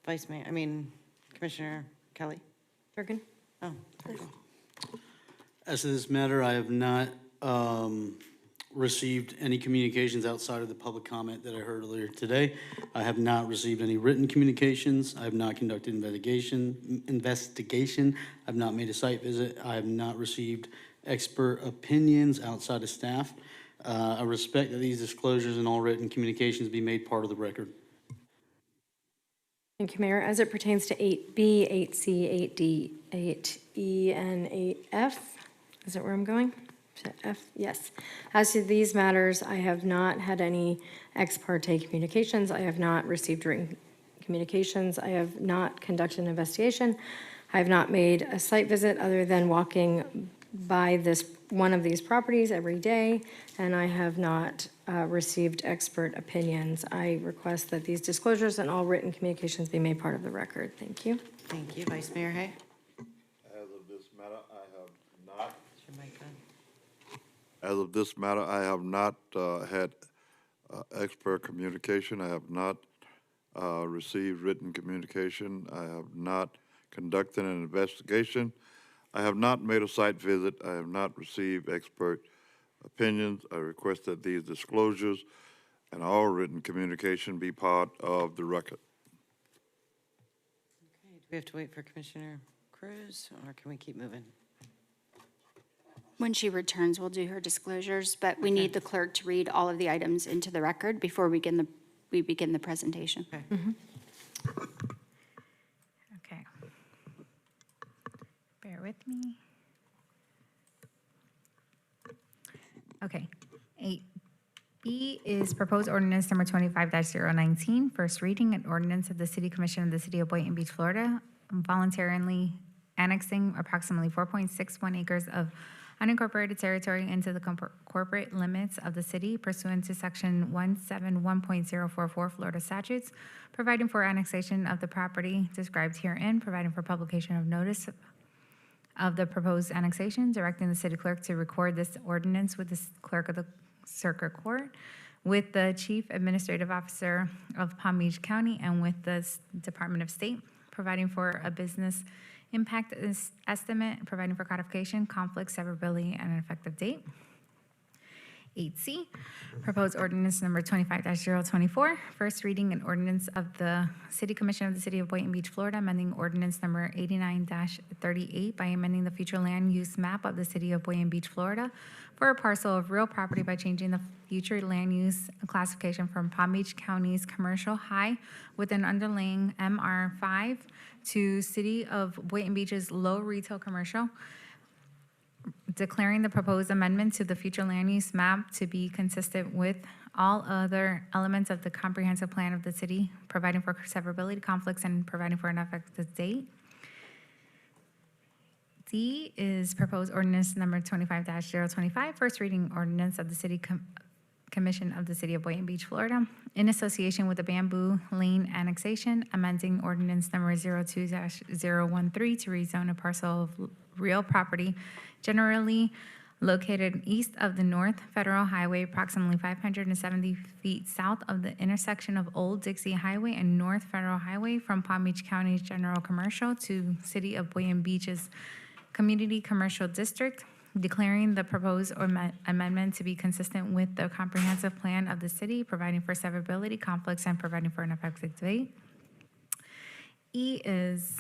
Speaker 1: Commissioner Kelly?
Speaker 4: Turkin?
Speaker 1: Oh, okay.
Speaker 5: As to this matter, I have not received any communications outside of the public comment that I heard earlier today. I have not received any written communications. I have not conducted investigation. I've not made a site visit. I have not received expert opinions outside of staff. I respect that these disclosures and all written communications be made part of the record.
Speaker 4: Thank you, Mayor. As it pertains to 8B, 8C, 8D, 8E, and 8F, is that where I'm going? To F? Yes. As to these matters, I have not had any ex parte communications. I have not received written communications. I have not conducted an investigation. I have not made a site visit other than walking by one of these properties every day, and I have not received expert opinions. I request that these disclosures and all written communications be made part of the record. Thank you.
Speaker 1: Thank you. Vice Mayor Hay?
Speaker 2: As of this matter, I have not.
Speaker 1: Is your mic on?
Speaker 2: As of this matter, I have not had expert communication. I have not received written communication. I have not conducted an investigation. I have not made a site visit. I have not received expert opinions. I request that these disclosures and all written communication be part of the record.
Speaker 1: Okay, do we have to wait for Commissioner Cruz, or can we keep moving?
Speaker 10: When she returns, we'll do her disclosures, but we need the clerk to read all of the items into the record before we begin the presentation.
Speaker 1: Okay.
Speaker 16: Okay. Bear with me. Okay. 8B is proposed ordinance number 25-019, first reading, an ordinance of the City Commission of the City of Boynton Beach, Florida, voluntarily annexing approximately 4.61 acres of unincorporated territory into the corporate limits of the city pursuant to Section 171.044 Florida statutes, providing for annexation of the property described herein, providing for publication of notice of the proposed annexation, directing the city clerk to record this ordinance with the clerk of the circuit court, with the chief administrative officer of Palm Beach County, and with the Department of State, providing for a business impact estimate, providing for codification, conflict, severability, and an effective date. 8C, proposed ordinance number 25-024, first reading an ordinance of the City Commission of the City of Boynton Beach, Florida, amending ordinance number 89-38 by amending the future land use map of the City of Boynton Beach, Florida, for a parcel of real property by changing the future land use classification from Palm Beach County's commercial high with an underlying MR5 to City of Boynton Beach's low retail commercial, declaring the proposed amendment to the future land use map to be consistent with all other elements of the comprehensive plan of the city, providing for severability, conflicts, and providing for an effective date. D is proposed ordinance number 25-025, first reading ordinance of the City Commission of the City of Boynton Beach, Florida, in association with the Bamboo Lane annexation, amending ordinance number 02-013 to rezone a parcel of real property generally located east of the North Federal Highway, approximately 570 feet south of the intersection of Old Dixie Highway and North Federal Highway, from Palm Beach County's General Commercial to City of Boynton Beach's Community Commercial District, declaring the proposed amendment to be consistent with the comprehensive plan of the city, providing for severability, conflicts, and providing for an effective date. E is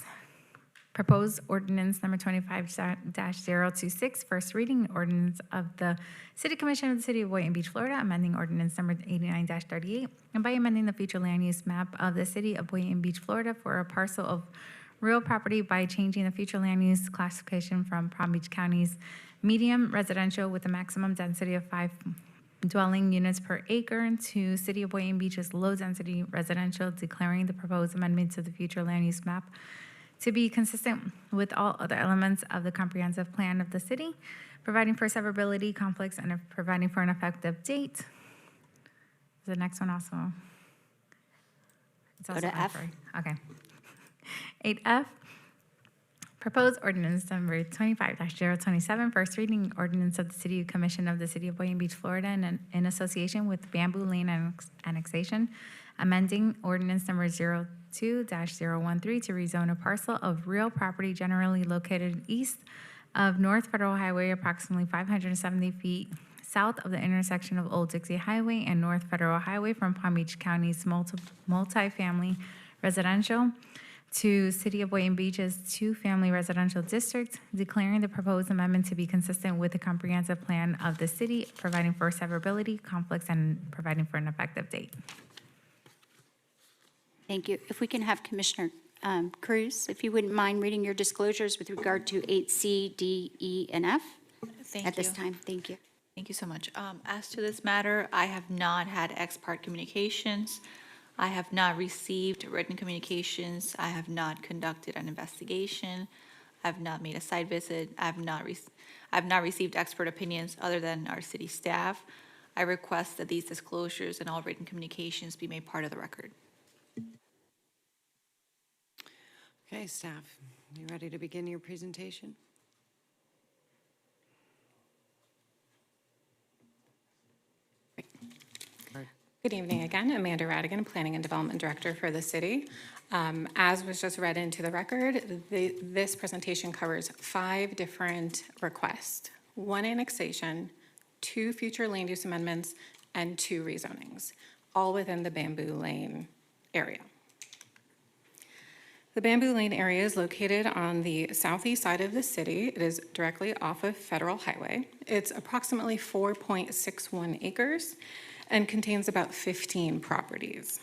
Speaker 16: proposed ordinance number 25-026, first reading ordinance of the City Commission of the City of Boynton Beach, Florida, amending ordinance number 89-38, and by amending the future land use map of the City of Boynton Beach, Florida, for a parcel of real property by changing the future land use classification from Palm Beach County's medium residential with a maximum density of 5 dwelling units per acre to City of Boynton Beach's low-density residential, declaring the proposed amendment to the future land use map to be consistent with all other elements of the comprehensive plan of the city, providing for severability, conflicts, and providing for an effective date. The next one also. It's
Speaker 10: Go
Speaker 16: also
Speaker 10: to F.
Speaker 16: Okay. 8F, proposed ordinance number 25-027, first reading ordinance of the City Commission of the City of Boynton Beach, Florida, and in association with Bamboo Lane annexation, amending ordinance number 02-013 to rezone a parcel of real property generally located east of North Federal Highway, approximately 570 feet south of the intersection of Old Dixie Highway and North Federal Highway, from Palm Beach County's multi-family residential to City of Boynton Beach's two-family residential district, declaring the proposed amendment to be consistent with the comprehensive plan of the city, providing for severability, conflicts, and providing for an effective date.
Speaker 10: Thank you. If we can have Commissioner Cruz, if you wouldn't mind reading your disclosures with regard to 8C, D, E, and F at this time. Thank you.
Speaker 13: Thank you so much. As to this matter, I have not had ex parte communications. I have not received written communications. I have not conducted an investigation. I have not made a site visit. I have not received expert opinions other than our city staff. I request that these disclosures and all written communications be made part of the record.
Speaker 1: Okay, staff, you ready to begin your presentation?
Speaker 19: Good evening again. Amanda Radigan, Planning and Development Director for the city. As was just read into the record, this presentation covers 5 different requests: 1 annexation, 2 future land use amendments, and 2 rezonings, all within the Bamboo Lane area. The Bamboo Lane area is located on the southeast side of the city. It is directly off of Federal Highway. It's approximately 4.61 acres and contains about 15 properties.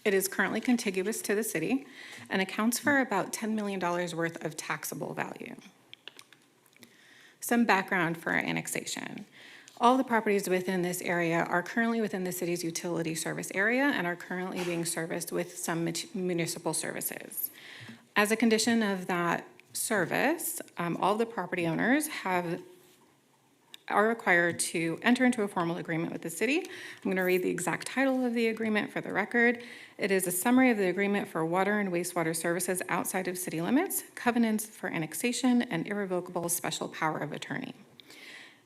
Speaker 19: It is currently contiguous to the city and accounts for about $10 million worth of taxable value. Some background for annexation. All the properties within this area are currently within the city's utility service area and are currently being serviced with some municipal services. As a condition of that service, all the property owners are required to enter into a formal agreement with the city. I'm going to read the exact title of the agreement for the record. It is a summary of the agreement for water and wastewater services outside of city limits, covenants for annexation, and irrevocable special power of attorney.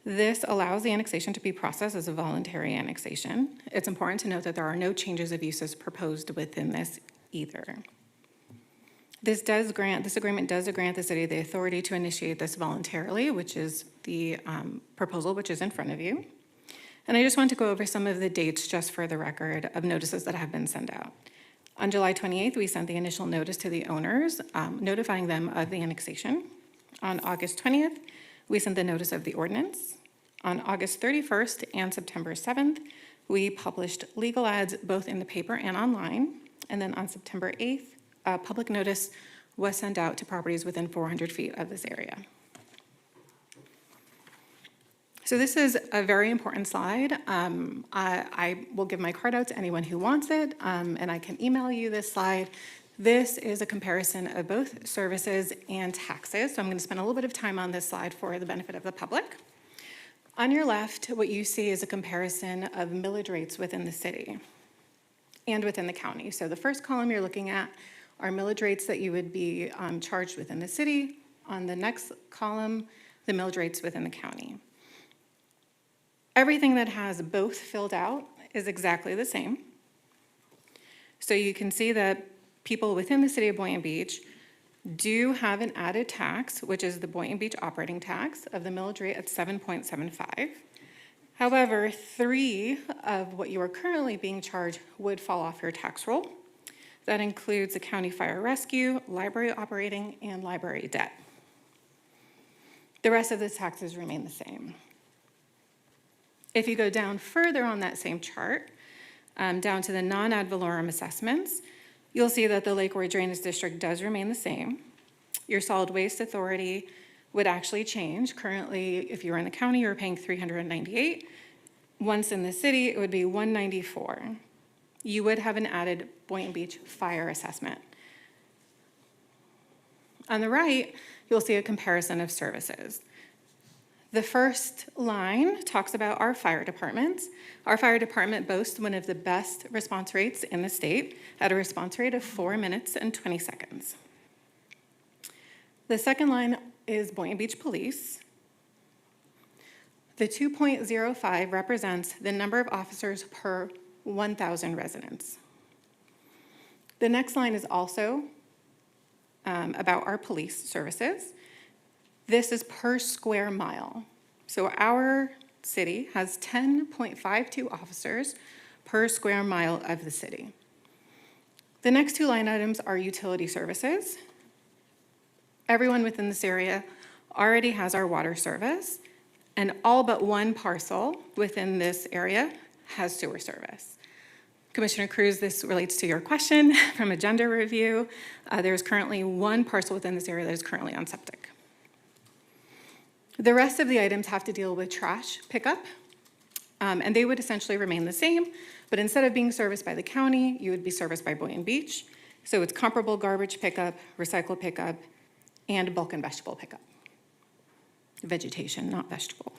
Speaker 19: This allows the annexation to be processed as a voluntary annexation. It's important to note that there are no changes of uses proposed within this either. This agreement does grant the city the authority to initiate this voluntarily, which is the proposal which is in front of you. And I just want to go over some of the dates just for the record of notices that have been sent out. On July 28th, we sent the initial notice to the owners, notifying them of the annexation. On August 20th, we sent the notice of the ordinance. On August 31st and September 7th, we published legal ads both in the paper and online. And then on September 8th, a public notice was sent out to properties within 400 feet of this area. So this is a very important slide. I will give my card out to anyone who wants it, and I can email you this slide. This is a comparison of both services and taxes. So I'm going to spend a little bit of time on this slide for the benefit of the public. On your left, what you see is a comparison of millage rates within the city and within the county. So the first column you're looking at are millage rates that you would be charged within the city. On the next column, the millage rates within the county. Everything that has both filled out is exactly the same. So you can see that people within the city of Boynton Beach do have an added tax, which is the Boynton Beach operating tax of the millage rate at 7.75. However, 3 of what you are currently being charged would fall off your tax roll. That includes the county fire rescue, library operating, and library debt. The rest of the taxes remain the same. If you go down further on that same chart, down to the non-ad valorem assessments, you'll see that the Lake Roy Drainage District does remain the same. Your solid waste authority would actually change. Currently, if you're in the county, you're paying $398. Once in the city, it would be $194. You would have an added Boynton Beach fire assessment. On the right, you'll see a comparison of services. The first line talks about our fire departments. Our fire department boasts one of the best response rates in the state at a response rate of 4 minutes and 20 seconds. The second line is Boynton Beach Police. The 2.05 represents the number of officers per 1,000 residents. The next line is also about our police services. This is per square mile. So our city has 10.52 officers per square mile of the city. The next 2 line items are utility services. Everyone within this area already has our water service, and all but 1 parcel within this area has sewer service. Commissioner Cruz, this relates to your question from agenda review. There's currently 1 parcel within this area that is currently on septic. The rest of the items have to deal with trash pickup, and they would essentially remain the same, but instead of being serviced by the county, you would be serviced by Boynton Beach. So it's comparable garbage pickup, recycle pickup, and bulk and vegetable pickup. Vegetation, not vegetable.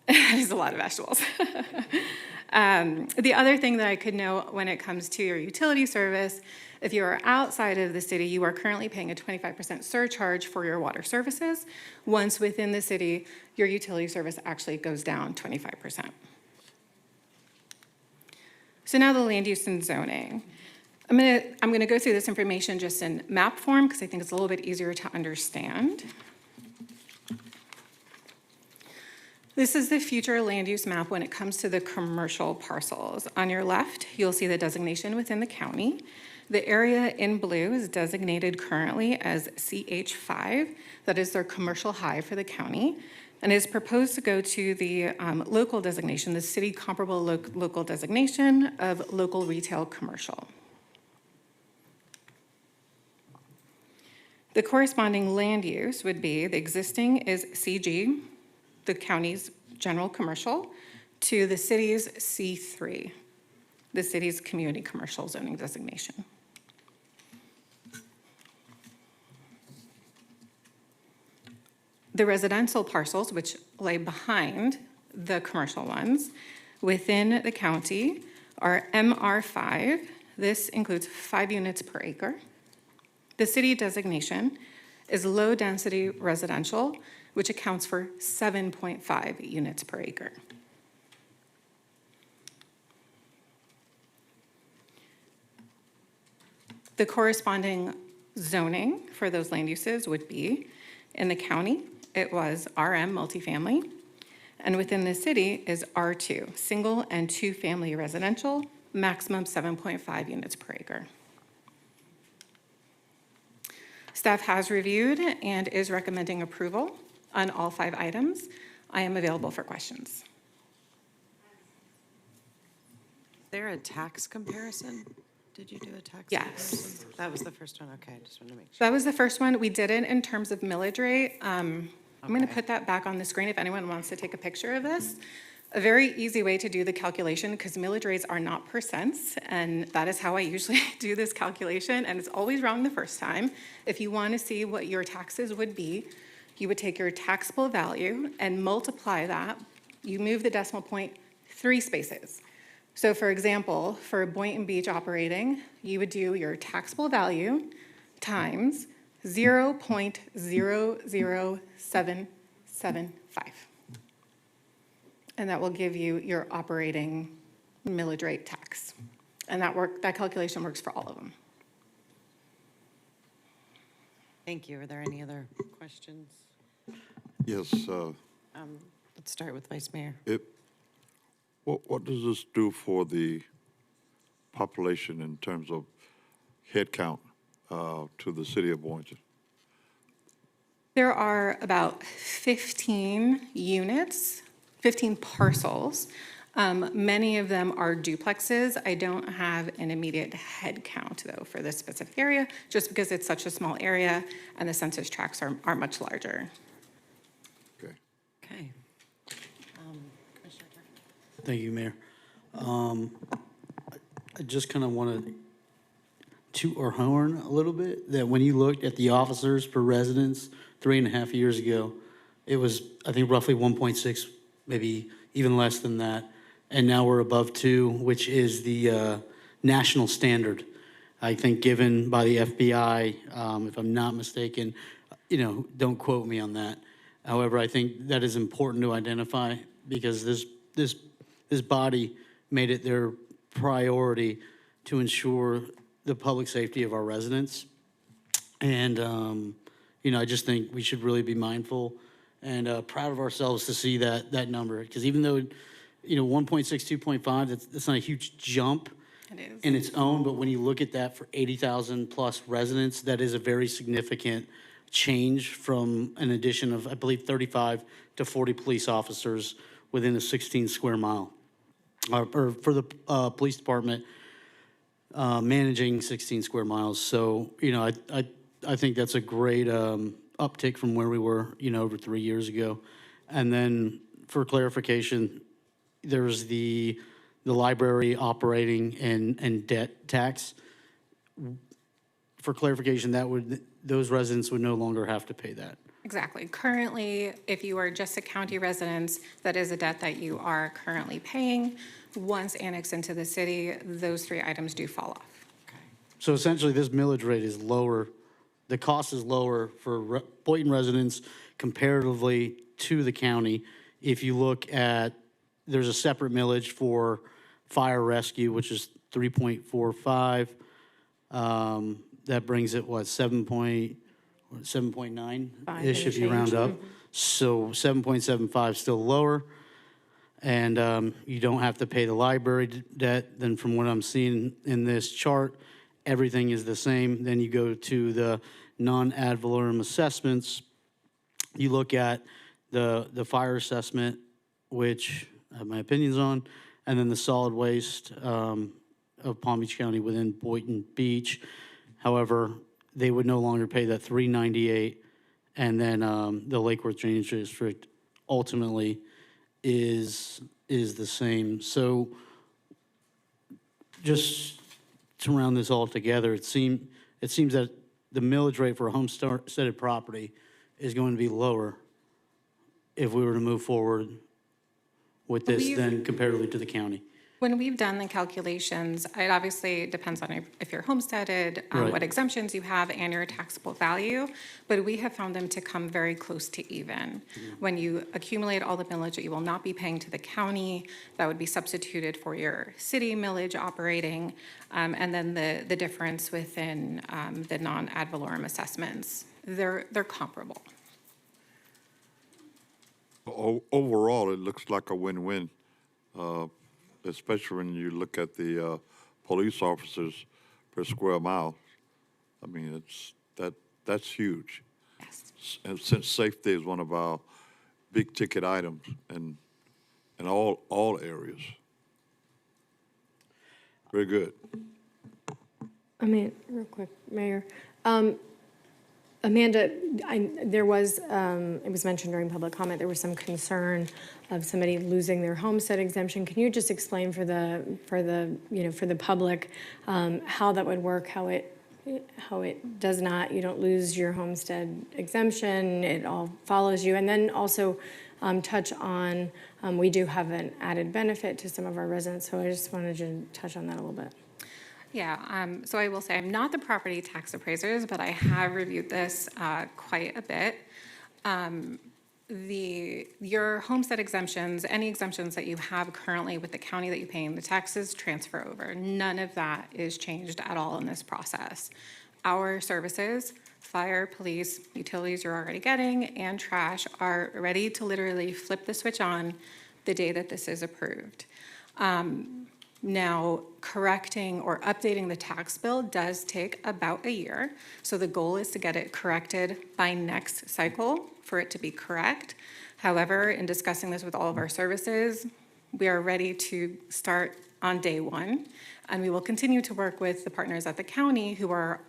Speaker 19: It is a lot of vegetables. The other thing that I could note when it comes to your utility service, if you are outside of the city, you are currently paying a 25% surcharge for your water services. Once within the city, your utility service actually goes down 25%. So now the land use and zoning. I'm gonna go through this information just in map form because I think it's a little bit easier to understand. This is the future land use map when it comes to the commercial parcels. On your left, you'll see the designation within the county. The area in blue is designated currently as CH5. That is their commercial high for the county. And is proposed to go to the local designation, the city comparable local designation of local retail commercial. The corresponding land use would be, the existing is CG, the county's general commercial, to the city's C3, the city's community commercial zoning designation. The residential parcels, which lay behind the commercial ones within the county, are MR5. This includes 5 units per acre. The city designation is low-density residential, which accounts for 7.5 units per acre. The corresponding zoning for those land uses would be, in the county, it was RM, multifamily, and within the city is R2, single and 2-family residential, maximum 7.5 units per acre. Staff has reviewed and is recommending approval on all 5 items. I am available for questions.
Speaker 1: Is there a tax comparison? Did you do a tax
Speaker 19: Yes.
Speaker 1: comparison? That was the first one, okay, just wanted to make sure.
Speaker 19: That was the first one. We did it in terms of millage rate. I'm going to put that back on the screen if anyone wants to take a picture of this. A very easy way to do the calculation, because millage rates are not percents, and that is how I usually do this calculation, and it's always wrong the first time. If you want to see what your taxes would be, you would take your taxable value and multiply that. You move the decimal point 3 spaces. So for example, for Boynton Beach operating, you would do your taxable value times 0.00775. And that will give you your operating millage rate tax. And that calculation works for all of them.
Speaker 1: Thank you. Are there any other questions?
Speaker 2: Yes,
Speaker 1: Let's start with Vice Mayor.
Speaker 2: what does this do for the population in terms of head count to the city of Boynton?
Speaker 19: There are about 15 units, 15 parcels. Many of them are duplexes. I don't have an immediate head count, though, for this specific area, just because it's such a small area and the census tracts are much larger.
Speaker 2: Okay.
Speaker 1: Okay. Commissioner Tucker.
Speaker 5: Thank you, Mayor. I just kind of want to toot our horn a little bit, that when you looked at the officers per residence 3.5 years ago, it was, I think, roughly 1.6, maybe even less than that. And now we're above 2, which is the national standard, I think, given by the FBI, if I'm not mistaken. Don't quote me on that. However, I think that is important to identify, because this body made it their priority to ensure the public safety of our residents. And, I just think we should really be mindful and proud of ourselves to see that number. Because even though, 1.6, 2.5, that's not a huge jump
Speaker 19: It is.
Speaker 5: in its own, but when you look at that for 80,000 plus residents, that is a very significant change from an addition of, I believe, 35 to 40 police officers within a 16 square mile. Or for the police department, managing 16 square miles. So, I think that's a great uptick from where we were, over 3 years ago. And then for clarification, there's the library operating and debt tax. For clarification, those residents would no longer have to pay that.
Speaker 19: Exactly. Currently, if you are just a county resident, that is a debt that you are currently paying. Once annexed into the city, those three items do fall off.
Speaker 5: So essentially, this millage rate is lower, the cost is lower for Boynton residents comparatively to the county. If you look at, there's a separate millage for fire rescue, which is 3.45. That brings it, what, 7.9-ish if you round up. So 7.75 still lower. And you don't have to pay the library debt. Then from what I'm seeing in this chart, everything is the same. Then you go to the non-ad valorem assessments. You look at the fire assessment, which I have my opinions on, and then the solid waste of Palm Beach County within Boynton Beach. However, they would no longer pay that $398, and then the Lake Worth Drainage District ultimately is the same. So just to round this all together, it seems that the millage rate for a homesteaded property is going to be lower if we were to move forward with this than comparatively to the county.
Speaker 19: When we've done the calculations, it obviously depends on if you're homesteaded,
Speaker 5: Right.
Speaker 19: what exemptions you have, and your taxable value, but we have found them to come very close to even. When you accumulate all the millage that you will not be paying to the county, that would be substituted for your city millage operating, and then the difference within the non-ad valorem assessments. They're comparable.
Speaker 2: Overall, it looks like a win-win, especially when you look at the police officers per square mile. I mean, that's huge. And since safety is one of our big-ticket items in all areas. Very good.
Speaker 4: I mean, real quick, Mayor. Amanda, there was, it was mentioned during public comment, there was some concern of somebody losing their homestead exemption. Can you just explain for the public, how that would work, how it does not, you don't lose your homestead exemption, it all follows you? And then also touch on, we do have an added benefit to some of our residents, so I just wanted to touch on that a little bit.
Speaker 19: Yeah, so I will say I'm not the property tax appraisers, but I have reviewed this quite a bit. Your homestead exemptions, any exemptions that you have currently with the county that you pay in the taxes transfer over. None of that is changed at all in this process. Our services, fire, police, utilities you're already getting, and trash are ready to literally flip the switch on the day that this is approved. Now, correcting or updating the tax bill does take about a year. So the goal is to get it corrected by next cycle for it to be correct. However, in discussing this with all of our services, we are ready to start on day one. And we will continue to work with the partners at the county who are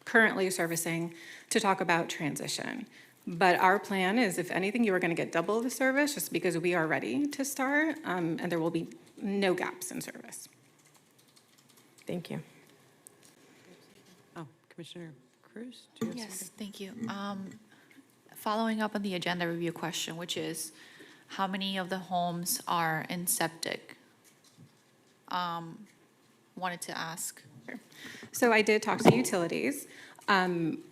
Speaker 19: currently servicing to talk about transition. But our plan is, if anything, you are going to get double the service just because we are ready to start, and there will be no gaps in service.
Speaker 4: Thank you.
Speaker 1: Oh, Commissioner Cruz? Do you have
Speaker 13: Yes,
Speaker 1: something?
Speaker 13: thank you. Following up on the agenda review question, which is how many of the homes are in septic? Wanted to ask.
Speaker 19: So I did talk to utilities.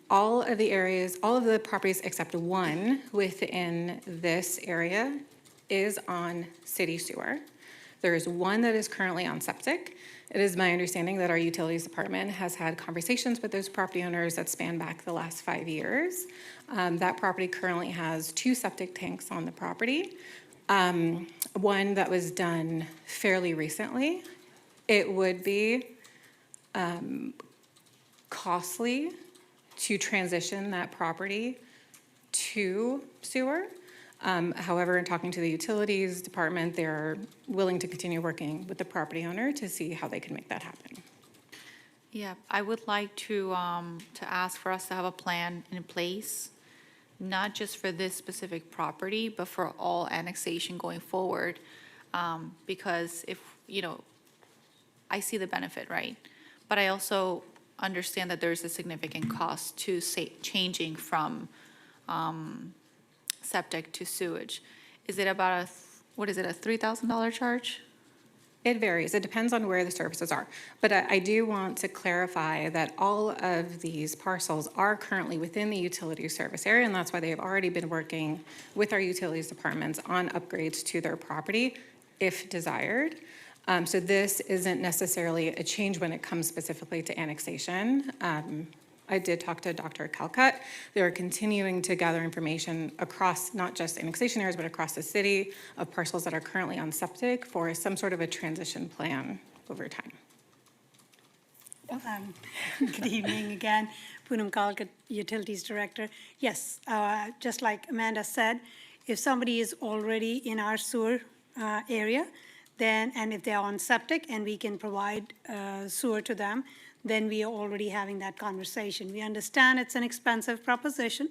Speaker 19: All of the areas, all of the properties except one within this area is on city sewer. There is one that is currently on septic. It is my understanding that our utilities department has had conversations with those property owners that span back the last 5 years. That property currently has 2 septic tanks on the property. One that was done fairly recently. It would be costly to transition that property to sewer. However, in talking to the utilities department, they're willing to continue working with the property owner to see how they can make that happen.
Speaker 13: Yeah, I would like to ask for us to have a plan in place, not just for this specific property, but for all annexation going forward. Because if, I see the benefit, right? But I also understand that there's a significant cost to changing from septic to sewage. Is it about what is it, a $3,000 charge?
Speaker 19: It varies. It depends on where the services are. But I do want to clarify that all of these parcels are currently within the utility service area, and that's why they have already been working with our utilities departments on upgrades to their property, if desired. So this isn't necessarily a change when it comes specifically to annexation. I did talk to Dr. Calcutt. They're continuing to gather information across not just annexation areas, but across the city of parcels that are currently on septic for some sort of a transition plan over time.
Speaker 14: Good evening again. Poonam Calcutt, Utilities Director. Yes, just like Amanda said, if somebody is already in our sewer area, then, and if they're on septic and we can provide sewer to them, then we are already having that conversation. We understand it's an expensive proposition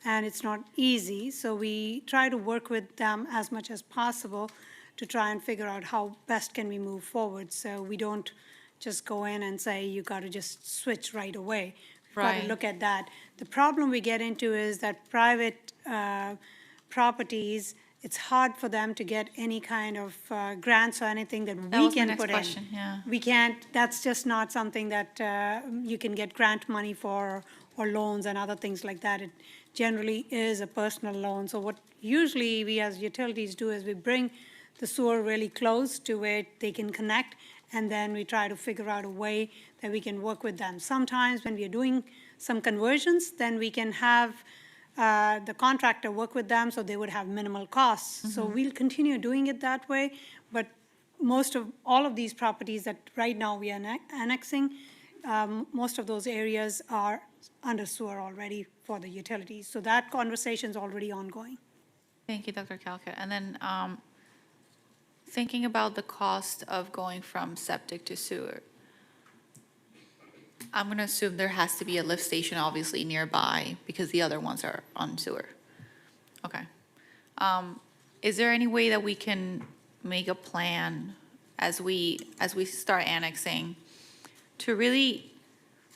Speaker 14: and it's not easy, so we try to work with them as much as possible to try and figure out how best can we move forward. So we don't just go in and say, you got to just switch right away. We've got to
Speaker 13: Right.
Speaker 14: look at that. The problem we get into is that private properties, it's hard for them to get any kind of grants or anything that
Speaker 13: That
Speaker 14: we
Speaker 13: was my
Speaker 14: can
Speaker 13: next
Speaker 14: put
Speaker 13: question,
Speaker 14: in.
Speaker 13: yeah.
Speaker 14: We can't, that's just not something that you can get grant money for or loans and other things like that. It generally is a personal loan. So what usually we as utilities do is we bring the sewer really close to where they can connect, and then we try to figure out a way that we can work with them. Sometimes when we are doing some conversions, then we can have the contractor work with them so they would have minimal costs. So we'll continue doing it that way, but all of these properties that right now we are annexing, most of those areas are under sewer already for the utilities. So that conversation's already ongoing.
Speaker 13: Thank you, Dr. Calcutt. And then thinking about the cost of going from septic to sewer, I'm going to assume there has to be a lift station obviously nearby because the other ones are on sewer. Okay. Is there any way that we can make a plan as we start annexing to really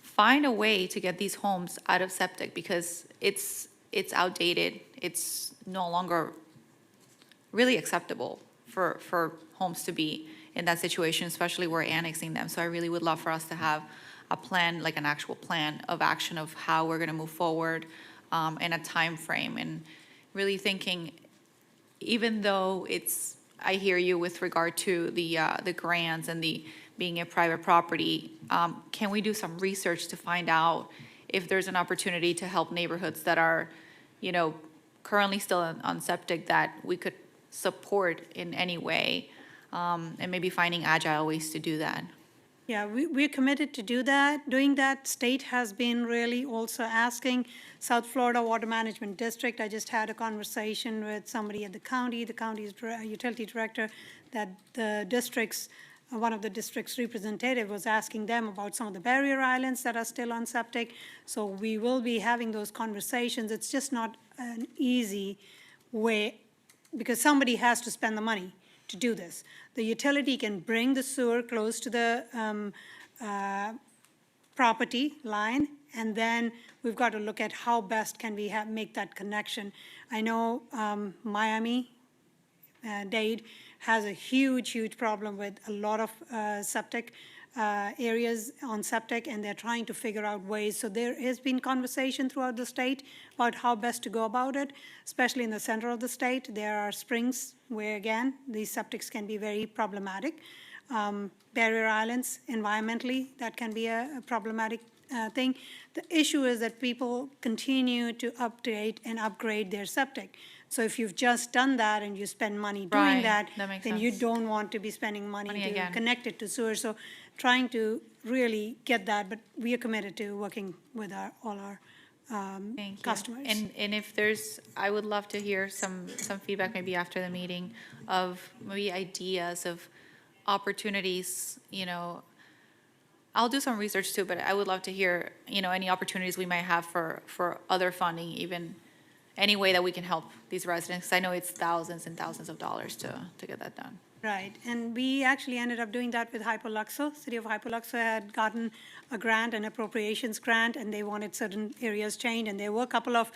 Speaker 13: find a way to get these homes out of septic, because it's outdated. It's no longer really acceptable for homes to be in that situation, especially we're annexing them. So I really would love for us to have a plan, like an actual plan of action of how we're gonna move forward, and a time frame, and really thinking, even though I hear you with regard to the grants and the being a private property, can we do some research to find out if there's an opportunity to help neighborhoods that are, currently still on septic that we could support in any way, and maybe finding agile ways to do that?
Speaker 14: Yeah, we're committed to doing that. State has been really also asking. South Florida Water Management District, I just had a conversation with somebody at the county's utility director, that one of the district's representative was asking them about some of the barrier islands that are still on septic. So we will be having those conversations. It's just not an easy way, because somebody has to spend the money to do this. The utility can bring the sewer close to the property line, and then we've got to look at how best can we make that connection. I know Miami-Dade has a huge problem with a lot of septic areas on septic, and they're trying to figure out ways. So there has been conversation throughout the state about how best to go about it, especially in the center of the state. There are springs where, again, these septics can be very problematic. Barrier islands, environmentally, that can be a problematic thing. The issue is that people continue to update and upgrade their septic. So if you've just done that and you spend money doing
Speaker 13: Right,
Speaker 14: that,
Speaker 13: that makes
Speaker 14: then you
Speaker 13: sense.
Speaker 14: don't want to be spending money to
Speaker 13: again.
Speaker 14: connect it to sewer. So trying to really get that, but we are committed to working with all our
Speaker 13: Thank you.
Speaker 14: customers.
Speaker 13: And if I would love to hear some feedback maybe after the meeting of maybe ideas of opportunities, I'll do some research too, but I would love to hear, any opportunities we might have for other funding, even any way that we can help these residents. 'Cause I know it's thousands and thousands of dollars to get that done.
Speaker 14: Right, and we actually ended up doing that with Hypoluxo. City of Hypoluxo had gotten a grant, an appropriations grant, and they wanted certain areas changed, and there were a couple of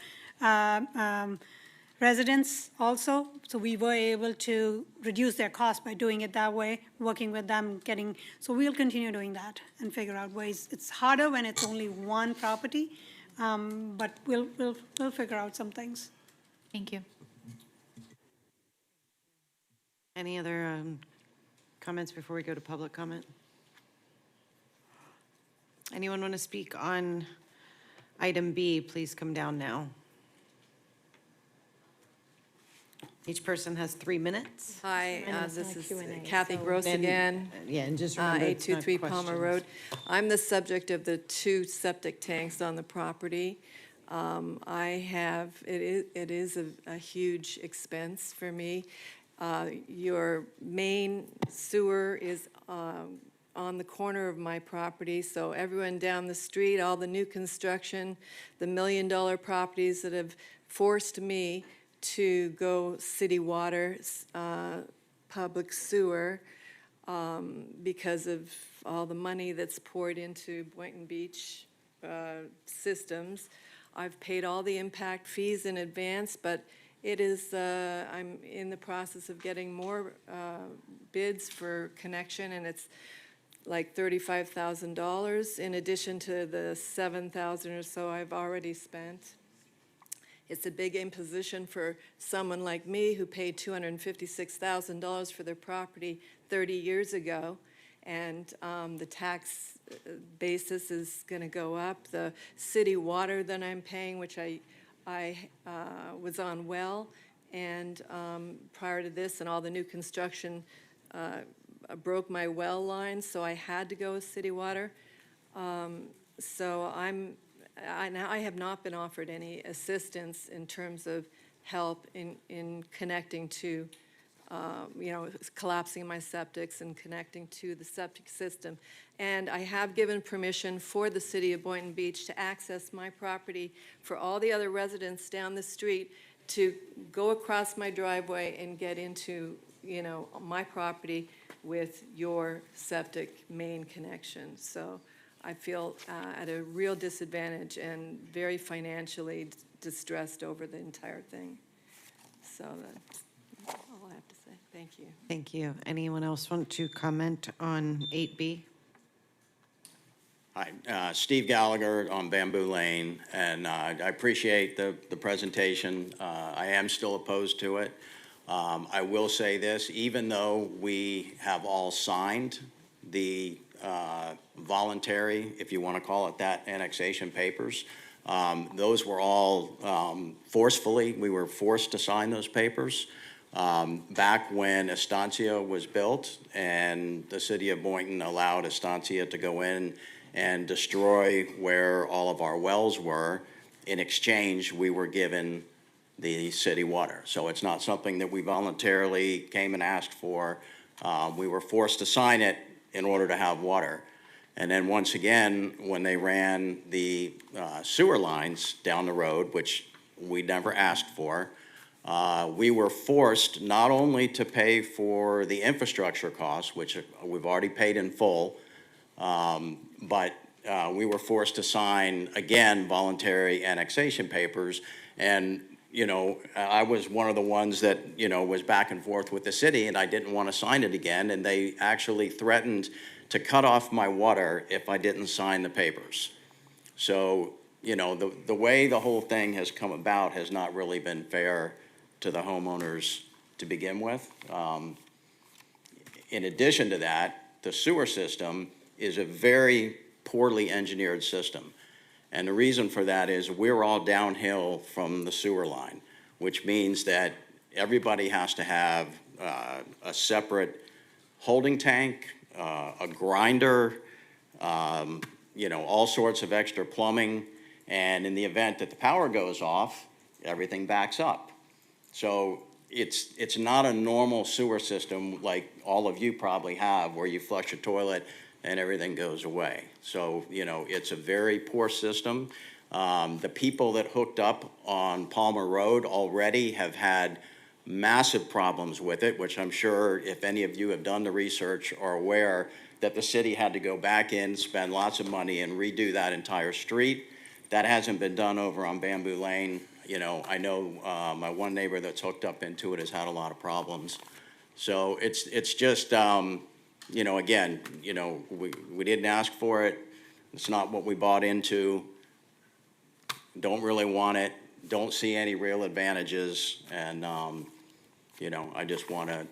Speaker 14: residents also. So we were able to reduce their cost by doing it that way, working with them, so we'll continue doing that and figure out ways. It's harder when it's only one property, but we'll figure out some things.
Speaker 13: Thank you.
Speaker 1: Any other comments before we go to public comment? Anyone want to speak on item B? Please come down now. Each person has 3 minutes.
Speaker 7: Hi,
Speaker 1: And it's
Speaker 7: this
Speaker 1: not
Speaker 7: is
Speaker 1: Q&A,
Speaker 7: Kathy
Speaker 1: so
Speaker 7: Gross
Speaker 1: then-
Speaker 7: again.
Speaker 1: Yeah, and just remember, it's not
Speaker 7: 823 Palmer Road.
Speaker 1: questions.
Speaker 7: I'm the subject of the 2 septic tanks on the property. It is a huge expense for me. Your main sewer is on the corner of my property, so everyone down the street, all the new construction, the million-dollar properties that have forced me to go city water, public sewer, because of all the money that's poured into Boynton Beach systems. I've paid all the impact fees in advance, but it is, I'm in the process of getting more bids for connection, and it's like $35,000 in addition to the $7,000 or so I've already spent. It's a big imposition for someone like me who paid $256,000 for their property 30 years ago, and the tax basis is going to go up. The city water that I'm paying, which I was on well, and prior to this and all the new construction broke my well line, so I had to go with city water. So I have not been offered any assistance in terms of help in connecting to, collapsing my septics and connecting to the septic system. And I have given permission for the city of Boynton Beach to access my property for all the other residents down the street to go across my driveway and get into, my property with your septic main connection. So I feel at a real disadvantage and very financially distressed over the entire thing. So that's all I have to say. Thank you.
Speaker 1: Thank you. Anyone else want to comment on 8B?
Speaker 9: Hi, Steve Gallagher on Bamboo Lane, and I appreciate the presentation. I am still opposed to it. I will say this, even though we have all signed the voluntary, if you want to call it that, annexation papers, those were all forcefully, we were forced to sign those papers. Back when Estancia was built and the city of Boynton allowed Estancia to go in and destroy where all of our wells were, in exchange, we were given the city water. So it's not something that we voluntarily came and asked for. We were forced to sign it in order to have water. And then once again, when they ran the sewer lines down the road, which we never asked for, we were forced not only to pay for the infrastructure costs, which we've already paid in full, but we were forced to sign, again, voluntary annexation papers. And I was one of the ones that, was back and forth with the city, and I didn't want to sign it again, and they actually threatened to cut off my water if I didn't sign the papers. So, the way the whole thing has come about has not really been fair to the homeowners to begin with. In addition to that, the sewer system is a very poorly engineered system. And the reason for that is we're all downhill from the sewer line, which means that everybody has to have a separate holding tank, a grinder, all sorts of extra plumbing. And in the event that the power goes off, everything backs up. So it's not a normal sewer system like all of you probably have, where you flush your toilet and everything goes away. So, it's a very poor system. The people that hooked up on Palmer Road already have had massive problems with it, which I'm sure if any of you have done the research are aware that the city had to go back in, spend lots of money and redo that entire street. That hasn't been done over on Bamboo Lane. You know, I know my one neighbor that's hooked up into it has had a lot of problems. So it's just, you know, again, you know, we didn't ask for it. It's not what we bought into. Don't really want it. Don't see any real advantages. And, you know, I just want to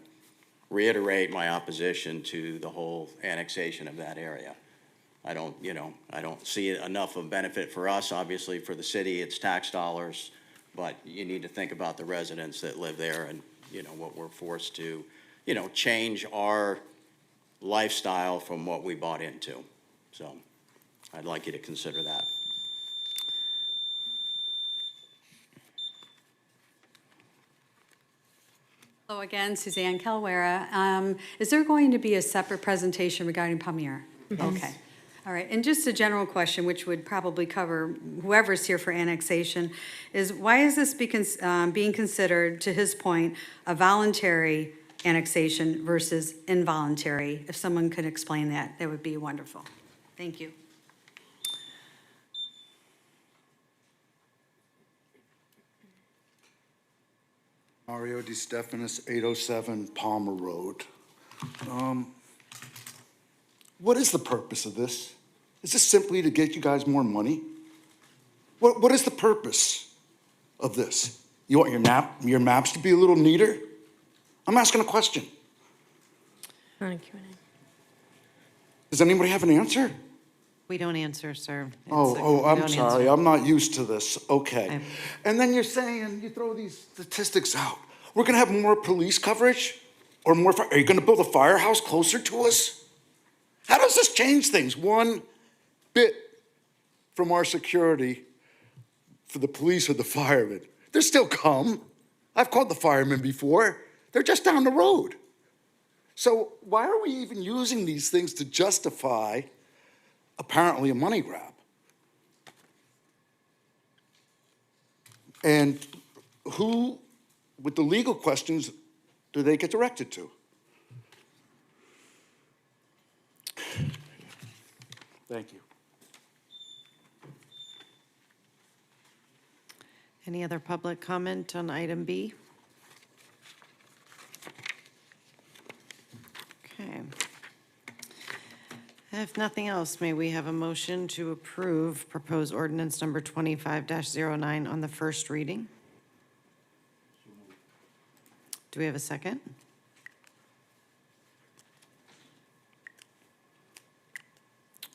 Speaker 9: reiterate my opposition to the whole annexation of that area. I don't, you know, I don't see enough of benefit for us. Obviously, for the city, it's tax dollars, but you need to think about the residents that live there and, you know, what we're forced to, you know, change our lifestyle from what we bought into. So I'd like you to consider that.
Speaker 24: Hello again, Suzanne Calwera. Is there going to be a separate presentation regarding Palmira? Okay. All right, and just a general question, which would probably cover whoever's here for annexation, is why is this being considered, to his point, a voluntary annexation versus involuntary? If someone could explain that, that would be wonderful. Thank you.
Speaker 11: Mario Di Stephanis, 807 Palmer Road. What is the purpose of this? Is this simply to get you guys more money? What is the purpose of this? You want your maps to be a little neater? I'm asking a question. Does anybody have an answer?
Speaker 1: We don't answer, sir.
Speaker 11: I'm sorry, I'm not used to this, okay. And then you're saying, you throw these statistics out. We're gonna have more police coverage? Or more, are you gonna build a firehouse closer to us? How does this change things? One bit from our security for the police or the firemen. They're still come. I've called the firemen before. They're just down the road. So why are we even using these things to justify apparently a money grab? And who, with the legal questions, do they get directed to? Thank you.
Speaker 1: Any other public comment on item B? Okay. If nothing else, may we have a motion to approve proposed ordinance number 25-09 on the first reading? Do we have a second?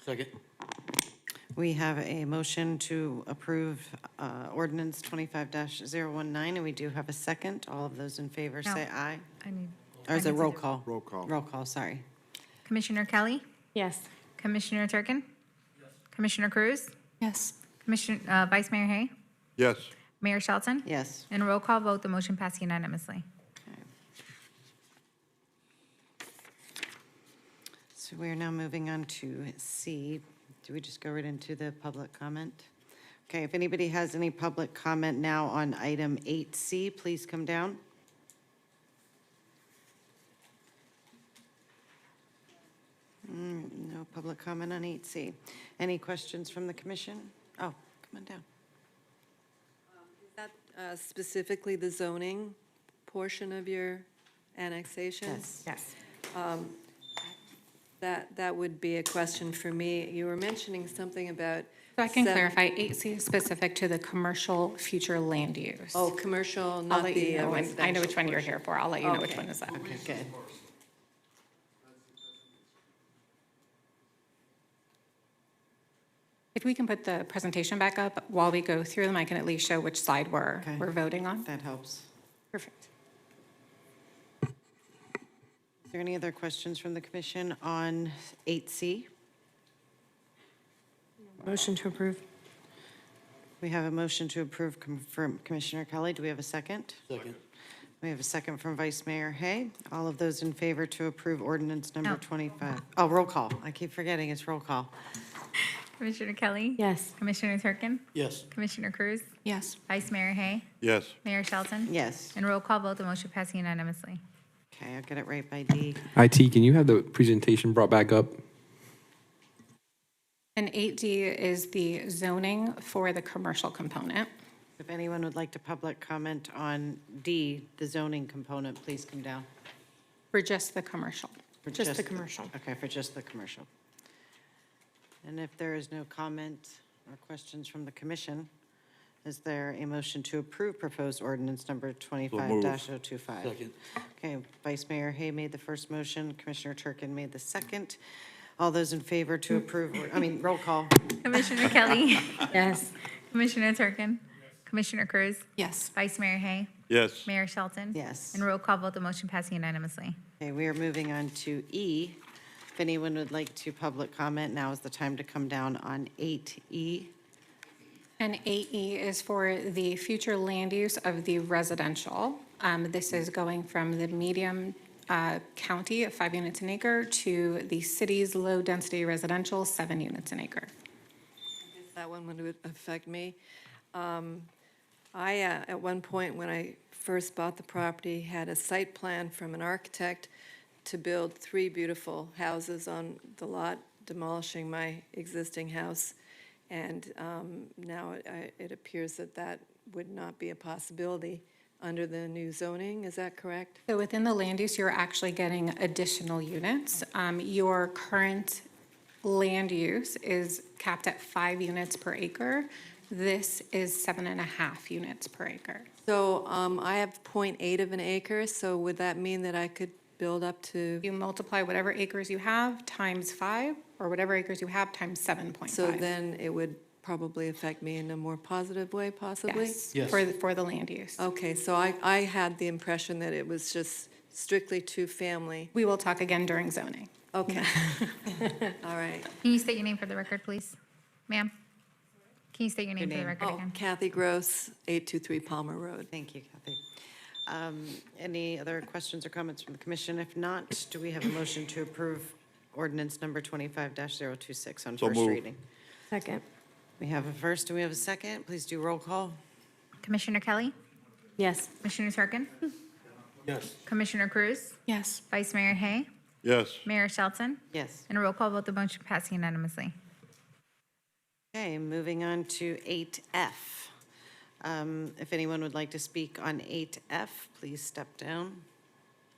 Speaker 5: Second.
Speaker 1: We have a motion to approve ordinance 25-019, and we do have a second. All of those in favor say aye. Or is it roll call?
Speaker 11: Roll call.
Speaker 1: Roll call, sorry.
Speaker 16: Commissioner Kelly?
Speaker 19: Yes.
Speaker 16: Commissioner Turkin? Yes. Commissioner Cruz?
Speaker 19: Yes.
Speaker 16: Vice Mayor Hay?
Speaker 2: Yes.
Speaker 16: Mayor Shelton?
Speaker 1: Yes.
Speaker 16: And roll call vote, the motion passed unanimously.
Speaker 1: So we are now moving on to C. Do we just go right into the public comment? Okay, if anybody has any public comment now on item 8C, please come down. No public comment on 8C. Any questions from the commission? Oh, come on down.
Speaker 7: Is that specifically the zoning portion of your annexation?
Speaker 1: Yes.
Speaker 7: That would be a question for me. You were mentioning something about.
Speaker 19: So I can clarify, 8C is specific to the commercial future land use.
Speaker 7: Oh, commercial,
Speaker 19: I'll
Speaker 7: not
Speaker 19: let
Speaker 7: the
Speaker 19: you know,
Speaker 7: residential.
Speaker 19: I know which one you're here for. I'll let you know which
Speaker 7: Okay.
Speaker 19: one is that.
Speaker 1: Okay, good.
Speaker 19: If we can put the presentation back up while we go through them, I can at least show which side we're voting on.
Speaker 1: That helps.
Speaker 19: Perfect.
Speaker 1: Is there any other questions from the commission on 8C?
Speaker 19: Motion to approve.
Speaker 1: We have a motion to approve from Commissioner Kelly. Do we have a second?
Speaker 5: Second.
Speaker 1: We have a second from Vice Mayor Hay. All of those in favor to approve ordinance number
Speaker 16: No.
Speaker 1: 25. Oh, roll call. I keep forgetting it's roll call.
Speaker 16: Commissioner Kelly?
Speaker 19: Yes.
Speaker 16: Commissioner Turkin?
Speaker 5: Yes.
Speaker 16: Commissioner Cruz?
Speaker 19: Yes.
Speaker 16: Vice Mayor Hay?
Speaker 2: Yes.
Speaker 16: Mayor Shelton?
Speaker 1: Yes.
Speaker 16: And roll call vote, the motion passed unanimously.
Speaker 1: Okay, I'll get it right by D.
Speaker 15: IT, can you have the presentation brought back up?
Speaker 19: And 8D is the zoning for the commercial component.
Speaker 1: If anyone would like to public comment on D, the zoning component, please come down.
Speaker 19: For just the commercial.
Speaker 1: For
Speaker 19: Just the commercial.
Speaker 1: Okay, for just the commercial. And if there is no comment or questions from the commission, is there a motion to approve proposed ordinance number 25-025?
Speaker 5: Second.
Speaker 1: Okay, Vice Mayor Hay made the first motion, Commissioner Turkin made the second. All those in favor to approve, roll call.
Speaker 16: Commissioner Kelly.
Speaker 14: Yes.
Speaker 16: Commissioner Turkin. Commissioner Cruz.
Speaker 19: Yes.
Speaker 16: Vice Mayor Hay.
Speaker 2: Yes.
Speaker 16: Mayor Shelton.
Speaker 1: Yes.
Speaker 16: And roll call vote, the motion passing unanimously.
Speaker 1: Okay, we are moving on to E. If anyone would like to public comment, now is the time to come down on 8E.
Speaker 19: And 8E is for the future land use of the residential. This is going from the medium county of 5 units an acre to the city's low-density residential, 7 units an acre.
Speaker 7: That one would affect me. I, at one point, when I first bought the property, had a site plan from an architect to build 3 beautiful houses on the lot, demolishing my existing house. And now it appears that that would not be a possibility under the new zoning. Is that correct?
Speaker 19: So within the land use, you're actually getting additional units. Your current land use is capped at 5 units per acre. This is 7.5 units per acre.
Speaker 7: So I have 0.8 of an acre, so would that mean that I could build up to?
Speaker 19: You multiply whatever acres you have times 5, or whatever acres you have times 7.5.
Speaker 7: So then it would probably affect me in a more positive way, possibly?
Speaker 19: Yes,
Speaker 5: Yes.
Speaker 19: for the land use.
Speaker 7: Okay, so I had the impression that it was just strictly 2-family.
Speaker 19: We will talk again during zoning.
Speaker 7: Okay. All right.
Speaker 16: Can you state your name for the record, please? Ma'am? Can you state your name for the
Speaker 1: name.
Speaker 16: record
Speaker 7: Oh,
Speaker 16: again?
Speaker 7: Kathy Gross, 823 Palmer Road.
Speaker 1: Thank you, Kathy. Any other questions or comments from the commission? If not, do we have a motion to approve ordinance number 25-026 on
Speaker 2: So
Speaker 1: first
Speaker 2: moved.
Speaker 1: reading?
Speaker 14: Second.
Speaker 1: We have a first, do we have a second? Please do roll call.
Speaker 16: Commissioner Kelly.
Speaker 14: Yes.
Speaker 16: Commissioner Turkin.
Speaker 5: Yes.
Speaker 16: Commissioner Cruz.
Speaker 19: Yes.
Speaker 16: Vice Mayor Hay.
Speaker 2: Yes.
Speaker 16: Mayor Shelton.
Speaker 1: Yes.
Speaker 16: And a roll call vote, the motion passing unanimously.
Speaker 1: Okay, moving on to 8F. If anyone would like to speak on 8F, please step down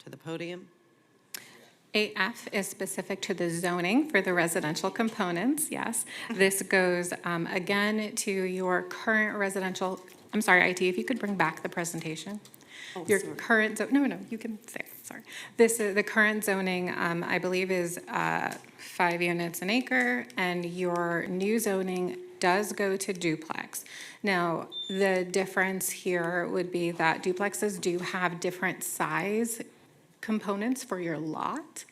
Speaker 1: to the podium.
Speaker 19: 8F is specific to the zoning for the residential components, yes. This goes, again, to your current residential, I'm sorry, IT, if you could bring back the presentation. Your current, no, you can say, sorry. This is, the current zoning, I believe, is 5 units an acre, and your new zoning does go to duplex. Now, the difference here would be that duplexes do have different size components for your lot.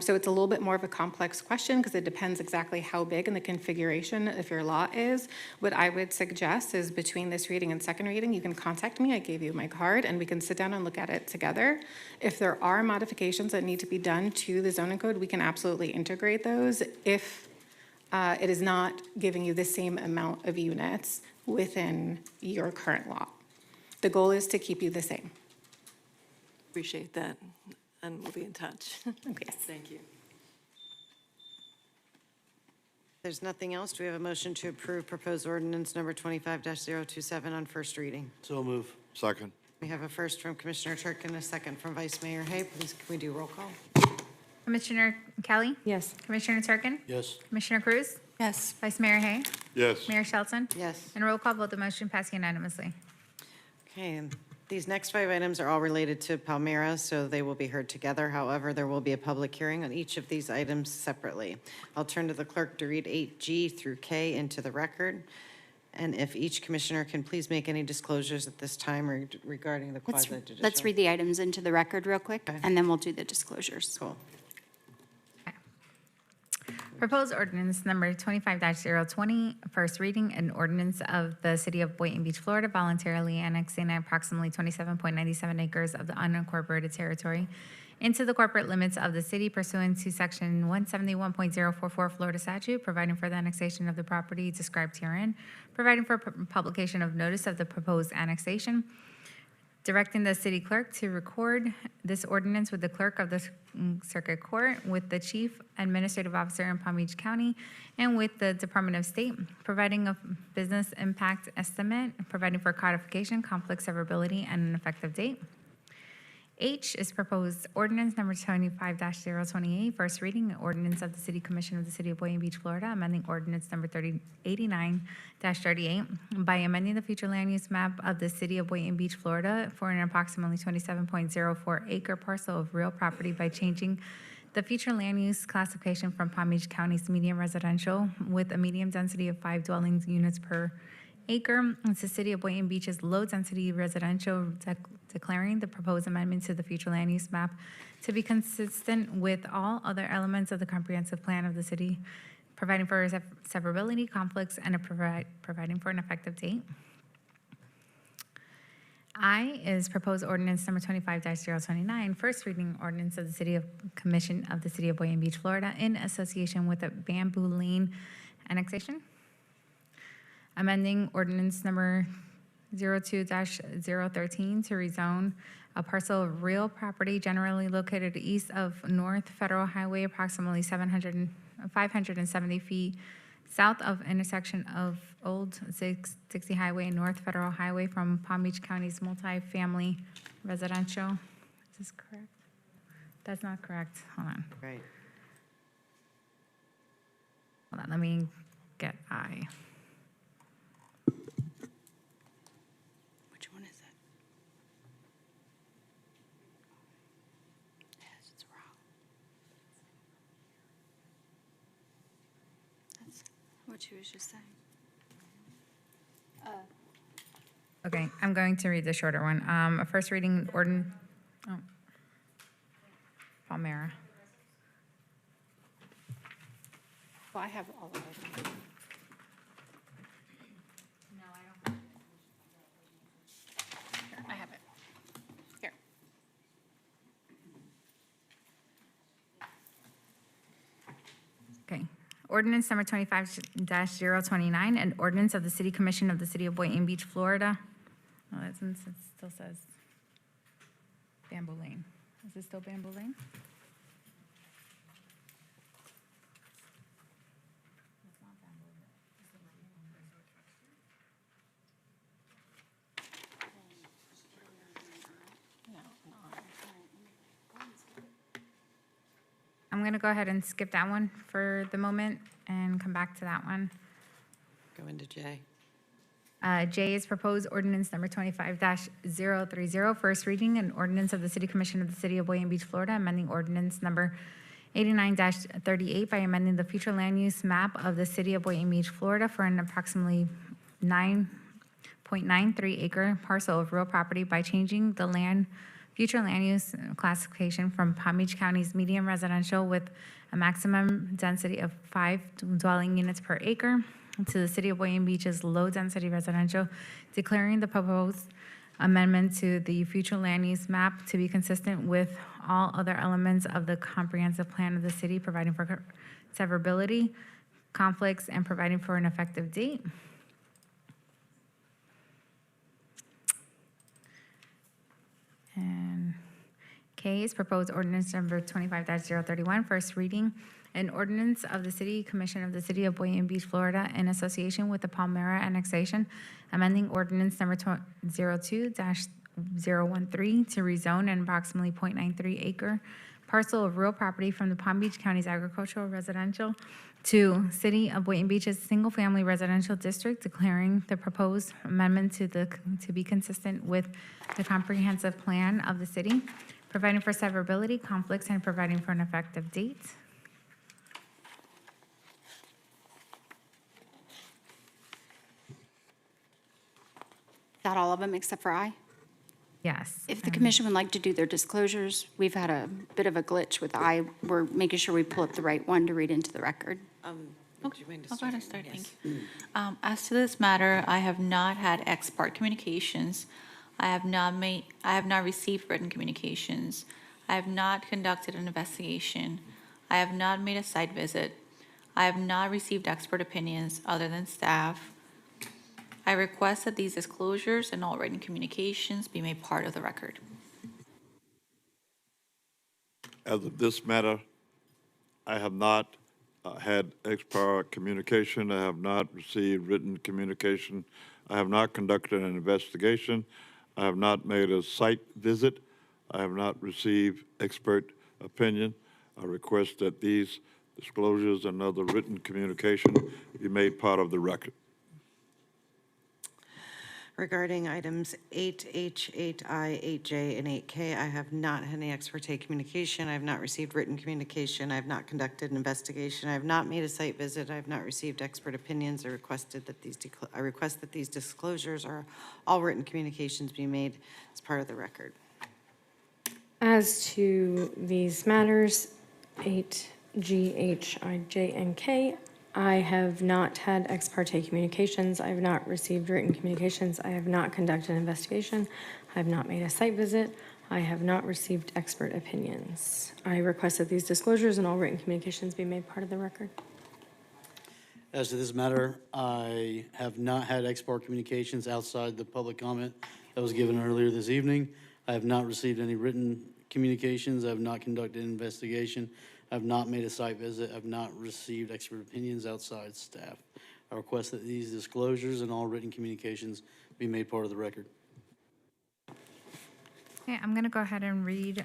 Speaker 19: So it's a little bit more of a complex question because it depends exactly how big and the configuration of your lot is. What I would suggest is between this reading and second reading, you can contact me. I gave you my card and we can sit down and look at it together. If there are modifications that need to be done to the zoning code, we can absolutely integrate those if it is not giving you the same amount of units within your current lot. The goal is to keep you the same.
Speaker 7: Appreciate that, and we'll be in touch.
Speaker 19: Okay.
Speaker 7: Thank you.
Speaker 1: There's nothing else. Do we have a motion to approve proposed ordinance number 25-027 on first reading?
Speaker 5: So move.
Speaker 2: Second.
Speaker 1: We have a first from Commissioner Turkin, a second from Vice Mayor Hay. Please, can we do roll call?
Speaker 16: Commissioner Kelly.
Speaker 14: Yes.
Speaker 16: Commissioner Turkin.
Speaker 5: Yes.
Speaker 16: Commissioner Cruz.
Speaker 19: Yes.
Speaker 16: Vice Mayor Hay.
Speaker 2: Yes.
Speaker 16: Mayor Shelton.
Speaker 1: Yes.
Speaker 16: And a roll call vote, the motion passing unanimously.
Speaker 1: Okay, and these next 5 items are all related to Palmira, so they will be heard together. However, there will be a public hearing on each of these items separately. I'll turn to the clerk to read 8G through K into the record. And if each commissioner can please make any disclosures at this time regarding the quasi-judicial.
Speaker 10: Let's read the items into the record real quick,
Speaker 1: Okay.
Speaker 10: and then we'll do the disclosures.
Speaker 1: Cool.
Speaker 16: Proposed ordinance number 25-020, first reading, an ordinance of the City of Boynton Beach, Florida, voluntarily annexing approximately 27.97 acres of the unincorporated territory into the corporate limits of the city pursuant to Section 171.044 Florida statute, providing for the annexation of the property described herein, providing for publication of notice of the proposed annexation, directing the city clerk to record this ordinance with the clerk of the circuit court, with the chief administrative officer in Palm Beach County, and with the Department of State, providing a business impact estimate, providing for codification, conflict severability, and an effective date. H is proposed ordinance number 25-028, first reading, an ordinance of the City Commission of the City of Boynton Beach, Florida, amending ordinance number 89-38 by amending the future land use map of the City of Boynton Beach, Florida for an approximately 27.04 acre parcel of real property by changing the future land use classification from Palm Beach County's medium residential with a medium density of 5 dwelling units per acre. It's the City of Boynton Beach's low-density residential, declaring the proposed amendment to the future land use map to be consistent with all other elements of the comprehensive plan of the city, providing for severability, conflicts, and providing for an effective date. I is proposed ordinance number 25-029, first reading ordinance of the City of Commission of the City of Boynton Beach, Florida, in association with a Bamboo Lane annexation. Amending ordinance number 02-013 to rezone a parcel of real property generally located east of North Federal Highway, approximately 570 feet south of intersection of Old 660 Highway and North Federal Highway from Palm Beach County's multifamily residential. Is this correct? That's not correct. Hold on.
Speaker 1: Right.
Speaker 16: Hold on, let me get I.
Speaker 23: Which one is it? Yes, it's wrong. That's what she was just saying.
Speaker 16: Okay, I'm going to read the shorter one. A first reading Palmira.
Speaker 13: Well, I have all of it.
Speaker 16: No, I don't.
Speaker 13: Here, I have it. Here.
Speaker 16: Okay. Ordinance number 25-029, an ordinance of the City Commission of the City of Boynton Beach, Florida. Oh, it still says Bamboo Lane. Is it still Bamboo Lane? I'm going to go ahead and skip that one for the moment and come back to that one.
Speaker 1: Go into J.
Speaker 16: J is proposed ordinance number 25-030, first reading, an ordinance of the City Commission of the City of Boynton Beach, Florida, amending ordinance number 89-38 by amending the future land use map of the City of Boynton Beach, Florida for an approximately 9.93 acre parcel of real property by changing the future land use classification from Palm Beach County's medium residential with a maximum density of 5 dwelling units per acre to the City of Boynton Beach's low-density residential, declaring the proposed amendment to the future land use map to be consistent with all other elements of the comprehensive plan of the city, providing for severability, conflicts, and providing for an effective date. And K is proposed ordinance number 25-031, first reading, an ordinance of the City Commission of the City of Boynton Beach, Florida, in association with the Palmira annexation, amending ordinance number 02-013 to rezone an approximately 0.93 acre parcel of real property from the Palm Beach County's agricultural residential to City of Boynton Beach's single-family residential district, declaring the proposed amendment to be consistent with the comprehensive plan of the city, providing for severability, conflicts, and providing for an effective date.
Speaker 10: Is that all of them except for I?
Speaker 16: Yes.
Speaker 10: If the commission would like to do their disclosures, we've had a bit of a glitch with I. We're making sure we pull up the right one to read into the record.
Speaker 1: Would you mind to
Speaker 13: I'll go ahead and
Speaker 1: start?
Speaker 13: start, thank you. As to this matter, I have not had ex parte communications. I have not received written communications. I have not conducted an investigation. I have not made a site visit. I have not received expert opinions other than staff. I request that these disclosures and all written communications be made part of the record.
Speaker 2: As of this matter, I have not had ex parte communication. I have not received written communication. I have not conducted an investigation. I have not made a site visit. I have not received expert opinion. I request that these disclosures and other written communication be made part of the record.
Speaker 1: Regarding items 8H, 8I, 8J, and 8K, I have not had any ex parte communication. I have not received written communication. I have not conducted an investigation. I have not made a site visit. I have not received expert opinions. I request that these disclosures or all written communications be made as part of the record.
Speaker 4: As to these matters, 8G, H, I, J, and K, I have not had ex parte communications. I have not received written communications. I have not conducted an investigation. I have not made a site visit. I have not received expert opinions. I request that these disclosures and all written communications be made part of the record.
Speaker 5: As to this matter, I have not had ex parte communications outside the public comment that was given earlier this evening. I have not received any written communications. I have not conducted an investigation. I have not made a site visit. I have not received expert opinions outside staff. I request that these disclosures and all written communications be made part of the record.
Speaker 16: Okay, I'm going to go ahead and read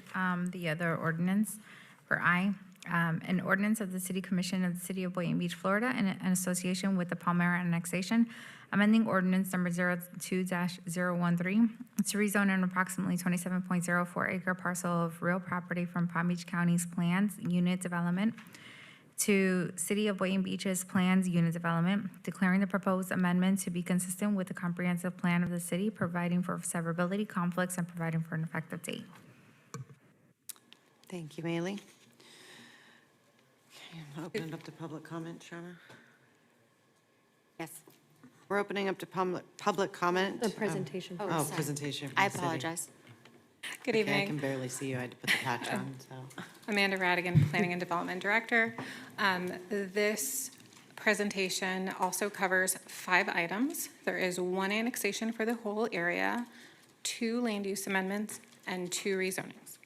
Speaker 16: the other ordinance for I. An ordinance of the City Commission of the City of Boynton Beach, Florida, in association with the Palmira annexation, amending ordinance number 02-013 to rezone an approximately 27.04 acre parcel of real property from Palm Beach County's plans unit development to City of Boynton Beach's plans unit development, declaring the proposed amendment to be consistent with the comprehensive plan of the city, providing for severability, conflicts, and providing for an effective date.
Speaker 1: Thank you, Maylee. Okay, I'm opening up to public comment, Shawna.
Speaker 10: Yes.
Speaker 1: We're opening up to public comment.
Speaker 4: The presentation.
Speaker 1: Oh,
Speaker 10: sorry.
Speaker 1: presentation. from
Speaker 10: I
Speaker 1: the city.
Speaker 10: apologize.
Speaker 14: Good
Speaker 1: Okay, I
Speaker 14: evening.
Speaker 1: can barely see you. I had to put the patch on, so.
Speaker 19: Amanda Radigan, Planning and Development Director. This presentation also covers 5 items. There is 1 annexation for the whole area, 2 land use amendments, and 2 rezonings.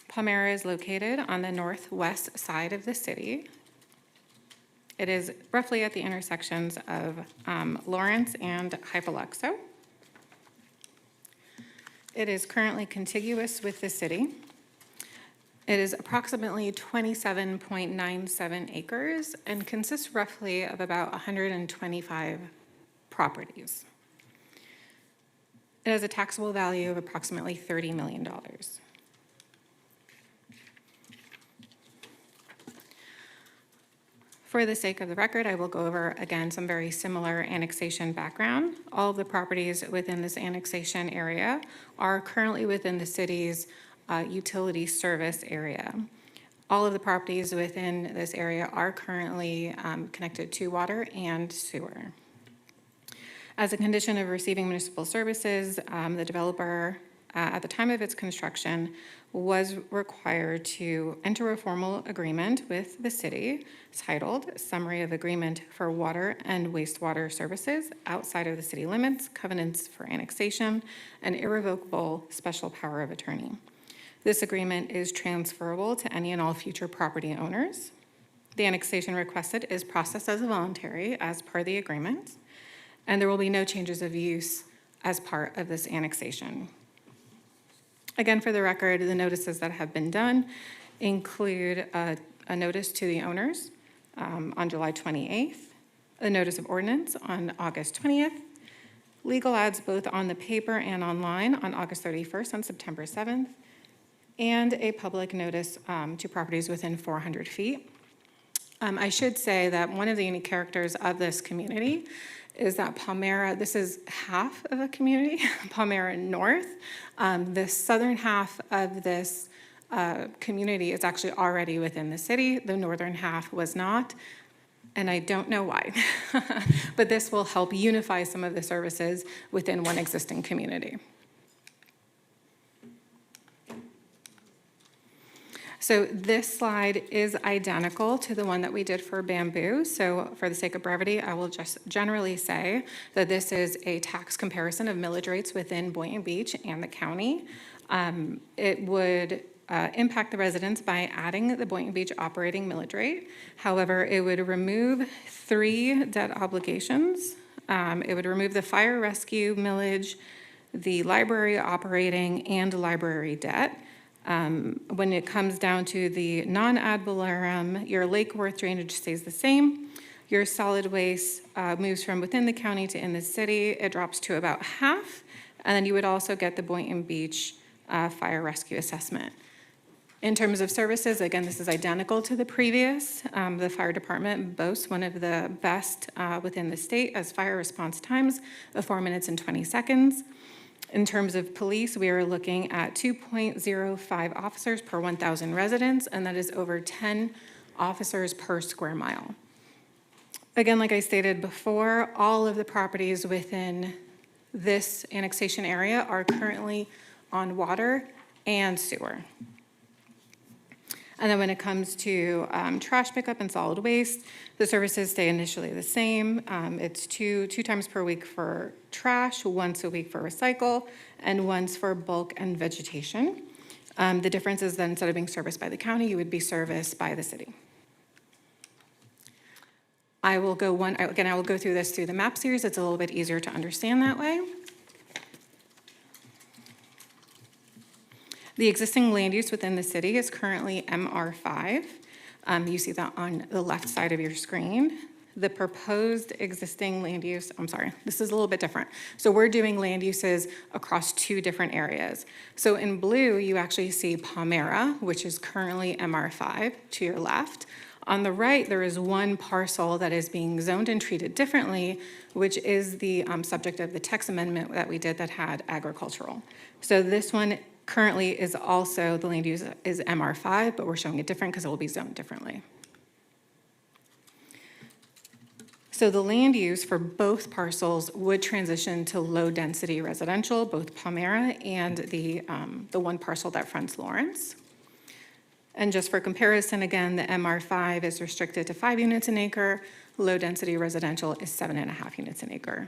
Speaker 19: Palmira is located on the northwest side of the city. It is roughly at the intersections of Lawrence and Hypoluxo. It is currently contiguous with the city. It is approximately 27.97 acres and consists roughly of about 125 properties. It has a taxable value of approximately $30 million. For the sake of the record, I will go over, again, some very similar annexation background. All of the properties within this annexation area are currently within the city's utility service area. All of the properties within this area are currently connected to water and sewer. As a condition of receiving municipal services, the developer, at the time of its construction, was required to enter a formal agreement with the city titled Summary of Agreement for Water and Wastewater Services Outside of the City Limits, Covenants for Annexation, and Irrevocable Special Power of Attorney. This agreement is transferable to any and all future property owners. The annexation requested is processed as voluntary as per the agreement, and there will be no changes of use as part of this annexation. Again, for the record, the notices that have been done include a notice to the owners on July 28th, a notice of ordinance on August 20th, legal ads both on the paper and online on August 31st and September 7th, and a public notice to properties within 400 feet. I should say that one of the unique characters of this community is that Palmira, this is half of a community, Palmira North. The southern half of this community is actually already within the city. The northern half was not, and I don't know why. But this will help unify some of the services within one existing community. So this slide is identical to the one that we did for Bamboo. So for the sake of brevity, I will just generally say that this is a tax comparison of millage rates within Boynton Beach and the county. It would impact the residents by adding the Boynton Beach operating millage rate. However, it would remove 3 debt obligations. It would remove the fire rescue millage, the library operating, and library debt. When it comes down to the non-ad valorem, your lake worth drainage stays the same. Your solid waste moves from within the county to in the city. It drops to about half. And then you would also get the Boynton Beach fire rescue assessment. In terms of services, again, this is identical to the previous. The fire department boasts one of the best within the state as fire response times of 4 minutes and 20 seconds. In terms of police, we are looking at 2.05 officers per 1,000 residents, and that is over 10 officers per square mile. Again, like I stated before, all of the properties within this annexation area are currently on water and sewer. And then when it comes to trash pickup and solid waste, the services stay initially the same. It's two times per week for trash, once a week for recycle, and once for bulk and vegetation. The difference is that instead of being serviced by the county, you would be serviced by the city. I will go through this through the map series. It's a little bit easier to understand that way. The existing land use within the city is currently MR5. You see that on the left side of your screen. The proposed existing land use, I'm sorry, this is a little bit different. So we're doing land uses across 2 different areas. So in blue, you actually see Palmira, which is currently MR5 to your left. On the right, there is one parcel that is being zoned and treated differently, which is the subject of the text amendment that we did that had agricultural. So this one currently is also, the land use is MR5, but we're showing it different because it will be zoned differently. So the land use for both parcels would transition to low-density residential, both Palmira and the one parcel that fronts Lawrence. And just for comparison, again, the MR5 is restricted to 5 units an acre. Low-density residential is 7.5 units an acre.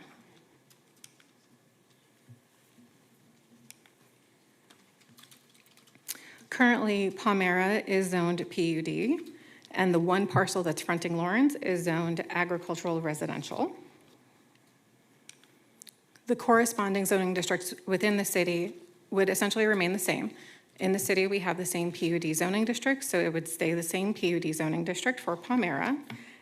Speaker 19: Currently, Palmira is zoned PUD, and the one parcel that's fronting Lawrence is zoned agricultural residential. The corresponding zoning districts within the city would essentially remain the same. In the city, we have the same PUD zoning district, so it would stay the same PUD zoning district for Palmira.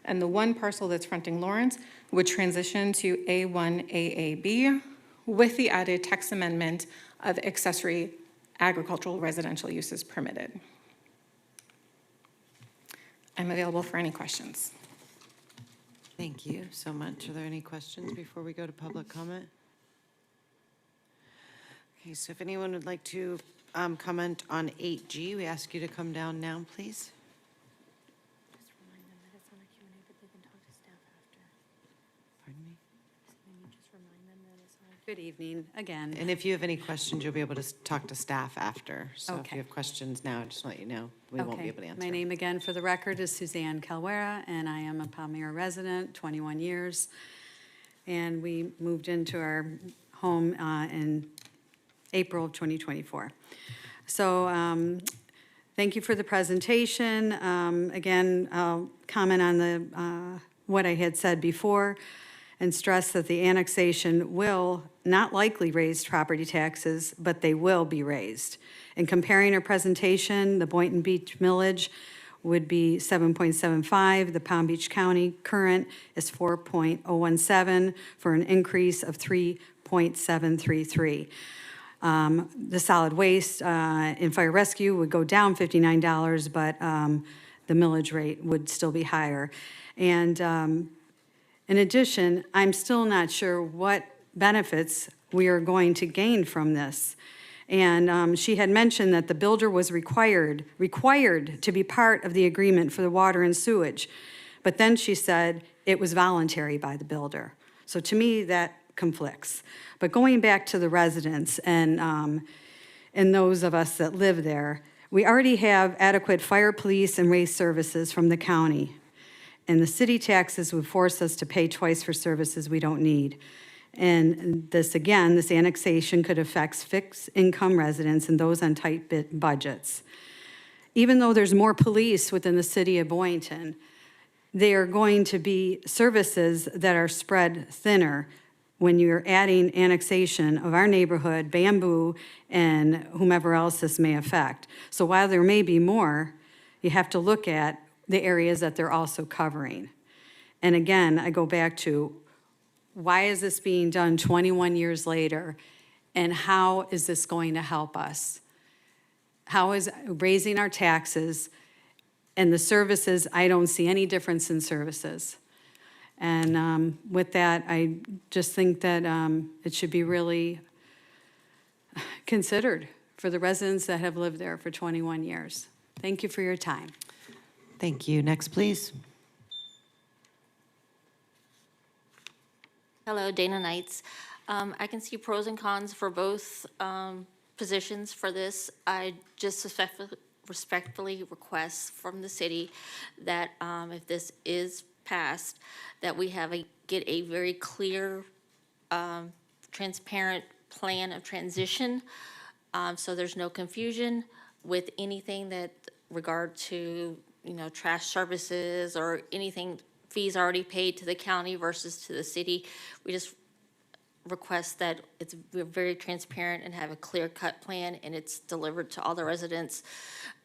Speaker 19: And the one parcel that's fronting Lawrence would transition to A1 AAB with the added text amendment of accessory agricultural residential uses permitted. I'm available for any questions.
Speaker 1: Thank you so much. Are there any questions before we go to public comment? Okay, so if anyone would like to comment on 8G, we ask you to come down now, please.
Speaker 3: Just remind them that it's on a Q&A, but they can talk to staff after.
Speaker 1: Pardon me?
Speaker 3: Can you just remind them that it's on a
Speaker 24: Good evening, again.
Speaker 1: And if you have any questions, you'll be able to talk to staff after. So if
Speaker 24: Okay.
Speaker 1: you have questions now, just let you know, we won't be able to answer.
Speaker 24: My name again for the record is Suzanne Calwera, and I am a Palmyra resident, 21 years. And we moved into our home in April of 2024. So thank you for the presentation. Again, I'll comment on the what I had said before and stress that the annexation will not likely raise property taxes, but they will be raised. In comparing our presentation, the Boynton Beach millage would be 7.75. The Palm Beach County current is 4.017 for an increase of 3.733. The solid waste in fire rescue would go down $59, but the millage rate would still be higher. And in addition, I'm still not sure what benefits we are going to gain from this. And she had mentioned that the builder was required to be part of the agreement for the water and sewage. But then she said it was voluntary by the builder. So to me, that conflicts. But going back to the residents and those of us that live there, We already have adequate fire, police, and race services from the county. And the city taxes would force us to pay twice for services we don't need. And this, again, this annexation could affect fixed-income residents and those on tight budgets. Even though there's more police within the city of Boynton, they are going to be services that are spread thinner when you're adding annexation of our neighborhood, Bamboo, and whomever else this may affect. So while there may be more, you have to look at the areas that they're also covering. And again, I go back to, why is this being done 21 years later, and how is this going to help us? How is raising our taxes and the services, I don't see any difference in services. And with that, I just think that it should be really considered for the residents that have lived there for 21 years. Thank you for your time.
Speaker 1: Thank you. Next, please.
Speaker 8: Hello, Dana Knights. I can see pros and cons for both positions for this. I just respectfully request from the city that if this is passed, that we get a very clear, transparent plan of transition, so there's no confusion with anything that regard to, trash services or anything, fees already paid to the county versus to the city. We just request that we're very transparent and have a clear-cut plan, and it's delivered to all the residents.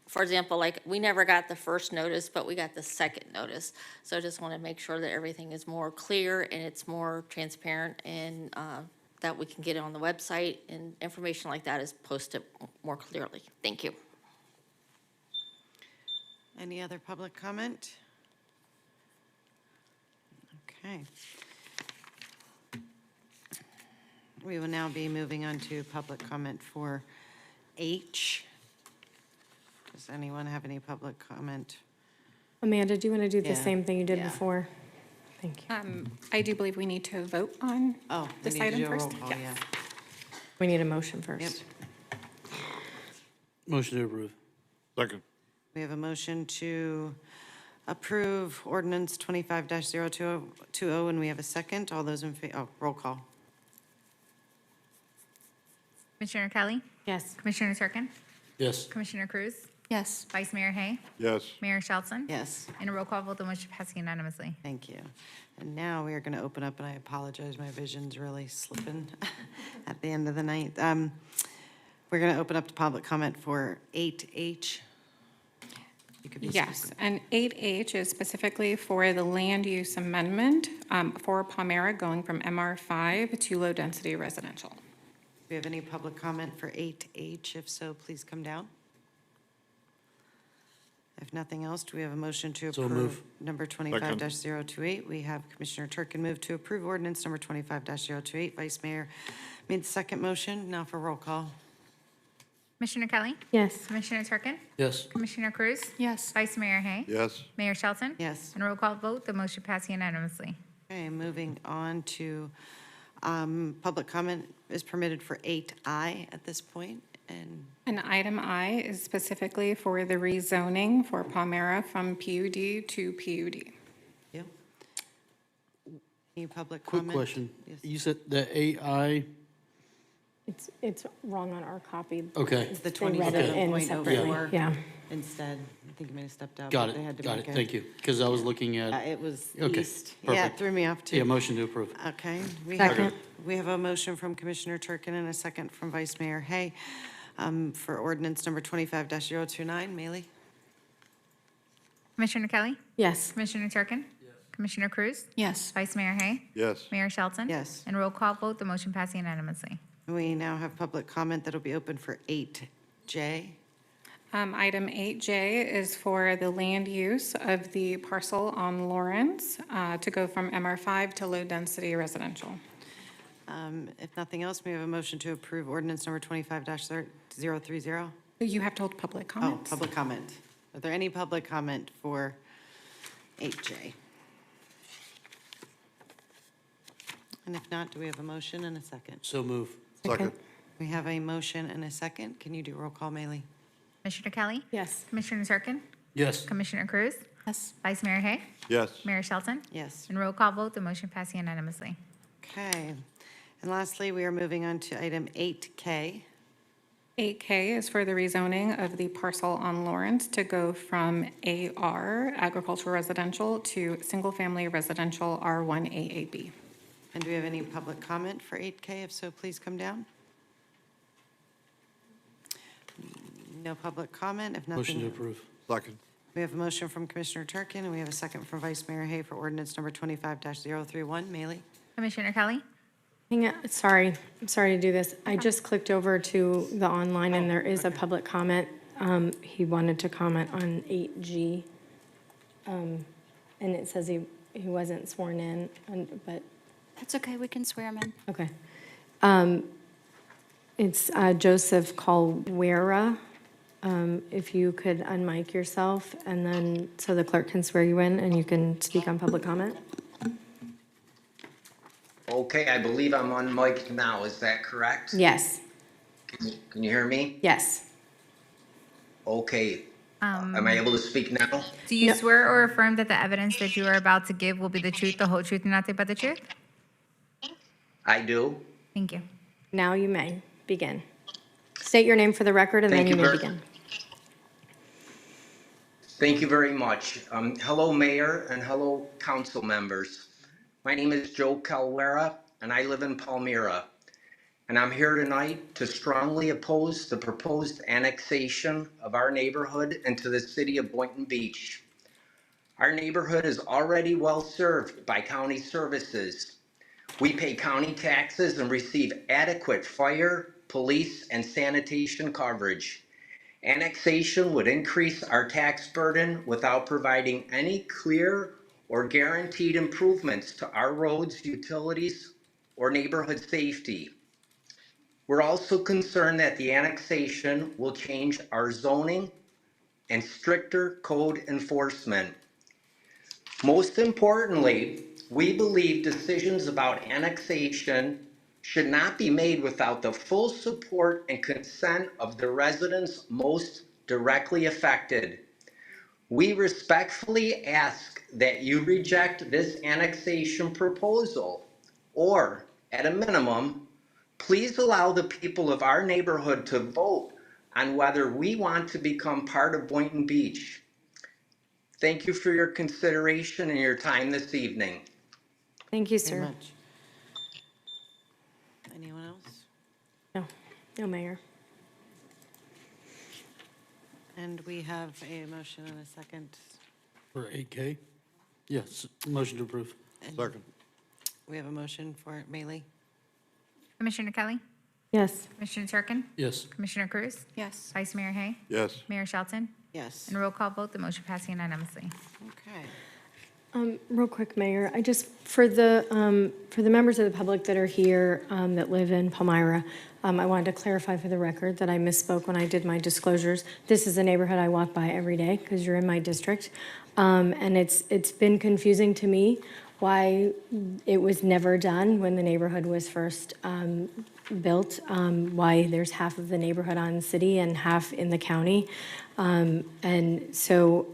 Speaker 8: For example, like, we never got the first notice, but we got the second notice. So I just want to make sure that everything is more clear and it's more transparent, and that we can get it on the website, and information like that is posted more clearly. Thank you.
Speaker 1: Any other public comment? Okay. We will now be moving on to public comment for H. Does anyone have any public comment?
Speaker 4: Amanda, do you want to do the
Speaker 1: Yeah.
Speaker 4: same thing you did
Speaker 1: Yeah.
Speaker 4: before? Thank you.
Speaker 19: I do believe we need to vote on
Speaker 1: Oh, we
Speaker 19: this
Speaker 1: need to
Speaker 19: item
Speaker 1: do a roll
Speaker 19: first.
Speaker 1: call,
Speaker 19: Yes.
Speaker 1: yeah.
Speaker 4: We need a motion first.
Speaker 1: Yep.
Speaker 5: Motion to approve.
Speaker 2: Second.
Speaker 1: We have a motion to approve ordinance 25-020, and we have a second. All those in favor, roll call.
Speaker 16: Commissioner Kelly?
Speaker 4: Yes.
Speaker 16: Commissioner Turkin?
Speaker 5: Yes.
Speaker 16: Commissioner Cruz?
Speaker 19: Yes.
Speaker 16: Vice Mayor Hay?
Speaker 2: Yes.
Speaker 16: Mayor Shelton?
Speaker 1: Yes.
Speaker 16: And a roll call vote, the motion passes unanimously.
Speaker 1: Thank you. And now we are going to open up, and I apologize, my vision's really slipping at the end of the night. We're going to open up to public comment for 8H. You could be
Speaker 19: Yes,
Speaker 1: specific.
Speaker 19: and 8H is specifically for the land use amendment for Palmira, going from MR5 to low-density residential.
Speaker 1: Do we have any public comment for 8H? If so, please come down. If nothing else, do we have a motion to
Speaker 5: So
Speaker 1: approve
Speaker 5: move.
Speaker 1: number 25-028? We have Commissioner Turkin move to approve ordinance number 25-028. Vice Mayor made the second motion. Now for roll call.
Speaker 16: Commissioner Kelly?
Speaker 4: Yes.
Speaker 16: Commissioner Turkin?
Speaker 5: Yes.
Speaker 16: Commissioner Cruz?
Speaker 19: Yes.
Speaker 16: Vice Mayor Hay?
Speaker 2: Yes.
Speaker 16: Mayor Shelton?
Speaker 1: Yes.
Speaker 16: And a roll call vote, the motion passes unanimously.
Speaker 1: Okay, moving on to public comment is permitted for 8I at this point,
Speaker 19: And item I is specifically for the rezoning for Palmira from PUD to PUD.
Speaker 1: Yep. Any public
Speaker 5: Quick
Speaker 1: comment?
Speaker 5: question.
Speaker 1: Yes.
Speaker 5: You said the AI,
Speaker 4: It's wrong on our copy.
Speaker 5: okay.
Speaker 1: It's the
Speaker 4: They read it in
Speaker 1: 27.04
Speaker 4: separately. Yeah.
Speaker 1: instead. I think you may have stepped out.
Speaker 5: Got
Speaker 1: but they had
Speaker 5: it,
Speaker 1: to
Speaker 5: got
Speaker 1: make
Speaker 5: it,
Speaker 1: a-
Speaker 5: thank you. Because I was looking at,
Speaker 1: It was
Speaker 5: Okay,
Speaker 1: east. Yeah, it
Speaker 5: perfect.
Speaker 1: threw me off too.
Speaker 5: yeah, motion to approve.
Speaker 1: Okay.
Speaker 4: Second.
Speaker 1: We have a motion from Commissioner Turkin and a second from Vice Mayor Hay for ordinance number 25-029. Maley?
Speaker 16: Commissioner Kelly?
Speaker 4: Yes.
Speaker 16: Commissioner Turkin? Commissioner Cruz?
Speaker 19: Yes.
Speaker 16: Vice Mayor Hay?
Speaker 2: Yes.
Speaker 16: Mayor Shelton?
Speaker 1: Yes.
Speaker 16: And roll call vote, the motion passes unanimously.
Speaker 1: We now have public comment that'll be open for 8J.
Speaker 19: Item 8J is for the land use of the parcel on Lawrence to go from MR5 to low-density residential.
Speaker 1: If nothing else, we have a motion to approve ordinance number 25-030.
Speaker 19: You have to hold public
Speaker 1: Oh,
Speaker 19: comments.
Speaker 1: public comment. Are there any public comment for 8J? And if not, do we have a motion and a second?
Speaker 5: So move.
Speaker 2: Second.
Speaker 1: We have a motion and a second. Can you do roll call, Maley?
Speaker 16: Commissioner Kelly?
Speaker 4: Yes.
Speaker 16: Commissioner Turkin?
Speaker 5: Yes.
Speaker 16: Commissioner Cruz?
Speaker 13: Yes.
Speaker 16: Vice Mayor Hay?
Speaker 2: Yes.
Speaker 16: Mayor Shelton?
Speaker 1: Yes.
Speaker 16: And roll call vote, the motion passed unanimously.
Speaker 1: Okay. And lastly, we are moving on to item 8K.
Speaker 19: 8K is for the rezoning of the parcel on Lawrence to go from AR, agricultural residential, to single-family residential R1 AAB.
Speaker 1: And do we have any public comment for 8K? If so, please come down. No public comment. If nothing.
Speaker 5: Motion to approve.
Speaker 2: Second.
Speaker 1: We have a motion from Commissioner Turkin, and we have a second from Vice Mayor Hay for ordinance number 25-031. Mailey?
Speaker 16: Commissioner Kelly?
Speaker 4: Hang on, sorry, I'm sorry to do this. I just clicked over to the online and there is a public comment. He wanted to comment on 8G. And it says he wasn't sworn in, but,
Speaker 10: That's okay, we can swear him in.
Speaker 4: okay. It's Joseph Calwera. If you could unmic yourself and then, so the clerk can swear you in and you can speak on public comment.
Speaker 12: Okay, I believe I'm on mic now, is that correct?
Speaker 4: Yes,
Speaker 12: Can you hear me?
Speaker 4: yes.
Speaker 12: Okay, am I able to speak now?
Speaker 16: Do you swear or affirm that the evidence that you are about to give will be the truth, the whole truth, and nothing but the truth?
Speaker 12: I do.
Speaker 16: Thank you.
Speaker 4: Now you may begin. State your name for the record and then
Speaker 12: Thank
Speaker 4: you
Speaker 12: you
Speaker 4: may
Speaker 12: very-
Speaker 4: begin.
Speaker 12: Thank you very much. Hello, Mayor, and hello, council members. My name is Joe Calwera, and I live in Palmira. And I'm here tonight to strongly oppose the proposed annexation of our neighborhood into the city of Boynton Beach. Our neighborhood is already well served by county services. We pay county taxes and receive adequate fire, police, and sanitation coverage. Annexation would increase our tax burden without providing any clear or guaranteed improvements to our roads, utilities, or neighborhood safety. We're also concerned that the annexation will change our zoning and stricter code enforcement. Most importantly, we believe decisions about annexation should not be made without the full support and consent of the residents most directly affected. We respectfully ask that you reject this annexation proposal, or at a minimum, please allow the people of our neighborhood to vote on whether we want to become part of Boynton Beach. Thank you for your consideration and your time this evening.
Speaker 4: Thank you,
Speaker 1: Very
Speaker 4: sir.
Speaker 1: much. Anyone else?
Speaker 4: No, no, Mayor.
Speaker 1: And we have a motion and a second.
Speaker 5: For 8K? Yes, motion to approve.
Speaker 2: Second.
Speaker 1: We have a motion for it. Mailey?
Speaker 16: Commissioner Kelly?
Speaker 4: Yes.
Speaker 16: Commissioner Turkin?
Speaker 5: Yes.
Speaker 16: Commissioner Cruz?
Speaker 13: Yes.
Speaker 16: Vice Mayor Hay?
Speaker 2: Yes.
Speaker 16: Mayor Shelton?
Speaker 1: Yes.
Speaker 16: And roll call vote, the motion passed unanimously.
Speaker 1: Okay.
Speaker 4: Real quick, Mayor, I just, for the members of the public that are here that live in Palmyra, I wanted to clarify for the record that I misspoke when I did my disclosures. This is a neighborhood I walk by every day because you're in my district. And it's been confusing to me why it was never done when the neighborhood was first built, why there's half of the neighborhood on city and half in the county. And so,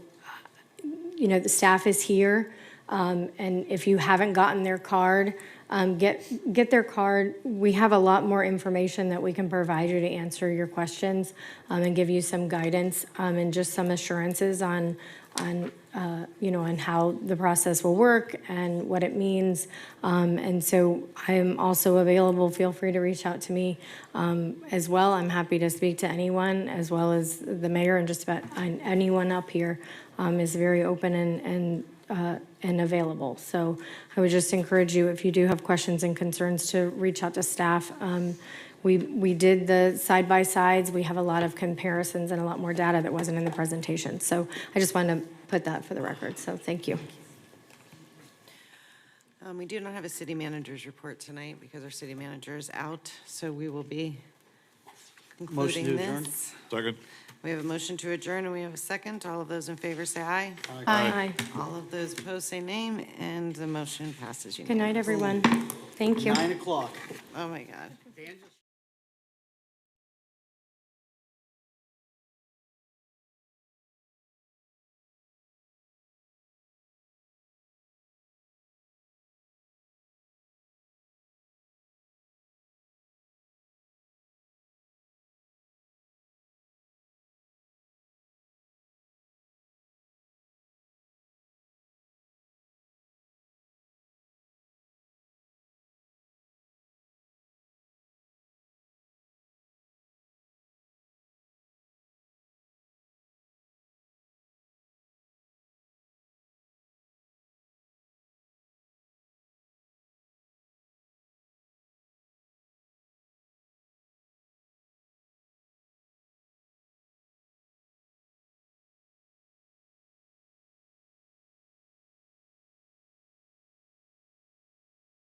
Speaker 4: you know, the staff is here, and if you haven't gotten their card, get their card. We have a lot more information that we can provide you to answer your questions and give you some guidance and just some assurances on you know, on how the process will work and what it means. And so I am also available. Feel free to reach out to me as well. I'm happy to speak to anyone, as well as the mayor, and just about anyone up here is very open and available. So I would just encourage you, if you do have questions and concerns, to reach out to staff. We did the side-by-sides. We have a lot of comparisons and a lot more data that wasn't in the presentation. So I just wanted to put that for the record. So thank you.
Speaker 1: We do not have a city manager's report tonight because our city manager is out. So we will be
Speaker 5: Motion
Speaker 1: concluding
Speaker 5: to adjourn.
Speaker 1: this.
Speaker 2: Second.
Speaker 1: We have a motion to adjourn and we have a second. All of those in favor say aye.
Speaker 4: Aye.
Speaker 1: All of those opposed say name, and the motion passes
Speaker 4: Good
Speaker 1: unanimously.
Speaker 4: night, everyone. Thank you.
Speaker 5: 9 o'clock.
Speaker 1: Oh, my God.